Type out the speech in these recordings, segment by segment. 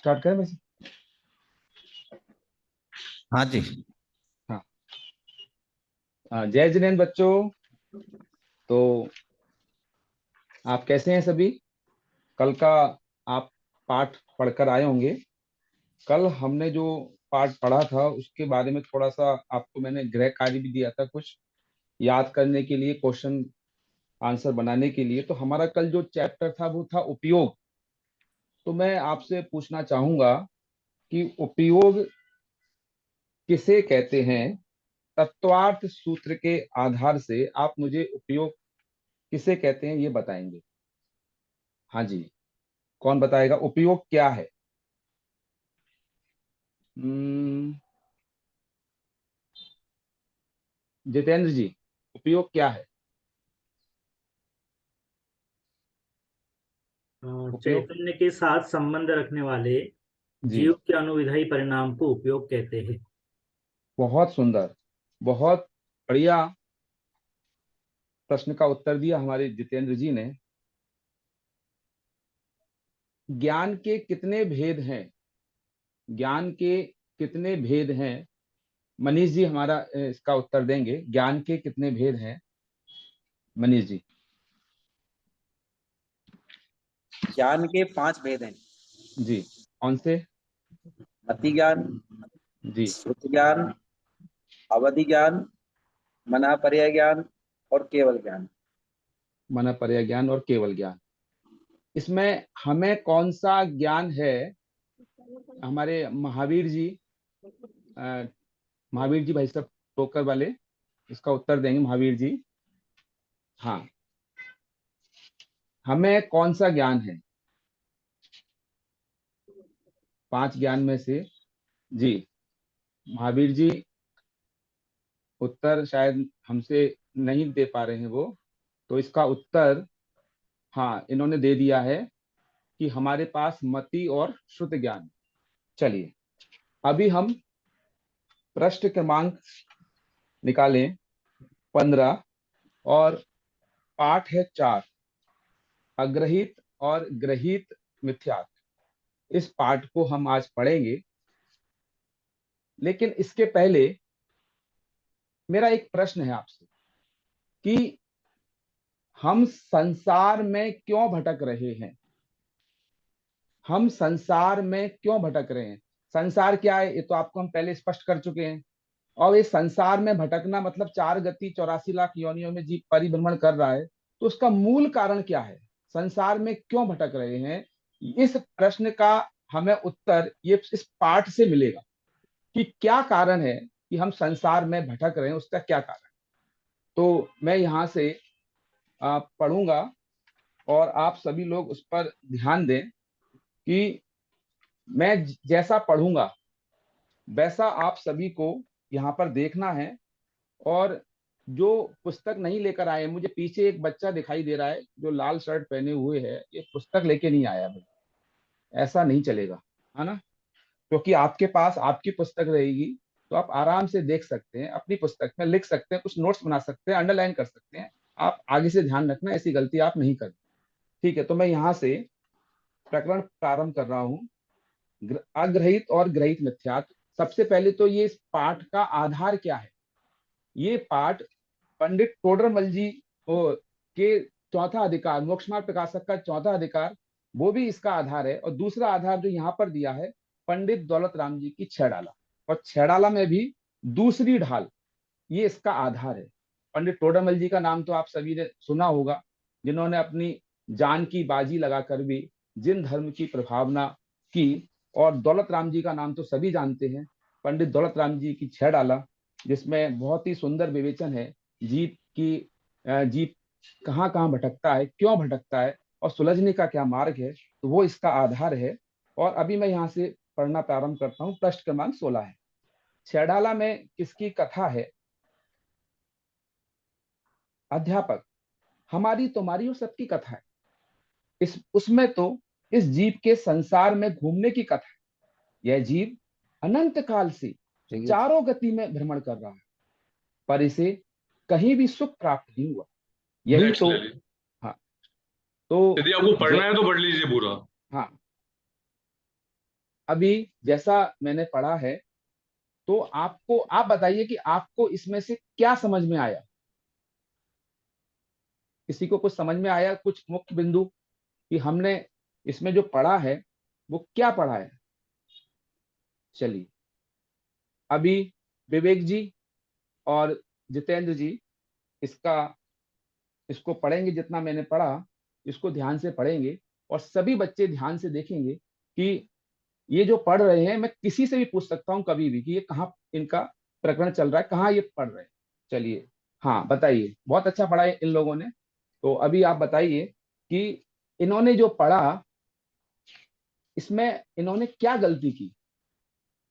Start करें वैसे। हाँ जी। हाँ। हाँ, जय जिनेन्द्र बच्चों। तो आप कैसे हैं सभी? कल का आप पाठ पढ़कर आए होंगे। कल हमने जो पाठ पढ़ा था उसके बारे में थोड़ा सा आपको मैंने गृह कार्य भी दिया था, कुछ याद करने के लिए, क्वेश्चन आंसर बनाने के लिए। तो हमारा कल जो चैप्टर था वो था उपयोग। तो मैं आपसे पूछना चाहूंगा कि उपयोग किसे कहते हैं? तत्वार्थ सूत्र के आधार से आप मुझे उपयोग किसे कहते हैं ये बताएंगे। हाँ जी, कौन बताएगा उपयोग क्या है? हम्म, जितेंद्र जी, उपयोग क्या है? उपयोग। चैतन्य के साथ संबंध रखने वाले जी, जीव के अनुविधायी परिणाम को उपयोग कहते हैं। बहुत सुंदर, बहुत बढ़िया प्रश्न का उत्तर दिया हमारे जितेंद्र जी ने। ज्ञान के कितने भेद हैं? ज्ञान के कितने भेद हैं? मनीष जी हमारा इसका उत्तर देंगे। ज्ञान के कितने भेद हैं, मनीष जी? ज्ञान के 5 भेद हैं। जी, कौन से? मति ज्ञान, जी, श्रुति ज्ञान, अवधि ज्ञान, मनापर्य ज्ञान और केवल ज्ञान। मन पर्य ज्ञान और केवल ज्ञान। इसमें हमें कौन सा ज्ञान है? हमारे महावीर जी, अ, महावीर जी भाई साहब टोकर वाले इसका उत्तर देंगे, महावीर जी। हाँ, हमें कौन सा ज्ञान है 5 ज्ञान में से? जी, महावीर जी उत्तर शायद हमसे नहीं दे पा रहे हैं वो। तो इसका उत्तर, हाँ, इन्होंने दे दिया है कि हमारे पास मति और श्रुत ज्ञान। चलिए, अभी हम प्रश्न क्रमांक निकालें 15। और पाठ है 4, अग्रहित और ग्रहित मिथ्यात्व। इस पाठ को हम आज पढ़ेंगे, लेकिन इसके पहले मेरा एक प्रश्न है आपसे कि हम संसार में क्यों भटक रहे हैं? हम संसार में क्यों भटक रहे हैं? संसार क्या है ये तो आपको हम पहले स्पष्ट कर चुके हैं। और इस संसार में भटकना मतलब 4 गति 84 लाख योनियों में जीव परिभ्रमण कर रहा है। तो उसका मूल कारण क्या है? संसार में क्यों भटक रहे हैं? इस प्रश्न का हमें उत्तर ये इस पाठ से मिलेगा कि क्या कारण है कि हम संसार में भटक रहे हैं, उसका क्या कारण। तो मैं यहाँ से पढ़ूंगा और आप सभी लोग उस पर ध्यान दें कि मैं जैसा पढ़ूंगा वैसा आप सभी को यहाँ पर देखना है। और जो पुस्तक नहीं लेकर आए, मुझे पीछे एक बच्चा दिखाई दे रहा है जो लाल शर्ट पहने हुए है, ये पुस्तक लेके नहीं आया भाई। ऐसा नहीं चलेगा, है ना? क्योंकि आपके पास आपकी पुस्तक रहेगी तो आप आराम से देख सकते हैं, अपनी पुस्तक में लिख सकते हैं, कुछ नोट्स बना सकते हैं, अंडरलाइन कर सकते हैं। आप आगे से ध्यान रखना, ऐसी गलती आप नहीं करें। ठीक है, तो मैं यहाँ से प्रकरण प्रारंभ कर रहा हूँ। अग्रहित और ग्रहित मिथ्यात्व। सबसे पहले तो ये इस पाठ का आधार क्या है? ये पाठ पंडित टोडरमल जी के चौथा अधिकार, मोक्ष मार्ग प्रकाशक का चौथा अधिकार, वो भी इसका आधार है। और दूसरा आधार जो यहाँ पर दिया है, पंडित दौलत राम जी की छह डाला। और छह डाला में भी दूसरी ढाल, ये इसका आधार है। पंडित टोडरमल जी का नाम तो आप सभी ने सुना होगा, जिन्होंने अपनी जान की बाजी लगाकर भी जिन धर्म की प्रभावना की। और दौलत राम जी का नाम तो सभी जानते हैं, पंडित दौलत राम जी की छह डाला, जिसमें बहुत ही सुंदर विवेचन है जीव की। जीव कहाँ कहाँ भटकता है, क्यों भटकता है, और सुलझने का क्या मार्ग है, तो वो इसका आधार है। और अभी मैं यहाँ से पढ़ना प्रारंभ करता हूँ। प्रश्न क्रमांक 16 है। छेड़ाला में किसकी कथा है? अध्यापक, हमारी तुम्हारी और सबकी कथा है। इस उसमें तो इस जीव के संसार में घूमने की कथा है। यह जीव अनंत काल से ठीक है। चारों गति में भ्रमण कर रहा है, पर इसे कहीं भी सुख प्राप्त नहीं हुआ। यही नेक्स्ट तो। ले ली। हाँ, तो यदि आपको पढ़ना जय, है तो पढ़ लीजिए पूरा। हाँ, अभी जैसा मैंने पढ़ा है, तो आपको आप बताइए कि आपको इसमें से क्या समझ में आया। किसी को कुछ समझ में आया, कुछ मुख्य बिंदु कि हमने इसमें जो पढ़ा है वो क्या पढ़ा है? चलिए, अभी विवेक जी और जितेंद्र जी इसका इसको पढ़ेंगे, जितना मैंने पढ़ा इसको ध्यान से पढ़ेंगे, और सभी बच्चे ध्यान से देखेंगे कि ये जो पढ़ रहे हैं, मैं किसी से भी पूछ सकता हूँ कभी भी कि ये कहाँ इनका प्रकरण चल रहा है, कहाँ ये पढ़ रहे हैं। चलिए, हाँ बताइए, बहुत अच्छा पढ़ा है इन लोगों ने। तो अभी आप बताइए कि इन्होंने जो पढ़ा, इसमें इन्होंने क्या गलती की,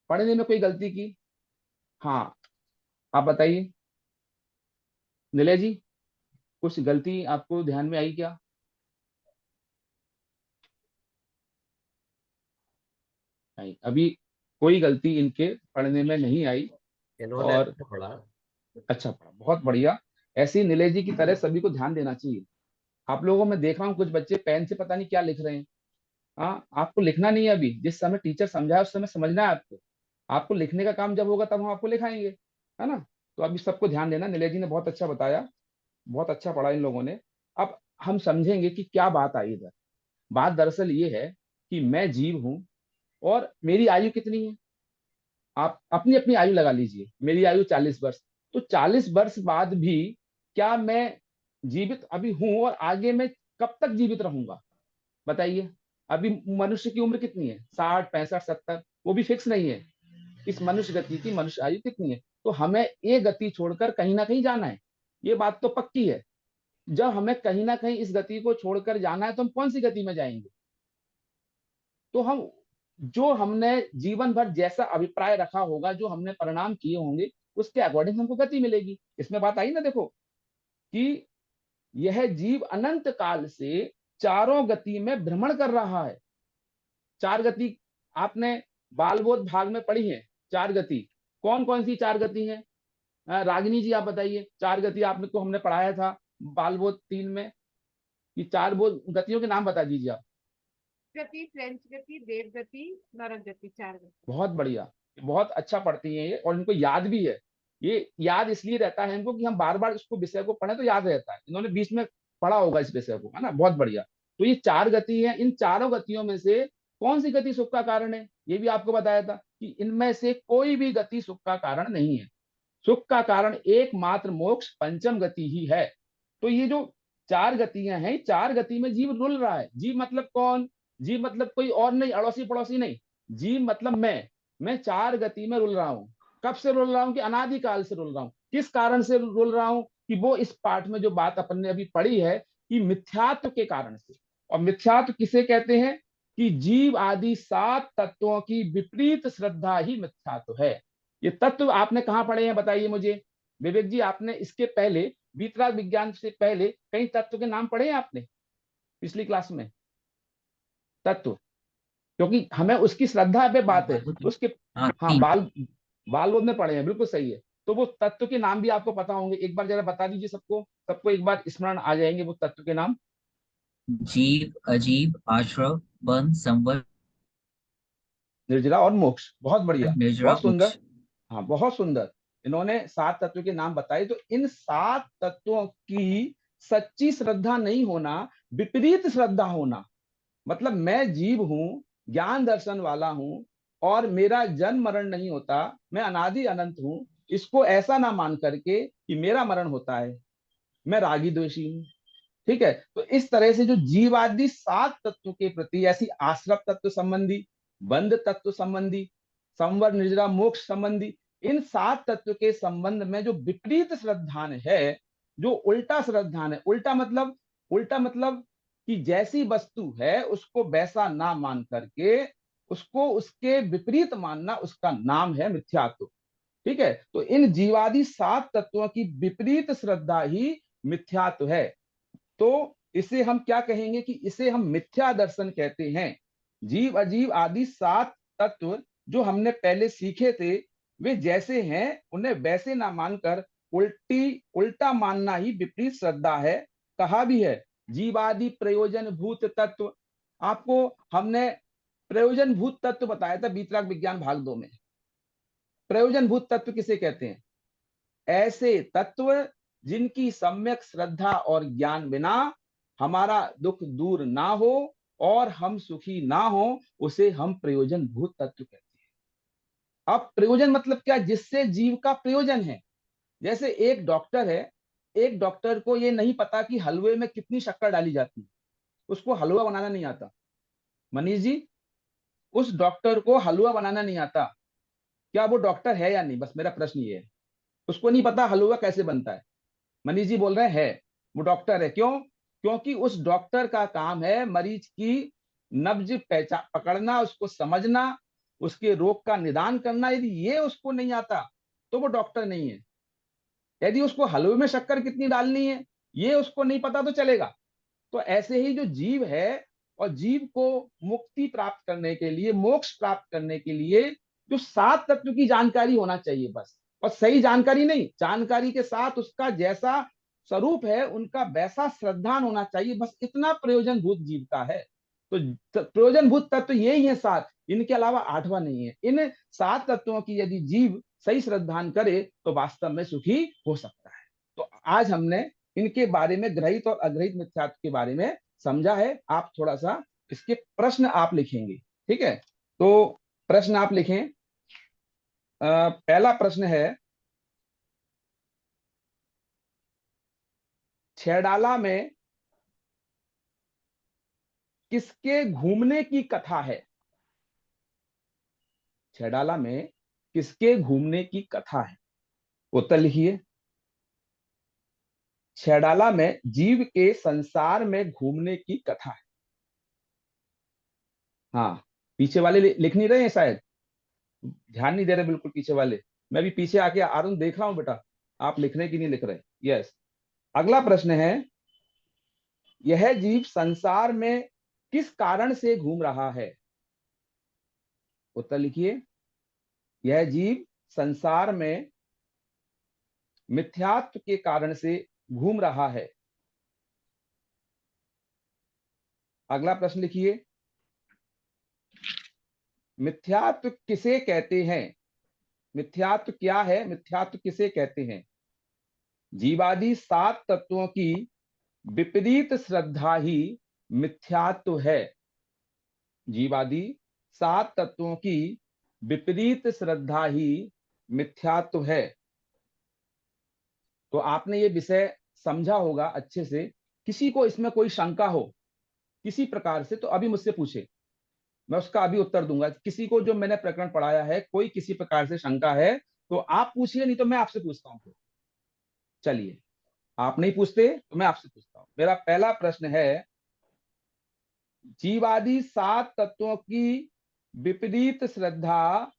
पढ़ने में कोई गलती की? हाँ, आप बताइए निलय जी, कुछ गलती आपको ध्यान में आई क्या? नहीं, अभी कोई गलती इनके पढ़ने में नहीं आई। इन्होंने और अच्छा पढ़ा। अच्छा पढ़ा, बहुत बढ़िया। ऐसे ही नीलेश जी की तरह सभी को ध्यान देना चाहिए। आप लोगों में देख रहा हूँ कुछ बच्चे पेन से पता नहीं क्या लिख रहे हैं। हाँ, आपको लिखना नहीं है अभी, जिस समय टीचर समझाए उस समय समझना है आपको। आपको लिखने का काम जब होगा तब हम आपको लिखाएंगे, है ना? तो अभी सबको ध्यान देना। नीलेश जी ने बहुत अच्छा बताया, बहुत अच्छा पढ़ा इन लोगों ने। अब हम समझेंगे कि क्या बात आई इधर। बात दरअसल ये है कि मैं जीव हूं, और मेरी आयु कितनी है? आप अपनी अपनी आयु लगा लीजिए। मेरी आयु 40 वर्ष। तो 40 वर्ष बाद भी क्या मैं जीवित अभी हूं, और आगे मैं कब तक जीवित रहूंगा बताइए? अभी मनुष्य की उम्र कितनी है? 60, 65, 70, वो भी फिक्स नहीं है। इस मनुष्य गति की मनुष्य आयु कितनी है? तो हमें ये गति छोड़कर कहीं ना कहीं जाना है, ये बात तो पक्की है। जब हमें कहीं ना कहीं इस गति को छोड़कर जाना है, तो हम कौन सी गति में जाएंगे? तो हम जो हमने जीवन भर जैसा अभिप्राय रखा होगा, जो हमने परिणाम किए होंगे, उसके अकॉर्डिंग हमको गति मिलेगी। इसमें बात आई ना, देखो कि यह जीव अनंत काल से चारों गति में भ्रमण कर रहा है। चार गति आपने बालबोध भाग में पढ़ी है। चार गति कौन कौन सी चार गति है? रागिनी जी आप बताइए, चार गति आपने को हमने पढ़ाया था बालबोध 3 में, कि चार बोध गतियों के नाम बता दीजिए आप। गति, फ्रेंच गति, देव गति, नरक गति, 4 गति। बहुत बढ़िया, बहुत अच्छा पढ़ती हैं ये, और इनको याद भी है। ये याद इसलिए रहता है इनको कि हम बार बार इसको विषय को पढ़े तो याद रहता है। इन्होंने बीच में पढ़ा होगा इस विषय को, है ना? बहुत बढ़िया। तो ये चार गति है। इन चारों गतियों में से कौन सी गति सुख का कारण है? ये भी आपको बताया था कि इनमें से कोई भी गति सुख का कारण नहीं है। सुख का कारण एकमात्र मोक्ष पंचम गति ही है। तो ये जो चार गतियां हैं, चार गति में जीव रुल रहा है। जीव मतलब कौन? जीव मतलब कोई और नहीं, अड़ोसी पड़ोसी नहीं। जीव मतलब मैं चार गति में रुल रहा हूं। कब से रुल रहा हूं? कि अनादिकाल से रुल रहा हूं। किस कारण से रुल रहा हूं? कि वो इस पाठ में जो बात अपन ने अभी पढ़ी है कि मिथ्यात्व के कारण से। और मिथ्यात्व किसे कहते हैं? कि जीव आदि 7 तत्वों की विपरीत श्रद्धा ही मिथ्यात्व है। ये तत्व आपने कहाँ पढ़े हैं बताइए मुझे? विवेक जी, आपने इसके पहले वीतराग विज्ञान से पहले कई तत्व के नाम पढ़े हैं आपने पिछली क्लास में? तत्व, क्योंकि हमें उसकी श्रद्धा पे बात है तो उसके। हाँ, तीन। बाल में पढ़े हैं, बिल्कुल सही है। तो वो तत्व के नाम भी आपको पता होंगे, एक बार जरा बता दीजिए सबको। सबको एक बार स्मरण आ जाएंगे वो तत्व के नाम। जीव, अजीब, आश्रव, बन, संवर, निर्जरा और मोक्ष। बहुत बढ़िया, निर्जरा, बहुत सुंदर। मोक्ष। हाँ, बहुत सुंदर। इन्होंने 7 तत्व के नाम बताए। तो इन 7 तत्वों की सच्ची श्रद्धा नहीं होना, विपरीत श्रद्धा होना, मतलब मैं जीव हूं, ज्ञान दर्शन वाला हूं, और मेरा जन्म मरण नहीं होता, मैं अनादि अनंत हूं, इसको ऐसा ना मान करके कि मेरा मरण होता है, मैं रागी द्वेषी हूं। ठीक है? तो इस तरह से जो जीवादि 7 तत्वों के प्रति ऐसी आश्रव तत्व संबंधी, बंध तत्व संबंधी, संवर निर्जरा मोक्ष संबंधी, इन 7 तत्व के संबंध में जो विपरीत श्रद्धान है, जो उल्टा श्रद्धान है, उल्टा मतलब कि जैसी वस्तु है उसको वैसा ना मान करके उसको उसके विपरीत मानना, उसका नाम है मिथ्यात्व। ठीक है? तो इन जीवादि 7 तत्वों की विपरीत श्रद्धा ही मिथ्यात्व है। तो इसे हम क्या कहेंगे? कि इसे हम मिथ्या दर्शन कहते हैं। जीव अजीव आदि 7 तत्व जो हमने पहले सीखे थे, वे जैसे हैं उन्हें वैसे ना मानकर उल्टा मानना ही विपरीत श्रद्धा है। कहा भी है जीवादि प्रयोजन भूत तत्व। आपको हमने प्रयोजनभूत तत्व बताया था बीतराग विज्ञान भाग 2 में। प्रयोजनभूत तत्व किसे कहते हैं? ऐसे तत्व जिनकी सम्यक श्रद्धा और ज्ञान बिना हमारा दुख दूर ना हो और हम सुखी ना हो, उसे हम प्रयोजनभूत तत्व कहते हैं। अब प्रयोजन मतलब क्या? जिससे जीव का प्रयोजन है। जैसे एक डॉक्टर है, एक डॉक्टर को ये नहीं पता कि हलवे में कितनी शक्कर डाली जाती है, उसको हलवा बनाना नहीं आता। मनीष जी, उस डॉक्टर को हलवा बनाना नहीं आता, क्या वो डॉक्टर है या नहीं? बस मेरा प्रश्न ये है। उसको नहीं पता हलवा कैसे बनता है। मनीष जी बोल रहे हैं है, वो डॉक्टर है। क्यों? क्योंकि उस डॉक्टर का काम है मरीज की नब्ज पहचान पकड़ना, उसको समझना, उसके रोग का निदान करना। यदि ये उसको नहीं आता तो वो डॉक्टर नहीं है। यदि उसको हलवे में शक्कर कितनी डालनी है ये उसको नहीं पता तो चलेगा। तो ऐसे ही जो जीव है, और जीव को मुक्ति प्राप्त करने के लिए, मोक्ष प्राप्त करने के लिए जो 7 तत्व की जानकारी होना चाहिए बस। और सही जानकारी नहीं, जानकारी के साथ उसका जैसा स्वरूप है उनका वैसा श्रद्धान होना चाहिए, बस इतना प्रयोजनभूत जीव का है। तो प्रयोजनभूत तत्व यही है 7, इनके अलावा 8वां नहीं है। इन 7 तत्वों की यदि जीव सही श्रद्धान करे तो वास्तव में सुखी हो सकता है। तो आज हमने इनके बारे में, ग्रहित और अग्रहित मिथ्यात्व के बारे में समझा है। आप थोड़ा सा इसके प्रश्न आप लिखेंगे, ठीक है? तो प्रश्न आप लिखें। पहला प्रश्न है, छैडाला में किसके घूमने की कथा है? छैडाला में किसके घूमने की कथा है? उत्तर लिखिए। छैडाला में जीव के संसार में घूमने की कथा है। हाँ, पीछे वाले लिख नहीं रहे हैं शायद, ध्यान नहीं दे रहे बिल्कुल पीछे वाले। मैं भी पीछे आके आरुण देख रहा हूं बेटा, आप लिख रहे कि नहीं लिख रहे? यस। अगला प्रश्न है, यह जीव संसार में किस कारण से घूम रहा है? उत्तर लिखिए। यह जीव संसार में मिथ्यात्व के कारण से घूम रहा है। अगला प्रश्न लिखिए, मिथ्यात्व किसे कहते हैं? मिथ्यात्व क्या है? मिथ्यात्व किसे कहते हैं? जीवादि 7 तत्वों की विपरीत श्रद्धा ही मिथ्यात्व है। जीवादि 7 तत्वों की विपरीत श्रद्धा ही मिथ्यात्व है। तो आपने ये विषय समझा होगा अच्छे से। किसी को इसमें कोई शंका हो किसी प्रकार से तो अभी मुझसे पूछे, मैं उसका अभी उत्तर दूंगा। किसी को जो मैंने प्रकरण पढ़ाया है कोई किसी प्रकार से शंका है तो आप पूछिए, नहीं तो मैं आपसे पूछता हूं। चलिए, आप नहीं पूछते तो मैं आपसे पूछता हूं। मेरा पहला प्रश्न है, जीवादि 7 तत्वों की विपरीत श्रद्धा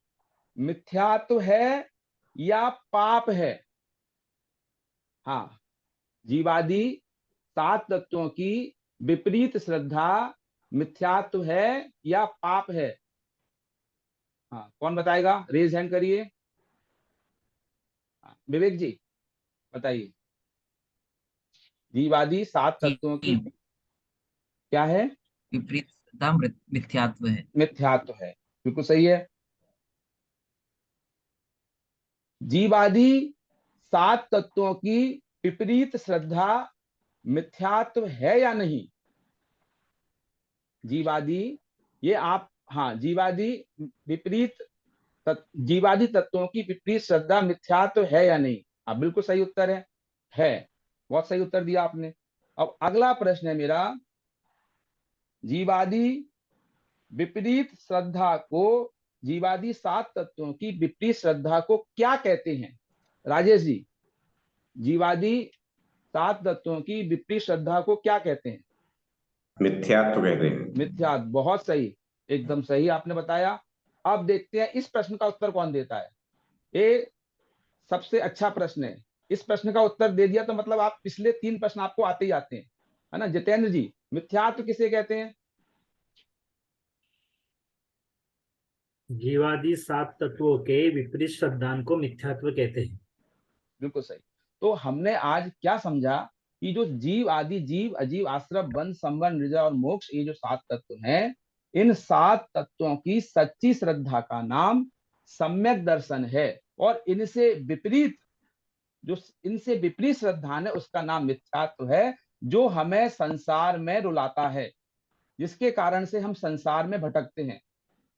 मिथ्यात्व है या पाप है? हाँ, जीवादि 7 तत्वों की विपरीत श्रद्धा मिथ्यात्व है या पाप है? हाँ, कौन बताएगा? रेज हैंड करिए। विवेक जी बताइए। जीवादि 7 तत्वों की क्या है? विपरीत श्रद्धा मिथ्यात्व है। मिथ्यात्व है, बिल्कुल सही है। जीवादि 7 तत्वों की विपरीत श्रद्धा मिथ्यात्व है या नहीं? जीवादि, ये आप, हाँ, जीवादि विपरीत जीवादि तत्वों की विपरीत श्रद्धा मिथ्यात्व है या नहीं? आप बिल्कुल सही उत्तर है। बहुत सही उत्तर दिया आपने। अब अगला प्रश्न है मेरा, जीवादि विपरीत श्रद्धा को, जीवादि 7 तत्वों की विपरीत श्रद्धा को क्या कहते हैं? राजेश जी, जीवादि 7 तत्वों की विपरीत श्रद्धा को क्या कहते हैं? मिथ्यात्व कहते हैं। मिथ्यात्व, बहुत सही, एकदम सही आपने बताया। अब देखते हैं इस प्रश्न का उत्तर कौन देता है। ये सबसे अच्छा प्रश्न है। इस प्रश्न का उत्तर दे दिया तो मतलब आप पिछले 3 प्रश्न आपको आते ही आते हैं, है ना? जितेंद्र जी, मिथ्यात्व किसे कहते हैं? जीवादि 7 तत्वों के विपरीत श्रद्धान को मिथ्यात्व कहते हैं। बिल्कुल सही। तो हमने आज क्या समझा कि जो जीव आदि, जीव अजीव, आश्रव, बंध, संबंध, निजा और मोक्ष, ये जो 7 तत्व हैं इन 7 तत्वों की सच्ची श्रद्धा का नाम सम्यक दर्शन है, और इनसे विपरीत श्रद्धा है उसका नाम मिथ्यात्व है, जो हमें संसार में रुलाता है, जिसके कारण से हम संसार में भटकते हैं।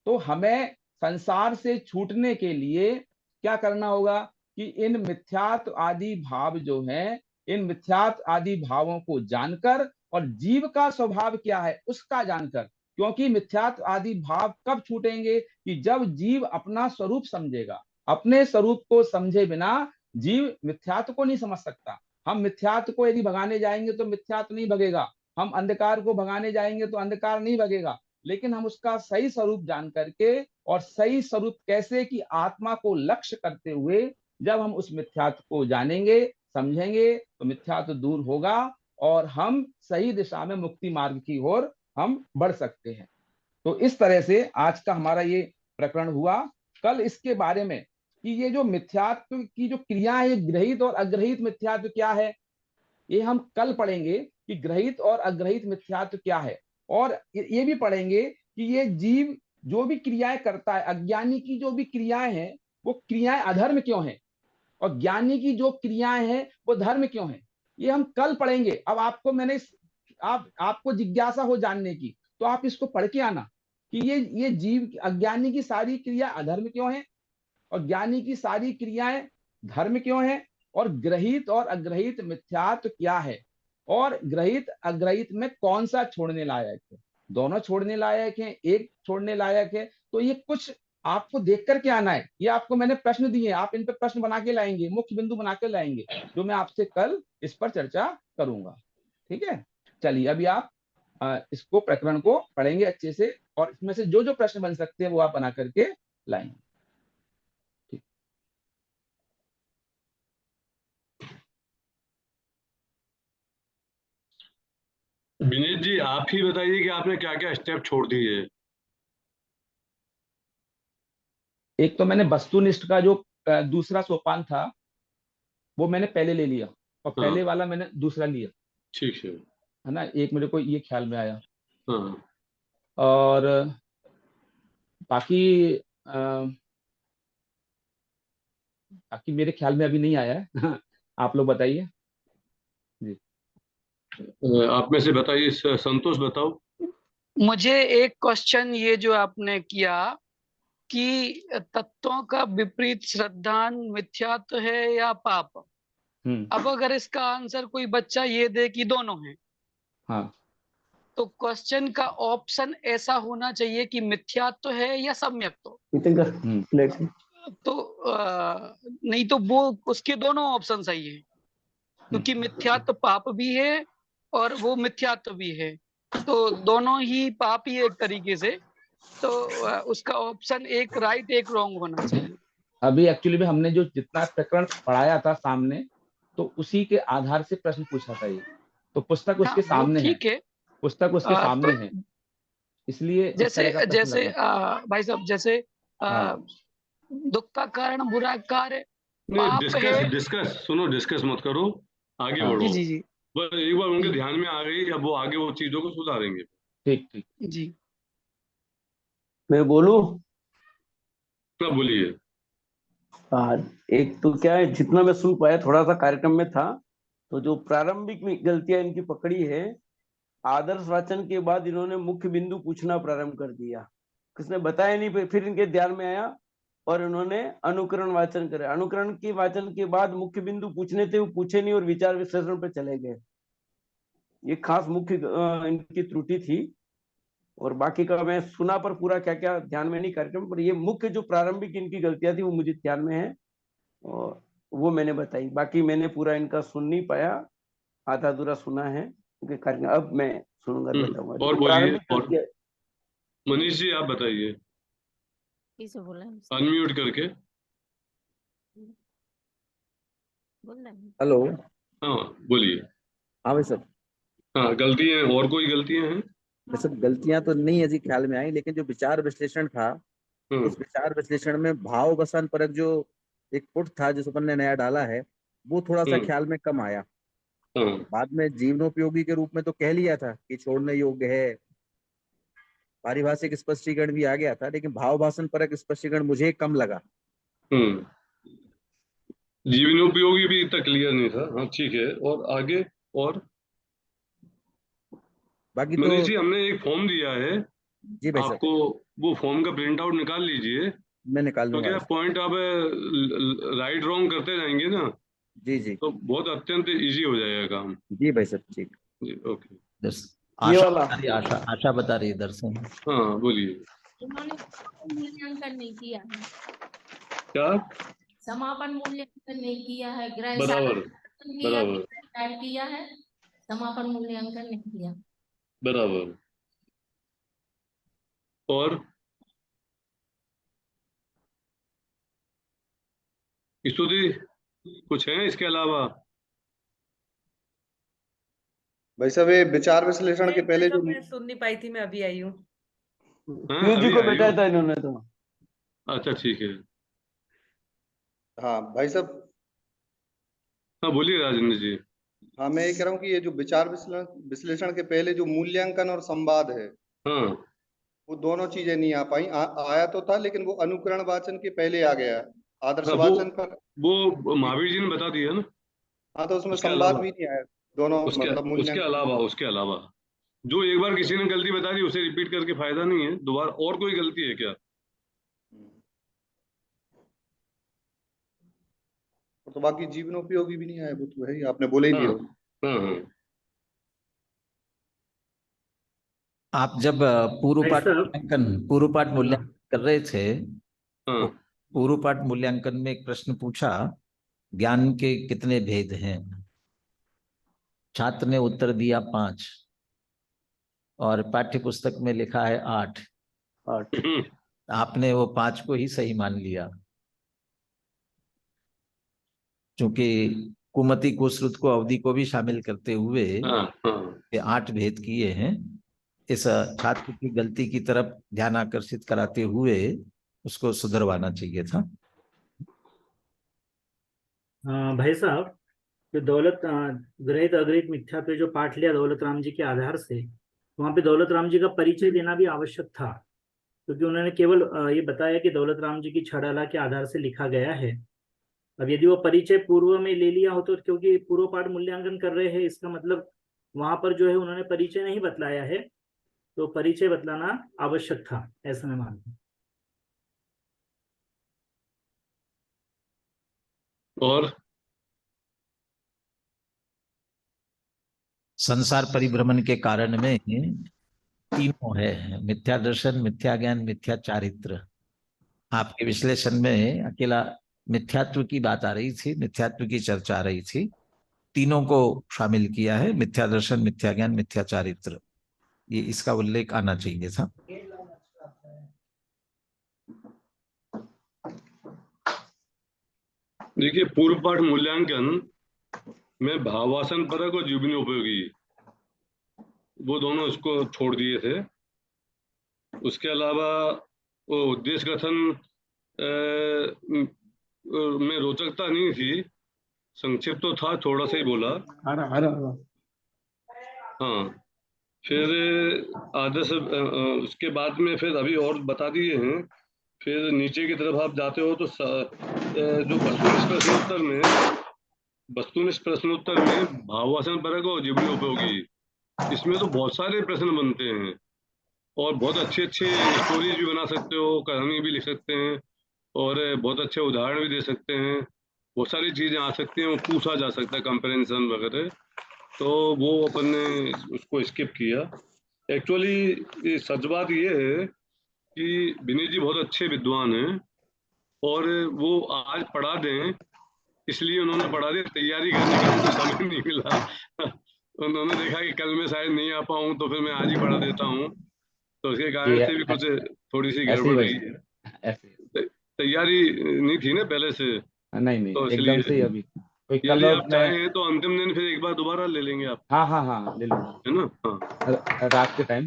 तो हमें संसार से छूटने के लिए क्या करना होगा कि इन मिथ्यात्व आदि भाव जो हैं, इन मिथ्यात्व आदि भावों को जानकर, और जीव का स्वभाव क्या है उसका जानकर, क्योंकि मिथ्यात्व आदि भाव कब छूटेंगे कि जब जीव अपना स्वरूप समझेगा। अपने स्वरूप को समझे बिना जीव मिथ्यात्व को नहीं समझ सकता। हम मिथ्यात्व को यदि भगाने जाएंगे तो मिथ्यात्व नहीं भगेगा, हम अंधकार को भगाने जाएंगे तो अंधकार नहीं भगेगा। लेकिन हम उसका सही स्वरूप जान करके, और सही स्वरूप कैसे कि आत्मा को लक्ष्य करते हुए, जब हम उस मिथ्यात्व को जानेंगे समझेंगे तो मिथ्यात्व दूर होगा, और हम सही दिशा में मुक्ति मार्ग की ओर हम बढ़ सकते हैं। तो इस तरह से आज का हमारा ये प्रकरण हुआ। कल इसके बारे में कि ये जो मिथ्यात्व की जो क्रियाएं है, ग्रहित और अग्रहित मिथ्यात्व क्या है, ये हम कल पढ़ेंगे कि ग्रहित और अग्रहित मिथ्यात्व क्या है। और ये भी पढ़ेंगे कि ये जीव जो भी क्रियाएं करता है, अज्ञानी की जो भी क्रियाएं हैं वो क्रियाएं अधर्म क्यों हैं, और ज्ञानी की जो क्रियाएं हैं वो धर्म क्यों हैं, ये हम कल पढ़ेंगे। अब आपको जिज्ञासा हो जानने की, तो आप इसको पढ़ के आना कि ये जीव अज्ञानी की सारी क्रिया अधर्म क्यों है, और ज्ञानी की सारी क्रियाएं धर्म क्यों है, और ग्रहित और अग्रहित मिथ्यात्व क्या है, और ग्रहित अग्रहित में कौन सा छोड़ने लायक है। दोनों छोड़ने लायक है, एक छोड़ने लायक है। तो ये कुछ आपको देख करके आना है। ये आपको मैंने प्रश्न दिए, आप इन पर प्रश्न बना के लाएंगे, मुख्य बिंदु बना के लाएंगे, जो मैं आपसे कल इस पर चर्चा करूंगा। ठीक है, चलिए अभी आप इसको प्रकरण को पढ़ेंगे अच्छे से, और इसमें से जो जो प्रश्न बन सकते हैं वो आप बना करके लाएंगे। विनीत जी, आप ही बताइए कि आपने क्या क्या स्टेप छोड़ दिए। एक तो मैंने वस्तुनिष्ठ का जो दूसरा सोपान था वो मैंने पहले ले लिया, और पहले हाँ, वाला मैंने दूसरा लिया, ठीक है। है ना। एक मेरे को ये ख्याल में आया, हाँ, और बाकी बाकी मेरे ख्याल में अभी नहीं आया है। आप लोग बताइए जी। आप में से बताइए, संतोष बताओ। मुझे एक क्वेश्चन, ये जो आपने किया कि तत्वों का विपरीत श्रद्धान मिथ्यात्व है या पाप, अब अगर इसका आंसर कोई बच्चा ये दे कि दोनों हैं, हाँ, तो क्वेश्चन का ऑप्शन ऐसा होना चाहिए कि मिथ्यात्व है या सम्यक्त्व। तो नहीं तो वो उसके दोनों ऑप्शन सही है, क्योंकि मिथ्यात्व पाप भी है और वो मिथ्यात्व भी है, तो दोनों ही पाप ही एक तरीके से। तो उसका ऑप्शन एक राइट एक रॉन्ग होना चाहिए। अभी एक्चुअली में हमने जो जितना प्रकरण पढ़ाया था सामने, तो उसी के आधार से प्रश्न पूछा था ये। तो पुस्तक हाँ, उसके वो सामने है, ठीक है। पुस्तक उसके सामने तो है, इसलिए इस जैसे तरह का प्रश्न जैसे लगा। भाई साहब, जैसे हाँ, दुख का कारण बुरा कार्य नहीं, पाप है। डिस्कस मत करो, आगे हाँ, बढ़ो। जी जी बस एक बार उनके ध्यान में आ गई, अब वो आगे वो चीजों को सुधारेंगे। ठीक ठीक। जी। मैं बोलूं? ना बोलिए। हाँ, एक तो क्या है, जितना मैं सुन पाया, थोड़ा सा कार्यक्रम में था, तो जो प्रारंभिक में गलतियां इनकी पकड़ी है, आदर्श वाचन के बाद इन्होंने मुख्य बिंदु पूछना प्रारंभ कर दिया, किसने बताया नहीं, फिर इनके ध्यान में आया और इन्होंने अनुकरण वाचन करे। अनुकरण के वाचन के बाद मुख्य बिंदु पूछने थे, वो पूछे नहीं और विचार विश्लेषण पे चले गए। ये खास मुख्य इनकी त्रुटि थी। और बाकी का मैं सुना, पर पूरा क्या क्या ध्यान में नहीं कार्यक्रम, पर ये मुख्य जो प्रारंभिक इनकी गलतियां थी वो मुझे ध्यान में है, और वो मैंने बताई। बाकी मैंने पूरा इनका सुन नहीं पाया, आधा अधूरा सुना है, क्योंकि कार्यक्रम अब मैं सुनूंगा और बताऊंगा। और जो बोलिए। प्रारंभिक और गलतियां, मनीष जी, आप बताइए, किसे बोला है? अनम्यूट करके। बोल रहा है। हेलो। हाँ, बोलिए। हाँ भाई साहब, हाँ, गलतियां और कोई गलतियां हैं? वैसे गलतियां तो नहीं ऐसी ख्याल में आई, लेकिन जो विचार विश्लेषण था, हाँ, उस विचार विश्लेषण में भाव वसन परक जो एक पुट था जिस अपन ने नया डाला है, वो थोड़ा सा हाँ, ख्याल में कम आया। हाँ, बाद में जीवनोपयोगी के रूप में तो कह लिया था कि छोड़ने योग्य है, पारिभाषिक स्पष्टीकरण भी आ गया था, लेकिन भाव भाषण परक स्पष्टीकरण मुझे कम लगा। जीवनोपयोगी भी इतना क्लियर नहीं था। हाँ ठीक है, और आगे? और बाकी मनीष तो जी, हमने एक फॉर्म दिया है जी भाई साहब, आपको, वो फॉर्म का प्रिंट आउट निकाल लीजिए, मैं निकाल तो लूंगा। क्या पॉइंट आप राइट रॉन्ग करते जाएंगे ना, जी जी तो बहुत अत्यंत इजी हो जाएगा काम। जी भाई साहब, ठीक। जी ओके। ये आशा वाला बता रही, आशा बता रही है दर्शन। हाँ बोलिए। उन्होंने मूल्यांकन नहीं किया है, क्या? समापन मूल्यांकन नहीं किया है, ग्रह बराबर बराबर ऐड किया है, समापन मूल्यांकन नहीं किया। बराबर। और स्तुति कुछ है इसके अलावा? भाई साहब ये विचार विश्लेषण के पहले जो मैं सुन नहीं पाई थी, मैं अभी आई हूँ। पीयू जी अभी को आई बैठाया हो? था इन्होंने तो। अच्छा ठीक है। हाँ भाई साहब, हाँ बोलिए राजेंद्र जी। हाँ मैं ये कह रहा हूँ कि ये जो विचार विश्लेषण के पहले जो मूल्यांकन और संवाद है, हाँ वो दोनों चीजें नहीं आ पाई। आया तो था, लेकिन वो अनुकरण वाचन के पहले आ गया। आदर्श हाँ, वाचन पर वो महावीर जी ने बता दिया ना। हाँ, तो उसमें उसके संवाद अलावा भी नहीं आया। दोनों उसके मतलब मूल्यांकन। उसके अलावा जो एक बार किसी ने गलती बता दी उसे रिपीट करके फायदा नहीं है दोबारा। और कोई गलती है क्या? तो बाकी जीवनोपयोगी भी नहीं आया, वो तो है ही, आपने बोले ही दिया। हाँ हाँ। आप जब पूर्व पाठ मूल्यांकन कर रहे थे, हाँ। पूर्व पाठ मूल्यांकन में एक प्रश्न पूछा, ज्ञान के कितने भेद हैं? छात्र ने उत्तर दिया 5, और पाठ्य पुस्तक में लिखा है 8। आपने वो 5 को ही सही मान लिया, क्योंकि कुमति को, श्रुत को, अवधि को भी शामिल करते हुए ये 8 भेद किए हैं। इस छात्र की गलती की तरफ ध्यान आकर्षित कराते हुए उसको सुधरवाना चाहिए था। भाई साहब, जो दौलत गृहित अगृहित मिथ्या पे जो पाठ लिया दौलत राम जी के आधार से, वहां पे दौलत राम जी का परिचय देना भी आवश्यक था, क्योंकि उन्होंने केवल ये बताया कि दौलत राम जी की छड़ाला के आधार से लिखा गया है। अब यदि वो परिचय पूर्व में ले लिया हो, तो क्योंकि पूर्व पाठ मूल्यांकन कर रहे हैं, इसका मतलब वहां पर जो है उन्होंने परिचय नहीं बतलाया है, तो परिचय बतलाना आवश्यक था, ऐसा मैं मानता हूँ। और संसार परिभ्रमण के कारण में तीनों है, मिथ्या दर्शन, मिथ्या ज्ञान, मिथ्या चारित्र। आपके विश्लेषण में अकेला मिथ्यात्व की बात आ रही थी, मिथ्यात्व की चर्चा आ रही थी। तीनों को शामिल किया है, मिथ्या दर्शन, मिथ्या ज्ञान, मिथ्या चारित्र, ये इसका उल्लेख आना चाहिए था। देखिए, पूर्व पाठ मूल्यांकन में भावासन परक और जीवनोपयोगी, वो दोनों इसको छोड़ दिए थे। उसके अलावा वो उद्देश्य कथन में रोचकता नहीं थी, संक्षिप्त तो था, थोड़ा सा ही बोला। हाँ, फिर आदर्श उसके बाद में फिर अभी और बता दिए हैं। फिर नीचे की तरफ आप जाते हो तो जो वस्तुनिष्ठ प्रश्नोत्तर में भावासन परक और जीवनोपयोगी, इसमें तो बहुत सारे प्रश्न बनते हैं और बहुत अच्छे अच्छे स्टोरीज भी बना सकते हो, कहानी भी लिख सकते हैं और बहुत अच्छे उदाहरण भी दे सकते हैं। बहुत सारी चीजें आ सकती हैं, वो पूछा जा सकता है कंपैरिजन वगैरह, तो वो अपन ने उसको स्किप किया। एक्चुअली सच बात ये है कि विनीत जी बहुत अच्छे विद्वान हैं और वो आज पढ़ा दें इसलिए उन्होंने पढ़ा दिया, तैयारी करने का उनको समय नहीं मिला। उन्होंने देखा कि कल मैं शायद नहीं आ पाऊँ तो फिर मैं आज ही पढ़ा देता हूँ, तो उसके कारण से भी कुछ थोड़ी सी गड़बड़ रही है। तैयारी नहीं थी ना पहले से। नहीं तो एकदम से अभी यदि आप चाहें तो अंतिम दिन फिर एक बार दोबारा ले लेंगे आप। हाँ ले लूंगा, है ना? हाँ, रात के टाइम।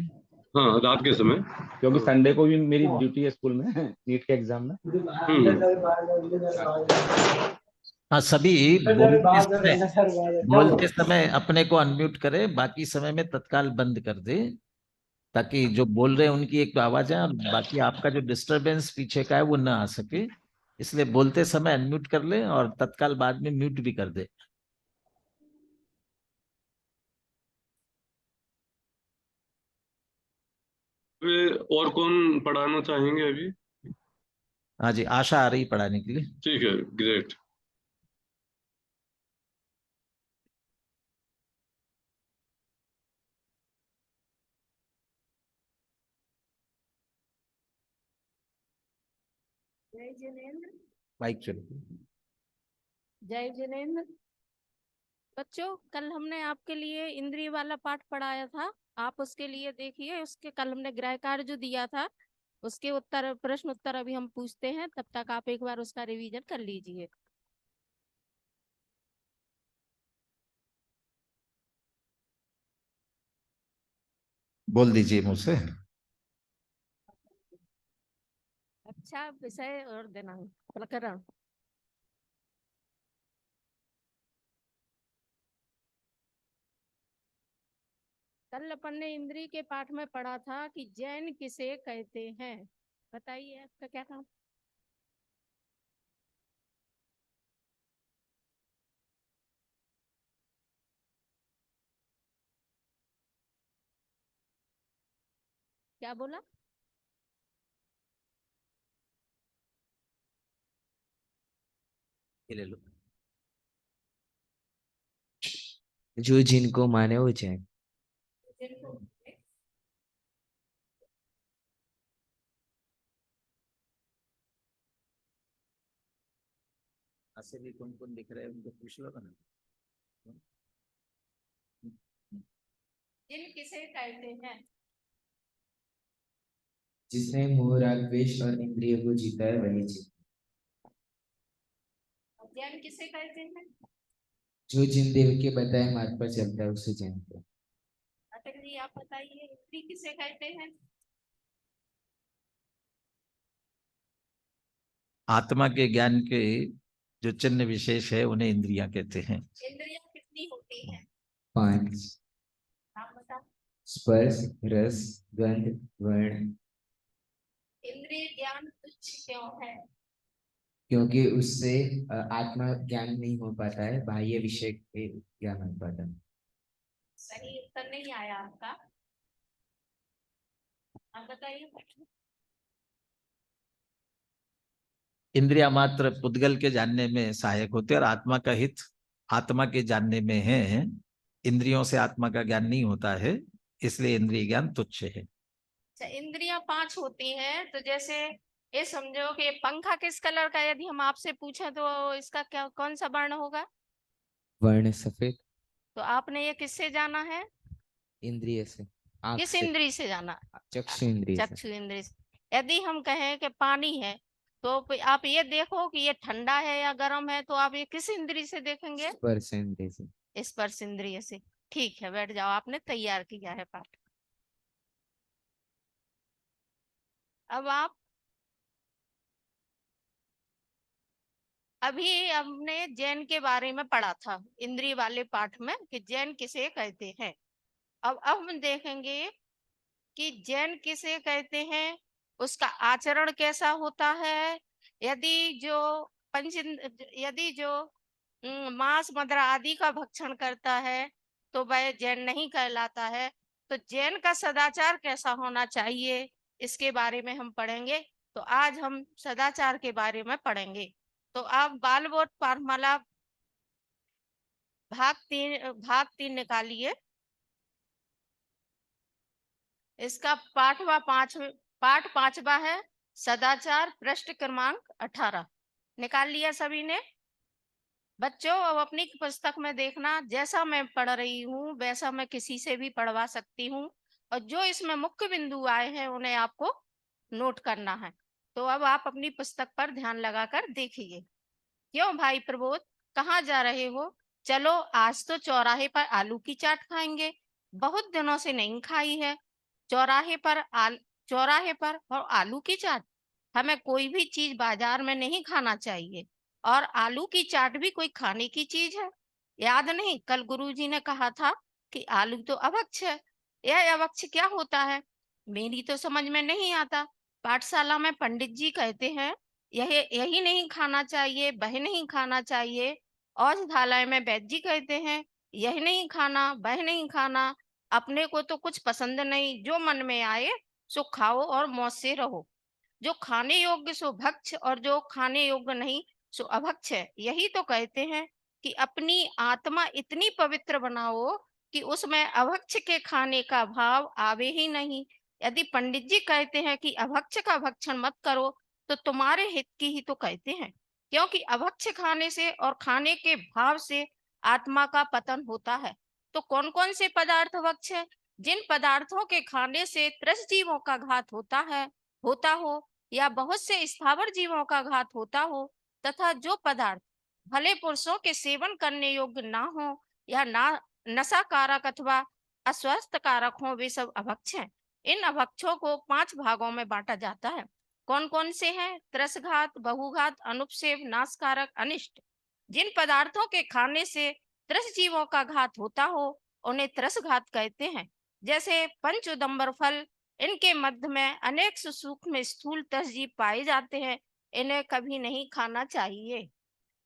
हाँ, रात के समय, क्योंकि संडे को भी मेरी ड्यूटी है स्कूल में, नीट के एग्जाम में। हाँ, सभी बोलते समय अपने को अनम्यूट करे, बाकी समय में तत्काल बंद कर दे, ताकि जो बोल रहे हैं उनकी एक तो आवाज है और बाकी आपका जो डिस्टरबेंस पीछे का है वो ना आ सके, इसलिए बोलते समय अनम्यूट कर ले और तत्काल बाद में म्यूट भी कर दे। और कौन पढ़ाना चाहेंगे अभी? हाँ जी, आशा आ रही पढ़ाने के लिए। ठीक है, ग्रेट। जय जिनेंद्र। माइक चलो। जय जिनेंद्र। बच्चों, कल हमने आपके लिए इंद्रिय वाला पाठ पढ़ाया था, आप उसके लिए देखिए। उसके कल हमने गृह कार्य जो दिया था उसके उत्तर, प्रश्न उत्तर अभी हम पूछते हैं, तब तक आप एक बार उसका रिवीजन कर लीजिए। बोल दीजिए मुझसे। अच्छा, विषय और दिनांक प्रकरण। कल अपन ने इंद्रिय के पाठ में पढ़ा था कि जैन किसे कहते हैं। बताइए आपका क्या नाम? क्या बोला? ये ले लो। जो जिनको माने वो जैन। ऐसे भी कौन कौन दिख रहे हैं उनको पूछ लो ना। जिन किसे कहते हैं? जिसने मोह राग द्वेष और इंद्रिय को जीता है वही जीत। जैन किसे कहते हैं? जो जिन देव के बताए मार्ग पर चलता है उसे जैन कहते हैं। अटक जी, आप बताइए, इंद्रिय किसे कहते हैं? आत्मा के ज्ञान के जो चिन्ह विशेष है उन्हें इंद्रियां कहते हैं। इंद्रियां कितनी होती हैं? 5। आप बता। स्पर्श, रस, गंध, वर्ण। इंद्रिय ज्ञान तुच्छ क्यों है? क्योंकि उससे आत्मा ज्ञान नहीं हो पाता है, बाह्य विषय के ज्ञान हो पाता है। सही उत्तर नहीं आया आपका। आप बताइए। इंद्रिया मात्र पुद्गल के जानने में सहायक होते हैं और आत्मा का हित आत्मा के जानने में है। इंद्रियों से आत्मा का ज्ञान नहीं होता है, इसलिए इंद्रिय ज्ञान तुच्छ है। अच्छा, इंद्रियां 5 होती हैं, तो जैसे ये समझो कि पंखा किस कलर का, यदि हम आपसे पूछें तो इसका क्या, कौन सा वर्ण होगा? वर्ण सफेद। तो आपने ये किससे जाना है? इंद्रिय से। किस इंद्रिय से जाना? चक्षु इंद्रिय से। चक्षु इंद्रिय से। यदि हम कहें कि पानी है, तो आप ये देखो कि ये ठंडा है या गर्म है, तो आप ये किस इंद्रिय से देखेंगे? स्पर्श इंद्रिय से। स्पर्श इंद्रिय से। ठीक है, बैठ जाओ, आपने तैयार किया है पाठ। अब आप, अभी हमने जैन के बारे में पढ़ा था इंद्रिय वाले पाठ में कि जैन किसे कहते हैं। अब हम देखेंगे कि जैन किसे कहते हैं, उसका आचरण कैसा होता है। यदि जो यदि जो मांस मदिरा आदि का भक्षण करता है तो वह जैन नहीं कहलाता है। तो जैन का सदाचार कैसा होना चाहिए, इसके बारे में हम पढ़ेंगे। तो आज हम सदाचार के बारे में पढ़ेंगे। तो आप बाल बोध पाठमाला भाग 3 निकालिए। इसका पाठ 5वां है सदाचार, पृष्ठ क्रमांक 18। निकाल लिया सभी ने? बच्चों, अब अपनी पुस्तक में देखना, जैसा मैं पढ़ रही हूँ वैसा मैं किसी से भी पढ़वा सकती हूँ, और जो इसमें मुख्य बिंदु आए हैं उन्हें आपको नोट करना है। तो अब आप अपनी पुस्तक पर ध्यान लगाकर देखिए। क्यों भाई प्रबोध, कहाँ जा रहे हो? चलो, आज तो चौराहे पर आलू की चाट खाएंगे, बहुत दिनों से नहीं खाई है। चौराहे पर और आलू की चाट? हमें कोई भी चीज बाजार में नहीं खाना चाहिए, और आलू की चाट भी कोई खाने की चीज है? याद नहीं, कल गुरुजी ने कहा था कि आलू तो अभक्ष है। यह अभक्ष क्या होता है? मेरी तो समझ में नहीं आता। पाठशाला में पंडित जी कहते हैं यही नहीं खाना चाहिए, वह नहीं खाना चाहिए। औषधालय में वैद्य जी कहते हैं यह नहीं खाना, वह नहीं खाना। अपने को तो कुछ पसंद नहीं, जो मन में आए सो खाओ और मौज से रहो। जो खाने योग्य सो भक्ष और जो खाने योग्य नहीं सो अभक्ष है। यही तो कहते हैं कि अपनी आत्मा इतनी पवित्र बनाओ कि उसमें अभक्ष के खाने का भाव आवे ही नहीं। यदि पंडित जी कहते हैं कि अभक्ष का भक्षण मत करो तो तुम्हारे हित की ही तो कहते हैं, क्योंकि अभक्ष खाने से और खाने के भाव से आत्मा का पतन होता है। तो कौन कौन से पदार्थ भक्ष है? जिन पदार्थों के खाने से त्रस्त जीवों का घात होता हो या बहुत से स्थावर जीवों का घात होता हो, तथा जो पदार्थ भले पुरुषों के सेवन करने योग्य ना हो या ना नशा कारक अथवा अस्वस्थ कारक हो, वे सब अभक्ष हैं। इन अभक्षों को 5 भागों में बांटा जाता है। कौन कौन से हैं? त्रसघात, बहुघात, अनुपसेव, नाशकारक, अनिष्ट। जिन पदार्थों के खाने से त्रस जीवों का घात होता हो उन्हें त्रसघात कहते हैं। जैसे पंच उदंबर फल, इनके मध्य में अनेक सूक्ष्म स्थूल त्रस जीव पाए जाते हैं, इन्हें कभी नहीं खाना चाहिए।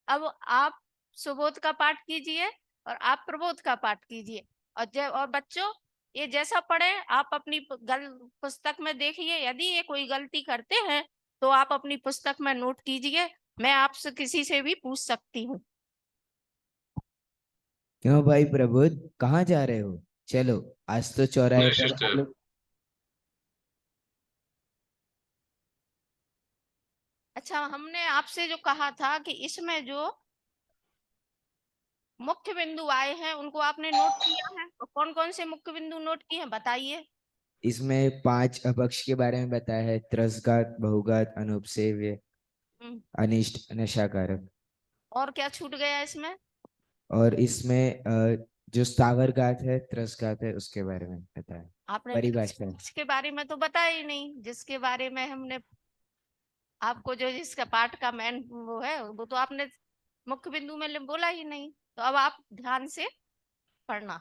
अब आप सुबोध का पाठ कीजिए और आप प्रबोध का पाठ कीजिए। और बच्चों ये जैसा पढ़े आप अपनी पुस्तक में देखिए। यदि ये कोई गलती करते हैं तो आप अपनी पुस्तक में नोट कीजिए। मैं आपसे किसी से भी पूछ सकती हूँ। क्यों भाई प्रबोध, कहाँ जा रहे हो? चलो आज तो चौराहे नहीं पर सिस्टर। आलू। अच्छा, हमने आपसे जो कहा था कि इसमें जो मुख्य बिंदु आए हैं उनको आपने नोट किया है, और कौन कौन से मुख्य बिंदु नोट किए हैं बताइए। इसमें 5 अभक्ष के बारे में बताया है, त्रसघात, बहुघात, अनुपसेव्य, अनिष्ट, नशाकारक। और क्या छूट गया इसमें? और इसमें जो स्थावर घात है, त्रसघात है, उसके बारे में बताया। आपने परिभाषा इसके बारे में तो बताया ही नहीं, जिसके बारे में हमने आपको जो जिसका पाठ का मेन वो है वो तो आपने मुख्य बिंदु में बोला ही नहीं। तो अब आप ध्यान से पढ़ना।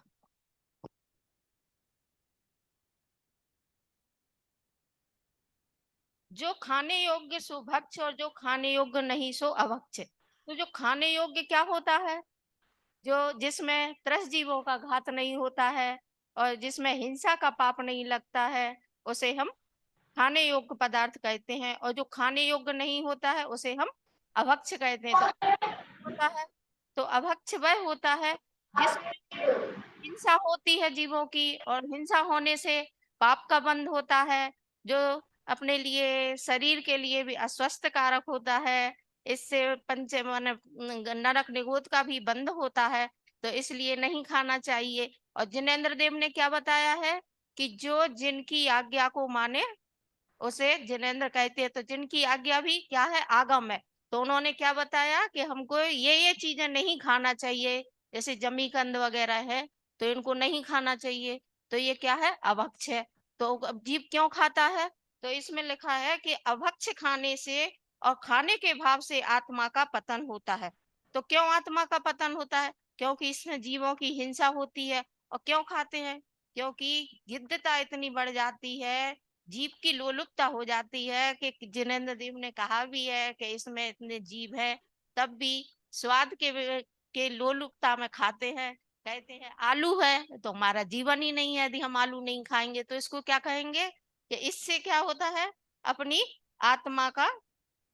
जो खाने योग्य सो भक्ष और जो खाने योग्य नहीं सो अभक्ष। तो जो खाने योग्य क्या होता है? जो जिसमें त्रस्त जीवों का घात नहीं होता है और जिसमें हिंसा का पाप नहीं लगता है, उसे हम खाने योग्य पदार्थ कहते हैं। और जो खाने योग्य नहीं होता है उसे हम अभक्ष कहते हैं। तो होता है तो अभक्ष वह होता है जिसमें हिंसा होती है जीवों की, और हिंसा होने से पाप का बंध होता है, जो अपने लिए शरीर के लिए भी अस्वस्थ कारक होता है। इससे पंच मन नरक निगोद का भी बंध होता है, तो इसलिए नहीं खाना चाहिए। और जिनेंद्र देव ने क्या बताया है कि जो जिनकी आज्ञा को माने उसे जिनेंद्र कहते हैं। तो जिनकी आज्ञा भी क्या है? आगम है। तो उन्होंने क्या बताया कि हमको ये चीजें नहीं खाना चाहिए, जैसे जमीकंद वगैरह है तो इनको नहीं खाना चाहिए। तो ये क्या है? अभक्ष है। तो अब जीव क्यों खाता है? तो इसमें लिखा है कि अभक्ष खाने से और खाने के भाव से आत्मा का पतन होता है। तो क्यों आत्मा का पतन होता है? क्योंकि इसमें जीवों की हिंसा होती है। और क्यों खाते हैं? क्योंकि गिद्धता इतनी बढ़ जाती है, जीव की लोलुपता हो जाती है कि जिनेंद्र देव ने कहा भी है कि इसमें इतने जीव है तब भी स्वाद के लोलुपता में खाते हैं। कहते हैं आलू है तो हमारा जीवन ही नहीं है, यदि हम आलू नहीं खाएंगे तो इसको क्या कहेंगे कि इससे क्या होता है? अपनी आत्मा का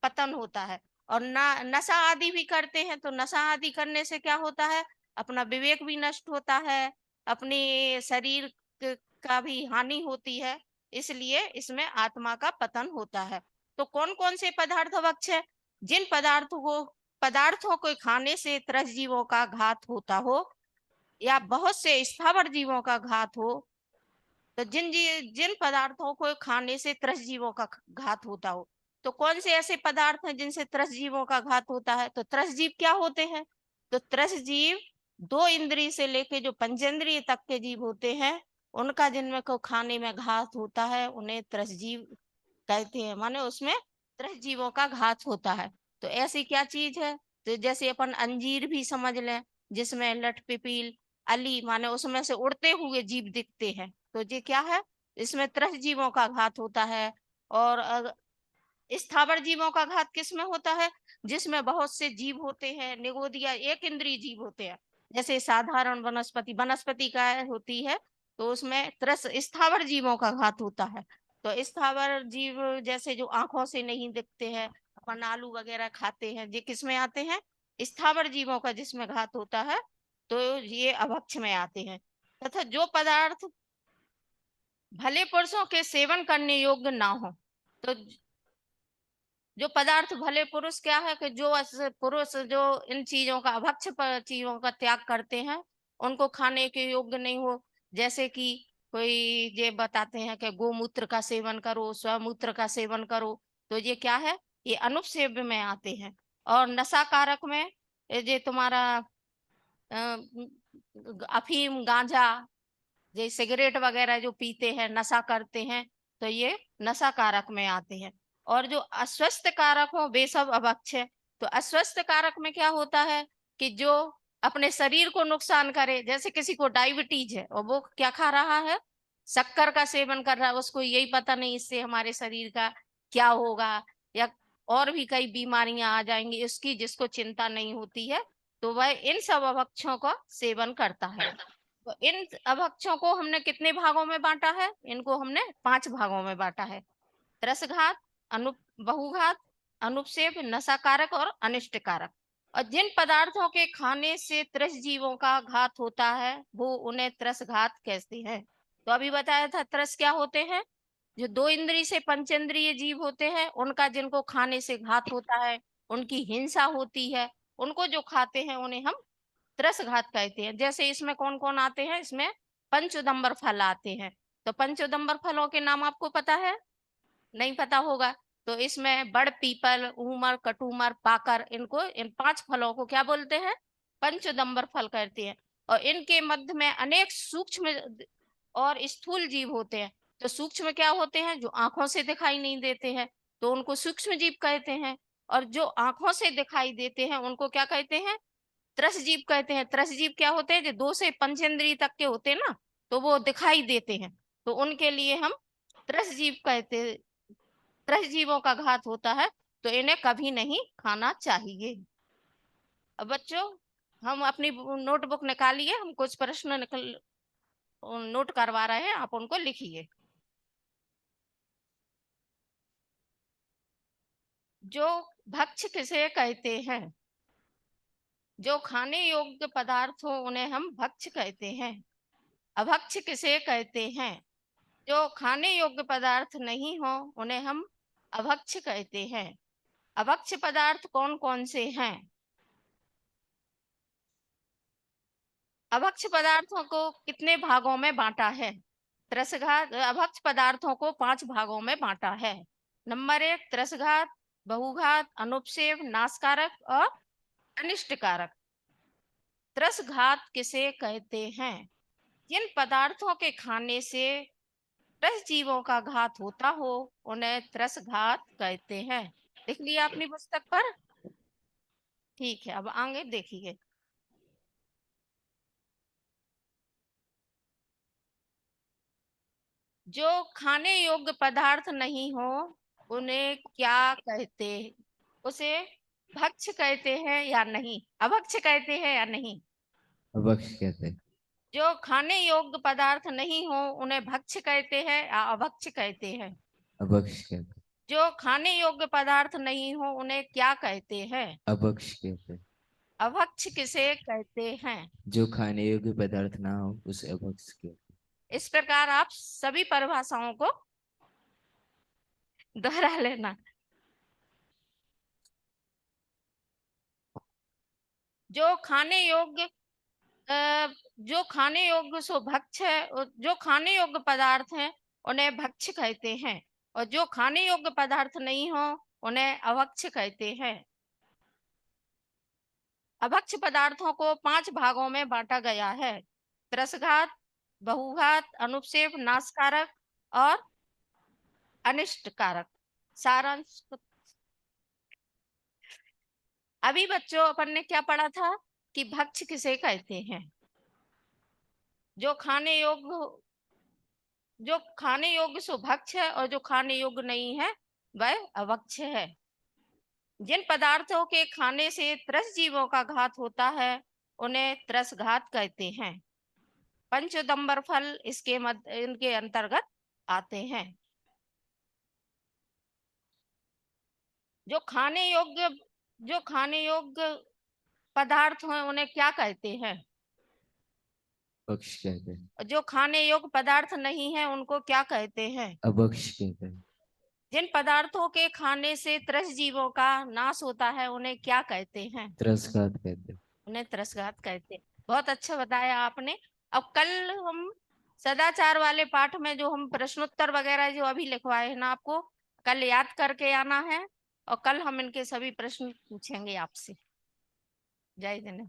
पतन होता है। और नशा आदि भी करते हैं, तो नशा आदि करने से क्या होता है? अपना विवेक भी नष्ट होता है, अपने शरीर का भी हानि होती है, इसलिए इसमें आत्मा का पतन होता है। तो कौन कौन से पदार्थ अभक्ष है? जिन पदार्थों को खाने से त्रस्त जीवों का घात होता हो या बहुत से स्थावर जीवों का घात हो। तो जिन पदार्थों को खाने से त्रस्त जीवों का घात होता हो, तो कौन से ऐसे पदार्थ हैं जिनसे त्रस्त जीवों का घात होता है? तो त्रस्त जीव क्या होते हैं? तो त्रस्त जीव 2 इंद्रिय से लेके जो पंचेंद्रिय तक के जीव होते हैं, उनका जिनमें को खाने में घात होता है उन्हें त्रस्त जीव कहते हैं। माने उसमें त्रस्त जीवों का घात होता है। तो ऐसी क्या चीज है? तो जैसे अपन अंजीर भी समझ लें, जिसमें लठ पिपील अली माने उसमें से उड़ते हुए जीव दिखते हैं, तो ये क्या है? इसमें त्रस्त जीवों का घात होता है। और स्थावर जीवों का घात किसमें होता है? जिसमें बहुत से जीव होते हैं, निगोदिया एक इंद्रिय जीव होते हैं। जैसे साधारण वनस्पति का होती है तो उसमें त्रस्त स्थावर जीवों का घात होता है। तो स्थावर जीव जैसे जो आंखों से नहीं दिखते हैं, अपन आलू वगैरह खाते हैं, ये किस में आते हैं? स्थावर जीवों का जिसमें घात होता है तो ये अभक्ष में आते हैं। तथा जो पदार्थ भले पुरुषों के सेवन करने योग्य ना हो, तो जो पदार्थ भले पुरुष क्या है कि जो पुरुष जो इन चीजों का अभक्ष चीजों का त्याग करते हैं उनको खाने के योग्य नहीं हो। जैसे कि कोई ये बताते हैं कि गोमूत्र का सेवन करो, स्वमूत्र का सेवन करो, तो ये क्या है? ये अनुपसेव्य में आते हैं। और नशाकारक में ये तुम्हारा अफीम, गांजा, ये सिगरेट वगैरह जो पीते हैं, नशा करते हैं, तो ये नशा कारक में आते हैं। और जो अस्वस्थ कारक हो वे सब अभक्ष है। तो अस्वस्थ कारक में क्या होता है कि जो अपने शरीर को नुकसान करे, जैसे किसी को डायबिटीज है और वो क्या खा रहा है? शक्कर का सेवन कर रहा है, उसको यही पता नहीं इससे हमारे शरीर का क्या होगा या और भी कई बीमारियां आ जाएंगी, इसकी जिसको चिंता नहीं होती है, तो वह इन सब अभक्षों का सेवन करता है। तो इन अभक्षों को हमने कितने भागों में बांटा है? इनको हमने 5 भागों में बांटा है। त्रसघात, बहुघात, अनुपसेव, नशाकारक और अनिष्टकारक। और जिन पदार्थों के खाने से त्रस जीवों का घात होता है वो उन्हें त्रसघात कहते हैं। तो अभी बताया था त्रस क्या होते हैं? जो 2 इंद्रिय से पंचेंद्रिय जीव होते हैं उनका जिनको खाने से घात होता है, उनकी हिंसा होती है, उनको जो खाते हैं उन्हें हम त्रसघात कहते हैं। जैसे इसमें कौन कौन आते हैं? इसमें पंचोदंबर फल आते हैं। तो पंचोदंबर फलों के नाम आपको पता है? नहीं पता होगा। तो इसमें बड़, पीपल, ऊमर, कटूमर, पाकर, इनको इन 5 फलों को क्या बोलते हैं? पंचोदंबर फल कहते हैं। और इनके मध्य में अनेक सूक्ष्म और स्थूल जीव होते हैं। तो सूक्ष्म क्या होते हैं? जो आंखों से दिखाई नहीं देते हैं, तो उनको सूक्ष्म जीव कहते हैं। और जो आंखों से दिखाई देते हैं उनको क्या कहते हैं? त्रस जीव कहते हैं। त्रस जीव क्या होते हैं? जो 2 से पंचेंद्रिय तक के होते हैं ना, तो वो दिखाई देते हैं, तो उनके लिए हम त्रस जीव कहते हैं। त्रस जीवों का घात होता है तो इन्हें कभी नहीं खाना चाहिए। अब बच्चों हम अपनी नोटबुक निकालिए, हम कुछ प्रश्न नोट करवा रहे हैं, आप उनको लिखिए। जो भक्ष्य किसे कहते हैं? जो खाने योग्य पदार्थ हो उन्हें हम भक्ष्य कहते हैं। अभक्ष्य किसे कहते हैं? जो खाने योग्य पदार्थ नहीं हो उन्हें हम अभक्ष्य कहते हैं। अभक्ष्य पदार्थ कौन कौन से हैं? अभक्ष्य पदार्थों को कितने भागों में बांटा है? त्रसघात अभक्ष्य पदार्थों को 5 भागों में बांटा है। नंबर 1 त्रसघात, बहुघात, अनुपसेव, नाशकारक और अनिष्टकारक। त्रसघात किसे कहते हैं? जिन पदार्थों के खाने से त्रस जीवों का घात होता हो उन्हें त्रसघात कहते हैं। लिख लिया अपनी पुस्तक पर? ठीक है, अब आगे देखिए। जो खाने योग्य पदार्थ नहीं हो उन्हें क्या कहते? उसे भक्ष्य कहते हैं या नहीं? अभक्ष्य कहते हैं या नहीं? अभक्ष कहते हैं। जो खाने योग्य पदार्थ नहीं हो उन्हें भक्ष्य कहते हैं या अभक्ष्य कहते हैं? अभक्ष कहते हैं। जो खाने योग्य पदार्थ नहीं हो उन्हें क्या कहते हैं? अभक्ष कहते हैं। अभक्ष्य किसे कहते हैं? जो खाने योग्य पदार्थ ना हो उसे अभक्ष कहते हैं। इस प्रकार आप सभी परिभाषाओं को दोहरा लेना। जो खाने योग्य सो भक्ष्य है, जो खाने योग्य पदार्थ हैं उन्हें भक्ष्य कहते हैं, और जो खाने योग्य पदार्थ नहीं हो उन्हें अभक्ष्य कहते हैं। अभक्ष्य पदार्थों को 5 भागों में बांटा गया है। त्रसघात, बहुघात, अनुपसेव, नाशकारक और अनिष्टकारक। सारांश। अभी बच्चों अपन ने क्या पढ़ा था कि भक्ष्य किसे कहते हैं? जो खाने योग्य जो खाने योग्य सो भक्ष्य है और जो खाने योग्य नहीं है वह अभक्ष्य है। जिन पदार्थों के खाने से त्रस जीवों का घात होता है उन्हें त्रस घात कहते हैं। पंचोदंबर फल इनके अंतर्गत आते हैं। जो खाने योग्य पदार्थ हैं उन्हें क्या कहते हैं? भक्ष कहते हैं। जो खाने योग्य पदार्थ नहीं है उनको क्या कहते हैं? अभक्ष कहते हैं। जिन पदार्थों के खाने से त्रस जीवों का नाश होता है उन्हें क्या कहते हैं? त्रसघात कहते हैं। उन्हें त्रसघात कहते हैं। बहुत अच्छा बताया आपने। अब कल हम सदाचार वाले पाठ में जो हम प्रश्नोत्तर वगैरह जो अभी लिखवाए हैं ना, आपको कल याद करके आना है और कल हम इनके सभी प्रश्न पूछेंगे आपसे। जय जन।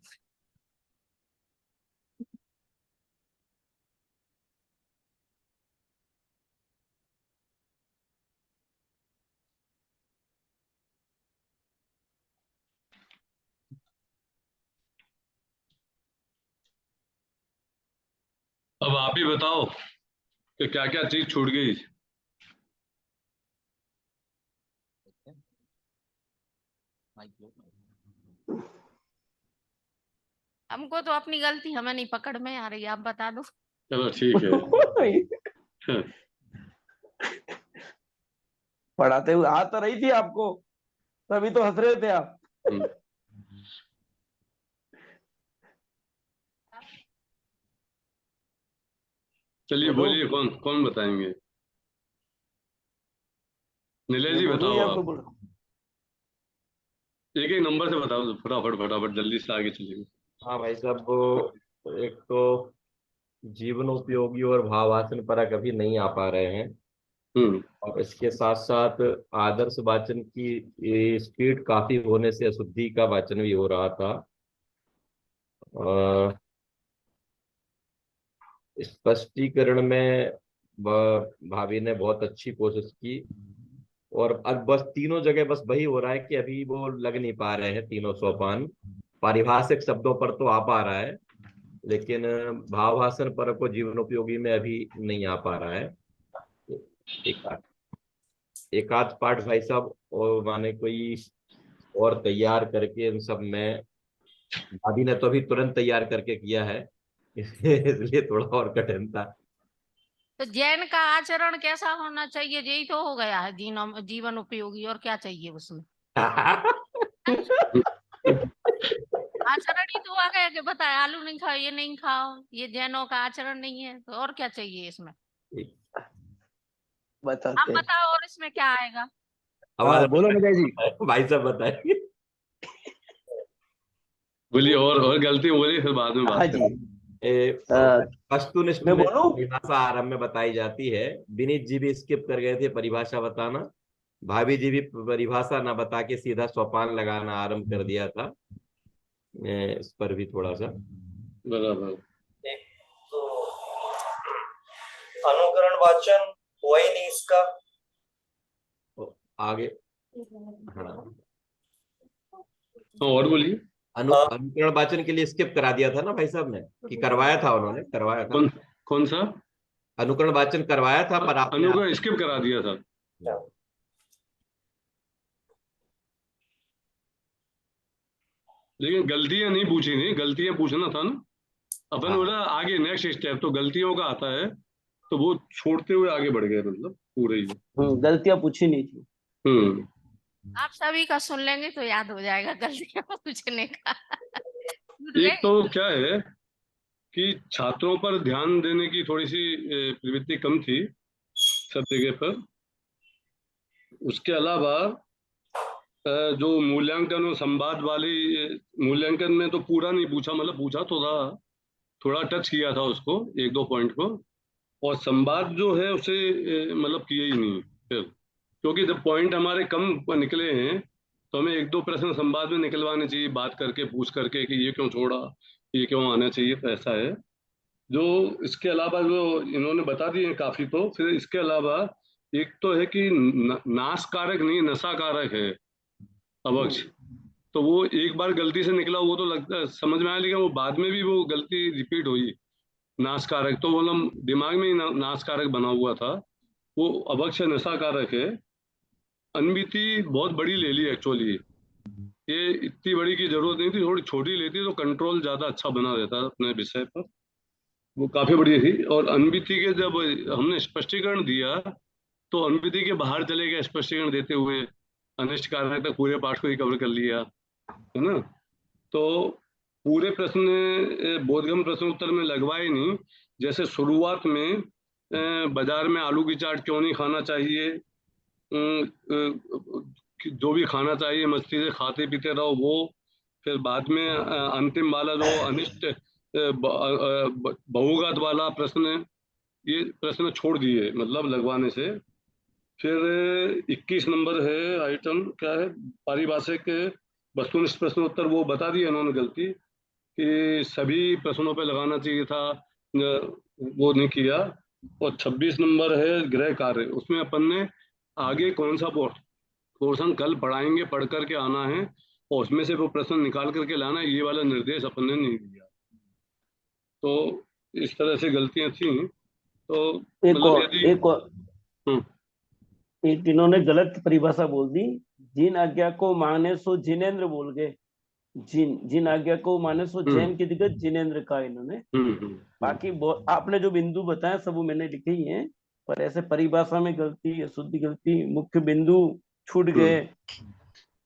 अब आप ही बताओ कि क्या क्या चीज छूट गई। हमको तो अपनी गलती हमें नहीं पकड़ में आ रही, आप बता दो। चलो ठीक है। पढ़ाते हुए आ तो रही थी आपको, तभी तो हंस रहे थे आप। चलिए बोलिए, कौन कौन बताएंगे? नीलेश जी बताओ आप। एक एक नंबर से बताओ, फटाफट फटाफट जल्दी से आगे चलेंगे। हाँ भाई साहब, एक तो जीवनोपयोगी और भावासन परक अभी नहीं आ पा रहे हैं, और इसके साथ साथ आदर्श वाचन की स्पीड काफी होने से अशुद्धि का वाचन भी हो रहा था। स्पष्टीकरण में भाभी ने बहुत अच्छी कोशिश की, और अब बस तीनों जगह बस वही हो रहा है कि अभी वो लग नहीं पा रहे हैं तीनों सोपान। पारिभाषिक शब्दों पर तो आ पा रहा है, लेकिन भावभाषण पर को जीवनोपयोगी में अभी नहीं आ पा रहा है। एक आध पाठ भाई साहब और माने कोई और तैयार करके इन सब में, भाभी ने तो अभी तुरंत तैयार करके किया है इसलिए थोड़ा और कठिन था। तो जैन का आचरण कैसा होना चाहिए, यही तो हो गया है जीवन उपयोगी, और क्या चाहिए उसमें? आचरण ही तो आ गया कि बताए आलू नहीं खाओ, ये नहीं खाओ, ये जैनों का आचरण नहीं है, तो और क्या चाहिए इसमें? आप बताओ और इसमें क्या आएगा? बोलो निकाय जी। भाई साहब बताएंगे। बोलिए, और गलती बोलिए, फिर बाद में बात करेंगे। वस्तुनिष्ठ परिभाषा आरंभ में बताई जाती है। विनीत जी भी स्किप कर गए थे परिभाषा बताना, भाभी जी भी परिभाषा ना बता के सीधा सोपान लगाना आरंभ कर दिया था। इस पर भी थोड़ा सा बराबर। तो अनुकरण वाचन हुआ ही नहीं इसका आगे। और बोलिए। अनुकरण वाचन के लिए स्किप करा दिया था ना भाई साहब ने, कि करवाया था उन्होंने? करवाया था। कौन सा अनुकरण वाचन करवाया था, पर अनुकरण स्किप करा दिया था। लेकिन गलतियां नहीं पूछी थी, गलतियां पूछना था ना अपन। बोला आगे नेक्स्ट स्टेप तो गलतियों का आता है, तो वो छोड़ते हुए आगे बढ़ गए, मतलब पूरे ही गलतियां पूछी नहीं थी। आप सभी का सुन लेंगे तो याद हो जाएगा गलतियां पूछने का। एक तो क्या है कि छात्रों पर ध्यान देने की थोड़ी सी प्रवृत्ति कम थी सब जगह पर। उसके अलावा जो मूल्यांकन और संवाद वाली मूल्यांकन में तो पूरा नहीं पूछा, मतलब पूछा तो था, थोड़ा टच किया था उसको, एक दो पॉइंट को, और संवाद जो है उसे मतलब किए ही नहीं फिर, क्योंकि जब पॉइंट हमारे कम निकले हैं तो हमें एक दो प्रश्न संवाद में निकलवाने चाहिए, बात करके पूछ करके कि ये क्यों छोड़ा, ये क्यों आना चाहिए। तो ऐसा है। जो इसके अलावा जो इन्होंने बता दिए काफी, तो फिर इसके अलावा एक तो है कि नाश कारक नहीं, नशा कारक है अभक्ष। तो वो एक बार गलती से निकला वो तो लगता समझ में आया, लेकिन वो बाद में भी वो गलती रिपीट हुई, नाशकारक, तो मतलब दिमाग में ही नाशकारक बना हुआ था, वो अभक्ष्य नशाकारक है। अनबीती बहुत बड़ी ले ली एक्चुअली, ये इतनी बड़ी की जरूरत नहीं थी, थोड़ी छोटी लेती तो कंट्रोल ज्यादा अच्छा बना रहता अपने विषय पर, वो काफी बड़ी थी। और अनबीती के जब हमने स्पष्टीकरण दिया तो अनबीती के बाहर चले गए स्पष्टीकरण देते हुए, अनिष्ट कारक तक पूरे पाठ को ही कवर कर लिया, है ना। तो पूरे प्रश्न बोधगम्य प्रश्न उत्तर में लगवाए नहीं। जैसे शुरुआत में बाजार में आलू की चाट क्यों नहीं खाना चाहिए, जो भी खाना चाहिए मस्ती से खाते पीते रहो वो। फिर बाद में अंतिम वाला जो अनिष्ट बहुघात वाला प्रश्न, ये प्रश्न छोड़ दिए मतलब लगवाने से। फिर 21 नंबर है आइटम, क्या है, पारिभाषिक वस्तुनिष्ठ प्रश्न उत्तर, वो बता दिया इन्होंने गलती कि सभी प्रश्नों पे लगाना चाहिए था, वो नहीं किया। और 26 नंबर है गृह कार्य, उसमें अपन ने आगे कौन सा पोर्शन कल पढ़ाएंगे पढ़ करके आना है और उसमें से वो प्रश्न निकाल करके लाना है, ये वाला निर्देश अपन ने नहीं दिया। तो इस तरह से गलतियां थी। तो एक इन्होंने गलत परिभाषा बोल दी, जिन आज्ञा को माने सो जिनेंद्र बोल गए, जिन आज्ञा को माने सो जैन की दिक्कत जिनेंद्र का इन्होंने। बाकी आपने जो बिंदु बताया सब वो मैंने लिखे ही हैं, पर ऐसे परिभाषा में गलती, अशुद्धि गलती, मुख्य बिंदु छूट गए,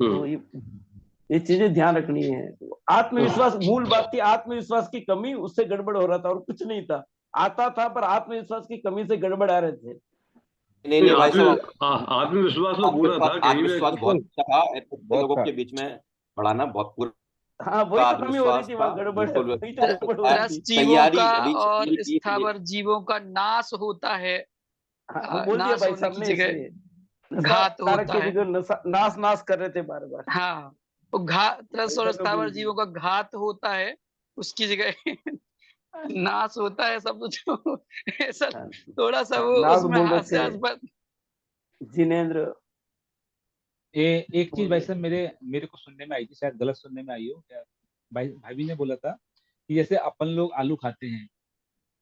तो ये चीजें ध्यान रखनी है। आत्मविश्वास, मूल बात थी आत्मविश्वास की कमी, उससे गड़बड़ हो रहा था और कुछ नहीं था, आता था पर आत्मविश्वास की कमी से गड़बड़ आ रहे थे। नहीं आत्मविश्वास तो पूरा था, आत्मविश्वास बहुत अच्छा था, लोगों के बीच में बढ़ाना बहुत पूरा। हाँ वही तो कमी हो रही थी, वहाँ गड़बड़ जीवों का और स्थावर जीवों का नाश होता है, नाश होने की जगह घात होता है, नाश कर रहे थे बार बार। हाँ, तो घात और स्थावर जीवों का घात होता है, उसकी जगह नाश होता है सब जो ऐसा थोड़ा सा वो उसमें हास्यास्पद। जिनेंद्र, एक चीज भाई साहब मेरे को सुनने में आई थी, शायद गलत सुनने में आई हो क्या, भाई ने बोला था कि जैसे अपन लोग आलू खाते हैं,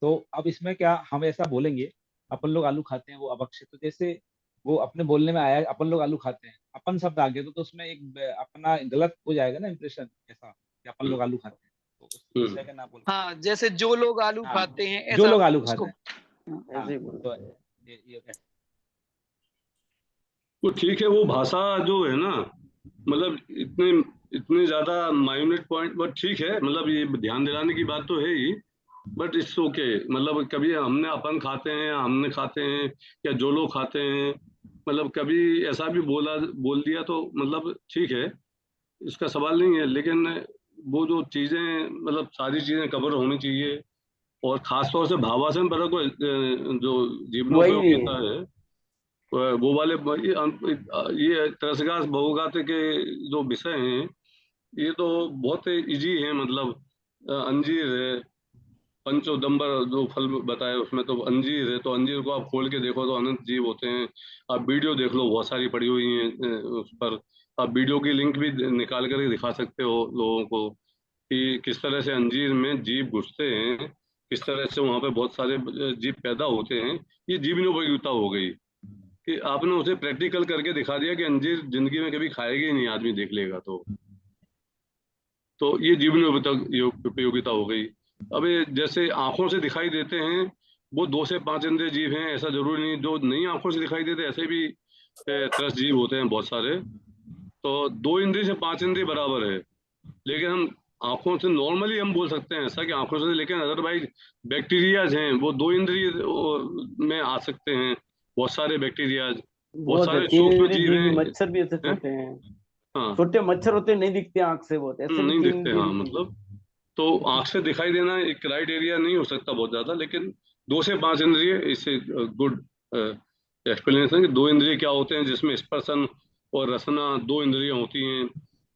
तो अब इसमें क्या हम ऐसा बोलेंगे अपन लोग आलू खाते हैं वो अभक्ष्य, तो जैसे वो अपने बोलने में आया अपन लोग आलू खाते हैं, अपन शब्द आ गया तो उसमें एक अपना गलत हो जाएगा ना इंप्रेशन, ऐसा कि अपन लोग आलू खाते हैं, तो उस विषय का ना बोल। हाँ, जैसे जो लोग आलू खाते हैं, जो लोग आलू खाते हैं, तो ठीक है। वो भाषा जो है ना, मतलब इतने ज्यादा माइन्यूट पॉइंट, बट ठीक है, मतलब ये ध्यान दिलाने की बात तो है ही, बट इट्स ओके। मतलब कभी हमने अपन खाते हैं, हमने खाते हैं, या जो लोग खाते हैं, मतलब कभी ऐसा भी बोल दिया तो मतलब ठीक है, इसका सवाल नहीं है। लेकिन वो जो चीजें, मतलब सारी चीजें कवर होनी चाहिए, और खासतौर से भावासन परक जो जीवनोपयोगिता है, वो वाले ये त्रसगास बहुघात के जो विषय हैं, ये तो बहुत इजी है। मतलब अंजीर है, पंचोदंबर जो फल बताए उसमें तो अंजीर है, तो अंजीर को आप खोल के देखो तो अनंत जीव होते हैं। आप वीडियो देख लो, बहुत सारी पड़ी हुई हैं उस पर, आप वीडियो की लिंक भी निकाल करके दिखा सकते हो लोगों को कि किस तरह से अंजीर में जीव घुसते हैं, किस तरह से वहां पे बहुत सारे जीव पैदा होते हैं। ये जीवनोपयोगिता हो गई कि आपने उसे प्रैक्टिकल करके दिखा दिया कि अंजीर जिंदगी में कभी खाएगा ही नहीं, आदमी देख लेगा तो ये जीवनोपयोगिता हो गई। अब जैसे आंखों से दिखाई देते हैं, वो 2 से 5 इंद्रिय जीव हैं, ऐसा जरूरी नहीं। जो नहीं आंखों से दिखाई देते ऐसे भी त्रस जीव होते हैं बहुत सारे। तो 2 इंद्रिय से 5 इंद्रिय बराबर है, लेकिन हम आंखों से नॉर्मली हम बोल सकते हैं ऐसा कि आंखों से, लेकिन अदरवाइज बैक्टीरियाज हैं वो 2 इंद्रिय में आ सकते हैं। बहुत सारे बैक्टीरियाज, बहुत सारे सूक्ष्म जीव हैं, मच्छर भी ऐसे छोटे हैं। हाँ, छोटे मच्छर होते नहीं दिखते आंख से, बहुत ऐसे नहीं दिखते। हाँ, मतलब तो आंख से दिखाई देना एक क्राइटेरिया नहीं हो सकता बहुत ज्यादा, लेकिन 2 से 5 इंद्रिय इससे गुड एक्सप्लेनेशन। 2 इंद्रिय क्या होते हैं, जिसमें स्पर्शन और रसना 2 इंद्रियां होती हैं।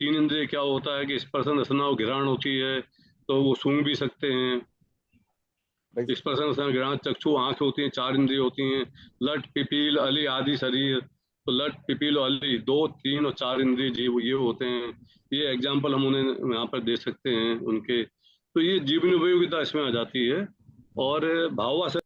3 इंद्रिय क्या होता है कि स्पर्शन, रसना और घ्राण होती है, तो वो सूंघ भी सकते हैं। स्पर्शन, रसना, घ्राण, चक्षु, आंख होती हैं, 4 इंद्रिय होती हैं। लट, पिपील, अली आदि शरीर, तो लट, पिपील और अली 2, 3 और 4 इंद्रिय जीव ये होते हैं। ये एग्जाम्पल हम उन्हें यहाँ पर दे सकते हैं उनके। तो ये जीवन उपयोगिता इसमें आ जाती है। और भावासन।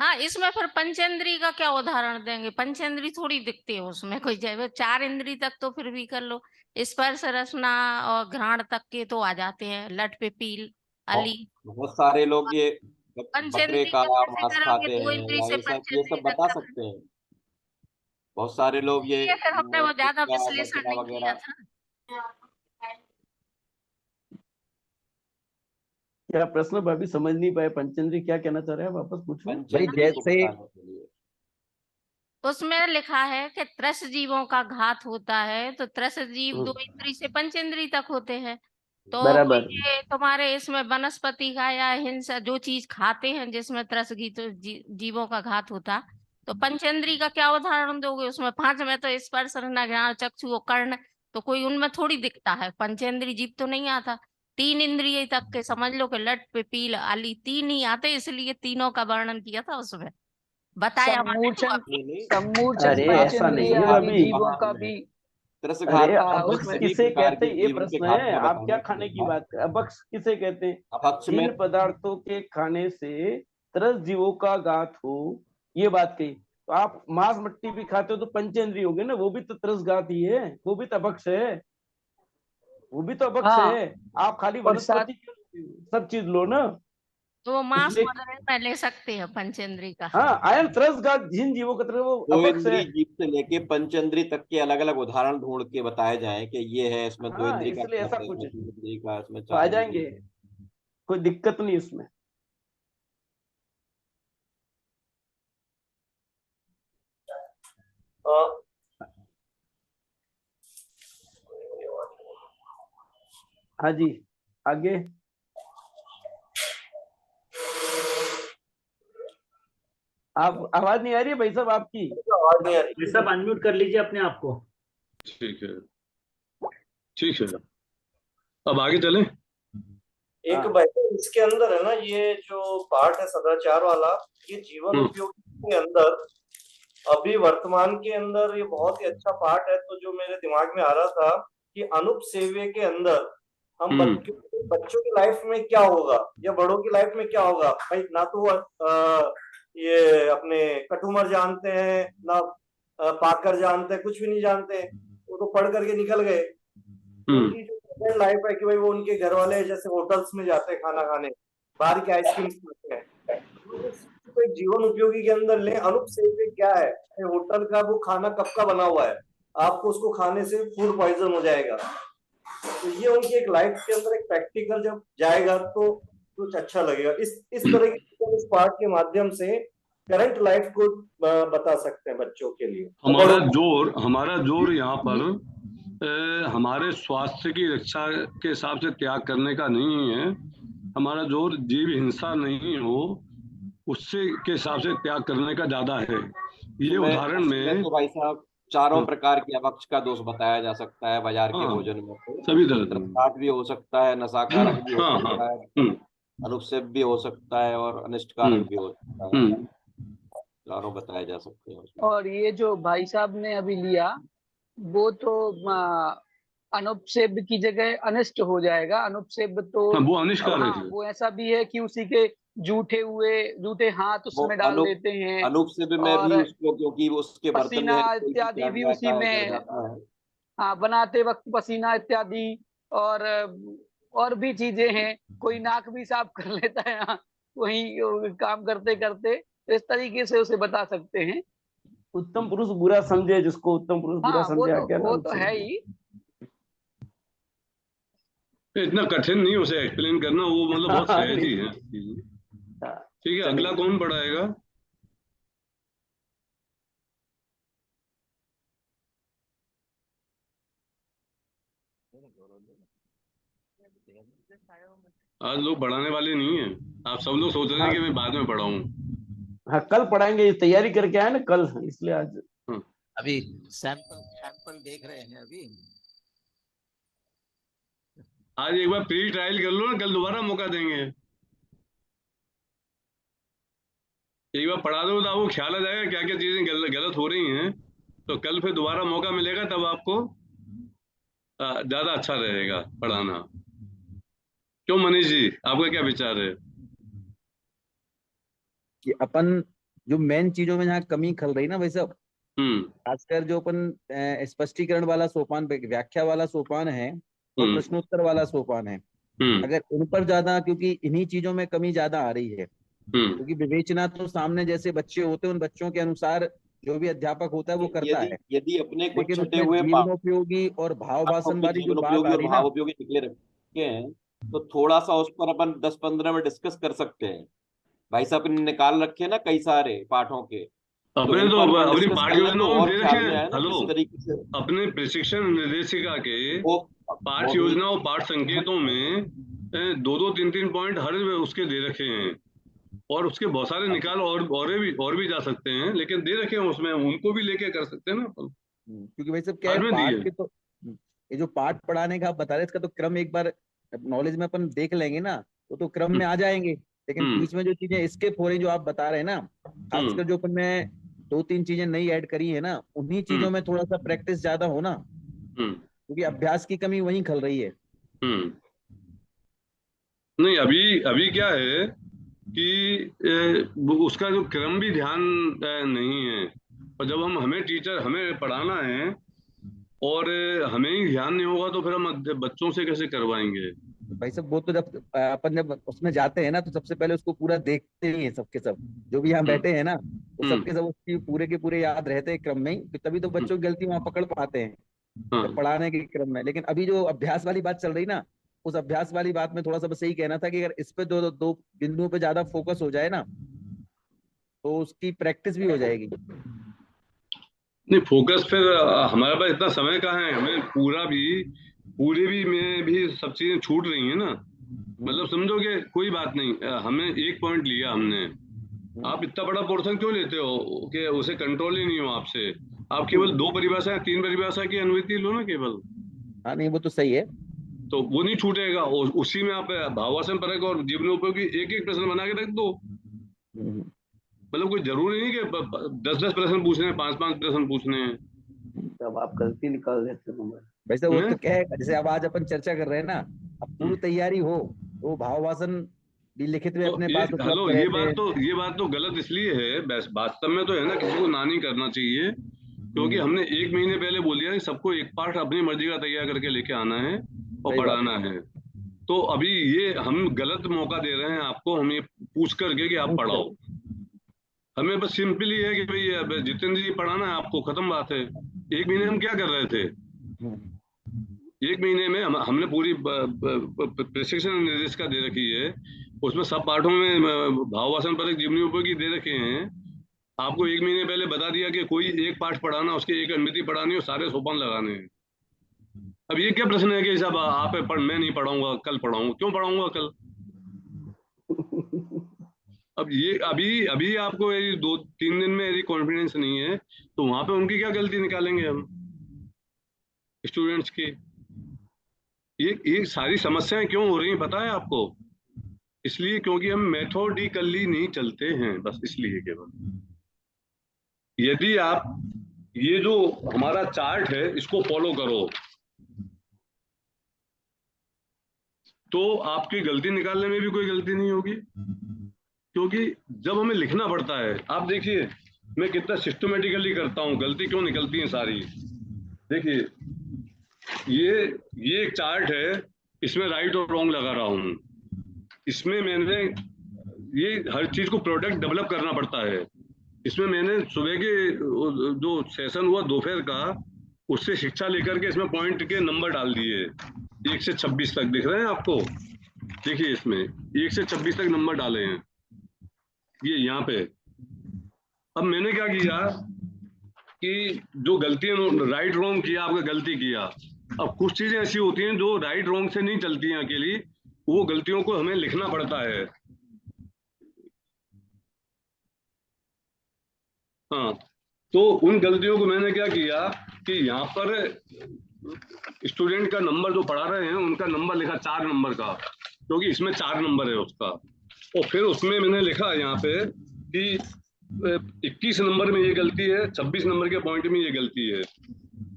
हाँ, इसमें फिर पंचेंद्री का क्या उदाहरण देंगे? पंचेंद्री थोड़ी दिखती है उसमें, कोई जाए 4 इंद्री तक तो फिर भी कर लो, स्पर्श रसना और घ्राण तक के तो आ जाते हैं, लट पे पील अली। बहुत सारे लोग ये बकरे पंचेंद्री का का कैसे मांस करोगे? खाते 2 हैं इंद्री या से ये सब पंचेंद्री तक बता का? सकते हैं। बहुत सारे लोग ये ये फिर हमने वो ज्यादा कुत्ता विश्लेषण बकरा नहीं किया वगैरह। था। क्या प्रश्न भाभी समझ नहीं पाए? पंचेंद्री क्या कहना चाह रहे हैं? वापस पूछो भाई। पंचेंद्री को जैसे बताने के लिए उसमें लिखा है कि त्रस जीवों का घात होता है, तो त्रस जीव 2 इंद्री से पंचेंद्री तक होते हैं। तो कोई बराबर। ये तुम्हारे इसमें वनस्पति का या हिंसा जो चीज खाते हैं जिसमें त्रस जीवों का घात होता, तो पंचेंद्री का क्या उदाहरण दोगे? उसमें 5 में तो स्पर्श रसना घ्राण चक्षु और कर्ण, तो कोई उनमें थोड़ी दिखता है, पंचेंद्री जीव तो नहीं आता। 3 इंद्रिय तक के समझ लो कि लट पे पील आली 3 ही आते, इसलिए तीनों का वर्णन किया था उसमें, बताया मैंने तो सम्मूर्छन अभी। सम्मूर्छन अरे ऐसा नहीं पंचेंद्रिय है आदि भाभी। जीवों का भी अरे अभक्ष उसमें किसे प्रकार कहते के हैं, ये जीवों के प्रश्न घात है। में आप क्या बताना खाने की चाहिए। बात? अभक्ष किसे कहते हैं? अपक्ष में जिन पदार्थों के खाने से त्रस जीवों का घात हो, ये बात कही। तो आप मांस मट्टी भी खाते हो तो पंचेंद्रिय हो गए ना, वो भी तो त्रस घात ही है, वो भी तो अभक्ष है, वो भी तो अभक्ष हाँ, है। आप खाली और साथ वनस्पति सब चीज लो ना। तो वो मांस इसलिए वगैरह में ले सकते हैं पंचेंद्री का। हाँ, आयन त्रस घात जिन जीवों का त्रस वो दो अभक्ष है। इंद्री जीव से लेके पंचेंद्री तक के अलग अलग उदाहरण ढूंढ के बताए जाएं कि ये है, इसमें 2 हाँ, इंद्री का इसलिए घात ऐसा है, कुछ इसमें 3 इंद्री का, इसमें तो आ 4 इंद्री जाएंगे, का। कोई दिक्कत नहीं उसमें। हाँ जी, आगे। आप आवाज नहीं आ रही है भाई साहब आपकी? आवाज नहीं आ रही। ये सब अनम्यूट कर लीजिए अपने आप को। ठीक है, ठीक है, अब आगे चलें। एक भाई इसके अंदर है ना, ये जो पार्ट है सदाचार वाला, ये जीवन उपयोगी के अंदर अभी वर्तमान के अंदर ये बहुत ही अच्छा पार्ट है। तो जो मेरे दिमाग में आ रहा था कि अनुपसेव्य के अंदर हम बच्चों की लाइफ में क्या होगा या बड़ों की लाइफ में क्या होगा भाई, ना तो वो ये अपने कटुमर जानते हैं ना पाकर जानते हैं, कुछ भी नहीं जानते हैं, वो तो पढ़ करके निकल गए। उनकी जो लाइफ है कि भाई वो उनके घर वाले जैसे होटल्स में जाते हैं खाना खाने, बाहर के आइसक्रीम खाते हैं, तो एक जीवन उपयोगी के अंदर ले अनुपसेव्य क्या है? होटल का वो खाना कब का बना हुआ है, आपको उसको खाने से फूड पॉइजन हो जाएगा। तो ये उनकी एक लाइफ के अंदर एक प्रैक्टिकल जब जाएगा तो कुछ अच्छा लगेगा। इस तरह की इस पार्ट के माध्यम से करंट लाइफ को बता सकते हैं बच्चों के लिए। हमारा जोर यहाँ पर हमारे स्वास्थ्य की रक्षा के हिसाब से त्याग करने का नहीं है। हमारा जोर जीव हिंसा नहीं हो उससे के हिसाब से त्याग करने का ज्यादा है। ये उदाहरण में तो भाई साहब चारों प्रकार के अभक्ष का दोष बताया जा सकता है बाजार के भोजन में। सभी तरह त्रस्ताट भी हो सकता है, नशाकारक भी हो सकता है, अनुपसेव्य भी हो सकता है और अनिष्टकारक भी हो सकता है। चारों बताए जा सकते हैं। और ये जो भाई साहब ने अभी लिया वो तो अनुपसेव्य की जगह अनिष्ट हो जाएगा। अनुपसेव्य तो वो अनिष्टकारक है। वो ऐसा भी है कि उसी के जूठे हाथ उसमें डाल देते हैं, अनुपसेव्य में भी उसको क्योंकि उसके बर्तन पसीना इत्यादि भी उसी में बनाते वक्त पसीना इत्यादि और भी चीजें हैं। कोई नाक भी साफ कर लेता है वही काम करते करते। तो इस तरीके से उसे बता सकते हैं। उत्तम पुरुष बुरा समझे, जिसको उत्तम पुरुष बुरा समझे, वो तो है ही। इतना कठिन नहीं उसे एक्सप्लेन करना, वो मतलब बहुत सहज ही है। ठीक है, अगला कौन पढ़ाएगा? आज लोग पढ़ाने वाले नहीं है। आप सब लोग सोच रहे हैं कि मैं बाद में पढ़ाऊं। हाँ, कल पढ़ाएंगे, तैयारी करके आए ना कल, इसलिए आज अभी सैंपल देख रहे हैं। अभी आज एक बार प्री ट्रायल कर लो ना, कल दोबारा मौका देंगे। एक बार पढ़ा दो तो आपको ख्याल आ जाएगा क्या क्या चीजें गलत हो रही हैं। तो कल फिर दोबारा मौका मिलेगा, तब आपको ज्यादा अच्छा रहेगा पढ़ाना। क्यों मनीष जी, आपका क्या विचार है? कि अपन जो मेन चीजों में जहाँ कमी खल रही ना भाई साहब, खासकर जो अपन स्पष्टीकरण वाला सोपान, व्याख्या वाला सोपान है और प्रश्नोत्तर वाला सोपान है, अगर इन पर ज्यादा, क्योंकि इन्हीं चीजों में कमी ज्यादा आ रही है, क्योंकि विवेचना तो सामने जैसे बच्चे होते हैं उन बच्चों के अनुसार जो भी अध्यापक होता है वो करता है, यदि अपने कुछ लेकिन छटे उसमें हुए जीवनोपयोगी और भाव भाषण वाली जो बात आ रही ना, भाव उपयोगी निकले रखे हैं, तो थोड़ा सा उस पर अपन 10-15 में डिस्कस कर सकते हैं। भाई साहब ने निकाल रखे हैं ना कई सारे पाठों के, अपने तो अपनी पाठ योजनाओं में दे रखे हैं। हेलो, अपने प्रशिक्षण निर्देशिका के पाठ योजना और पाठ संकेतों में 2-2, 3-3 पॉइंट हर उसके दे रखे हैं, और उसके बहुत सारे निकाल और भी जा सकते हैं, लेकिन दे रखे हैं उसमें, उनको भी लेके कर सकते हैं ना। क्योंकि भाई साहब क्या है, पाठ के तो ये जो पाठ पढ़ाने का आप बता रहे, इसका तो क्रम एक बार नॉलेज में अपन देख लेंगे ना तो क्रम में आ जाएंगे, लेकिन बीच में जो चीजें स्किप हो रही जो आप बता रहे हैं ना, खासकर जो अपन में 2-3 चीजें नई ऐड करी है ना, उन्हीं चीजों में थोड़ा सा प्रैक्टिस ज्यादा होना, क्योंकि अभ्यास की कमी वहीं खल रही है। नहीं, अभी क्या है कि उसका जो क्रम भी ध्यान नहीं है, और जब हमें टीचर हमें पढ़ाना है और हमें ही ध्यान नहीं होगा तो फिर हम बच्चों से कैसे करवाएंगे? भाई साहब वो तो जब उसमें जाते हैं ना तो सबसे पहले उसको पूरा देखते ही हैं, सबके सब जो भी यहाँ बैठे हैं ना, तो सबके सब उसकी पूरे के पूरे याद रहते हैं क्रम में ही, तभी तो बच्चों की गलती वहाँ पकड़ पाते हैं तो पढ़ाने के क्रम में। लेकिन अभी जो अभ्यास वाली बात चल रही ना, उस अभ्यास वाली बात में थोड़ा सा बस यही कहना था कि अगर इस पे दो बिंदुओं पे ज्यादा फोकस हो जाए ना तो उसकी प्रैक्टिस भी हो जाएगी। नहीं, फोकस फिर हमारे पास इतना समय कहाँ है, हमें पूरे भी में भी सब चीजें छूट रही हैं ना। मतलब समझोगे, कोई बात नहीं, हमें एक पॉइंट लिया हमने, आप इतना बड़ा पोर्शन क्यों लेते हो कि उसे कंट्रोल ही नहीं हो आपसे। आप केवल 2 परिभाषा 3 परिभाषा की अनुमति लो ना केवल। हाँ नहीं, वो तो सही है, तो वो नहीं छूटेगा, उसी में आप भावासन परक और जीवनोपयोगी एक प्रश्न बना के रख दो। मतलब कोई जरूरी नहीं कि 10-10 प्रश्न पूछने हैं, 5-5 प्रश्न पूछने हैं। तब आप गलती निकाल देते हो। वैसे वो तो क्या है, जैसे अब आज अपन चर्चा कर रहे हैं ना, अब पूरी तैयारी हो तो भाव भाषण भी लिखित में अपने पास हेलो, ये बात तो गलत इसलिए है, वास्तव में तो है ना, किसी को ना नहीं करना चाहिए, क्योंकि हमने 1 महीने पहले बोल दिया कि सबको एक पाठ अपनी मर्जी का तैयार करके लेके आना है और पढ़ाना है। तो अभी ये हम गलत मौका दे रहे हैं आपको, हम ये पूछ करके कि आप पढ़ाओ। हमें बस सिंपली है कि भाई जितेंद्र जी पढ़ाना है आपको, खत्म बात है। 1 महीने हम क्या कर रहे थे? 1 महीने में हमने पूरी प्रशिक्षण निर्देशिका दे रखी है, उसमें सब पाठों में भावासन परक जीवनोपयोगी दे रखे हैं। आपको 1 महीने पहले बता दिया कि कोई एक पाठ पढ़ाना, उसकी एक अनुमति पढ़ानी और सारे सोपान लगाने हैं। अब ये क्या प्रश्न है कि साहब आप मैं नहीं पढ़ाऊंगा, कल पढ़ाऊंगा? क्यों पढ़ाऊंगा कल? अब ये अभी आपको यदि 2-3 दिन में यदि कॉन्फिडेंस नहीं है तो वहां पे उनकी क्या गलती निकालेंगे हम स्टूडेंट्स की? ये सारी समस्याएं क्यों हो रही हैं पता है आपको? इसलिए क्योंकि हम मेथोडिकली नहीं चलते हैं, बस इसलिए केवल। यदि आप ये जो हमारा चार्ट है इसको फॉलो करो तो आपकी गलती निकालने में भी कोई गलती नहीं होगी, क्योंकि जब हमें लिखना पड़ता है, आप देखिए मैं कितना सिस्टमेटिकली करता हूँ, गलती क्यों निकलती है सारी। देखिए ये एक चार्ट है, इसमें राइट और रॉन्ग लगा रहा हूँ। इसमें मैंने ये हर चीज को प्रोडक्ट डेवलप करना पड़ता है। इसमें मैंने सुबह के जो सेशन हुआ दोपहर का, उससे शिक्षा लेकर के इसमें पॉइंट के नंबर डाल दिए 1 से 26 तक। दिख रहे हैं आपको? देखिए इसमें 1 से 26 तक नंबर डाले हैं, ये यहाँ पे। अब मैंने क्या किया कि जो गलतियां राइट रॉन्ग किया, आपने गलती किया। अब कुछ चीजें ऐसी होती हैं जो राइट रॉन्ग से नहीं चलती हैं अकेली, वो गलतियों को हमें लिखना पड़ता है। हाँ, तो उन गलतियों को मैंने क्या किया कि यहाँ पर स्टूडेंट का नंबर जो पढ़ा रहे हैं उनका नंबर लिखा 4 नंबर का, क्योंकि इसमें 4 नंबर है उसका। और फिर उसमें मैंने लिखा यहाँ पे कि 21 नंबर में ये गलती है, 26 नंबर के पॉइंट में ये गलती है।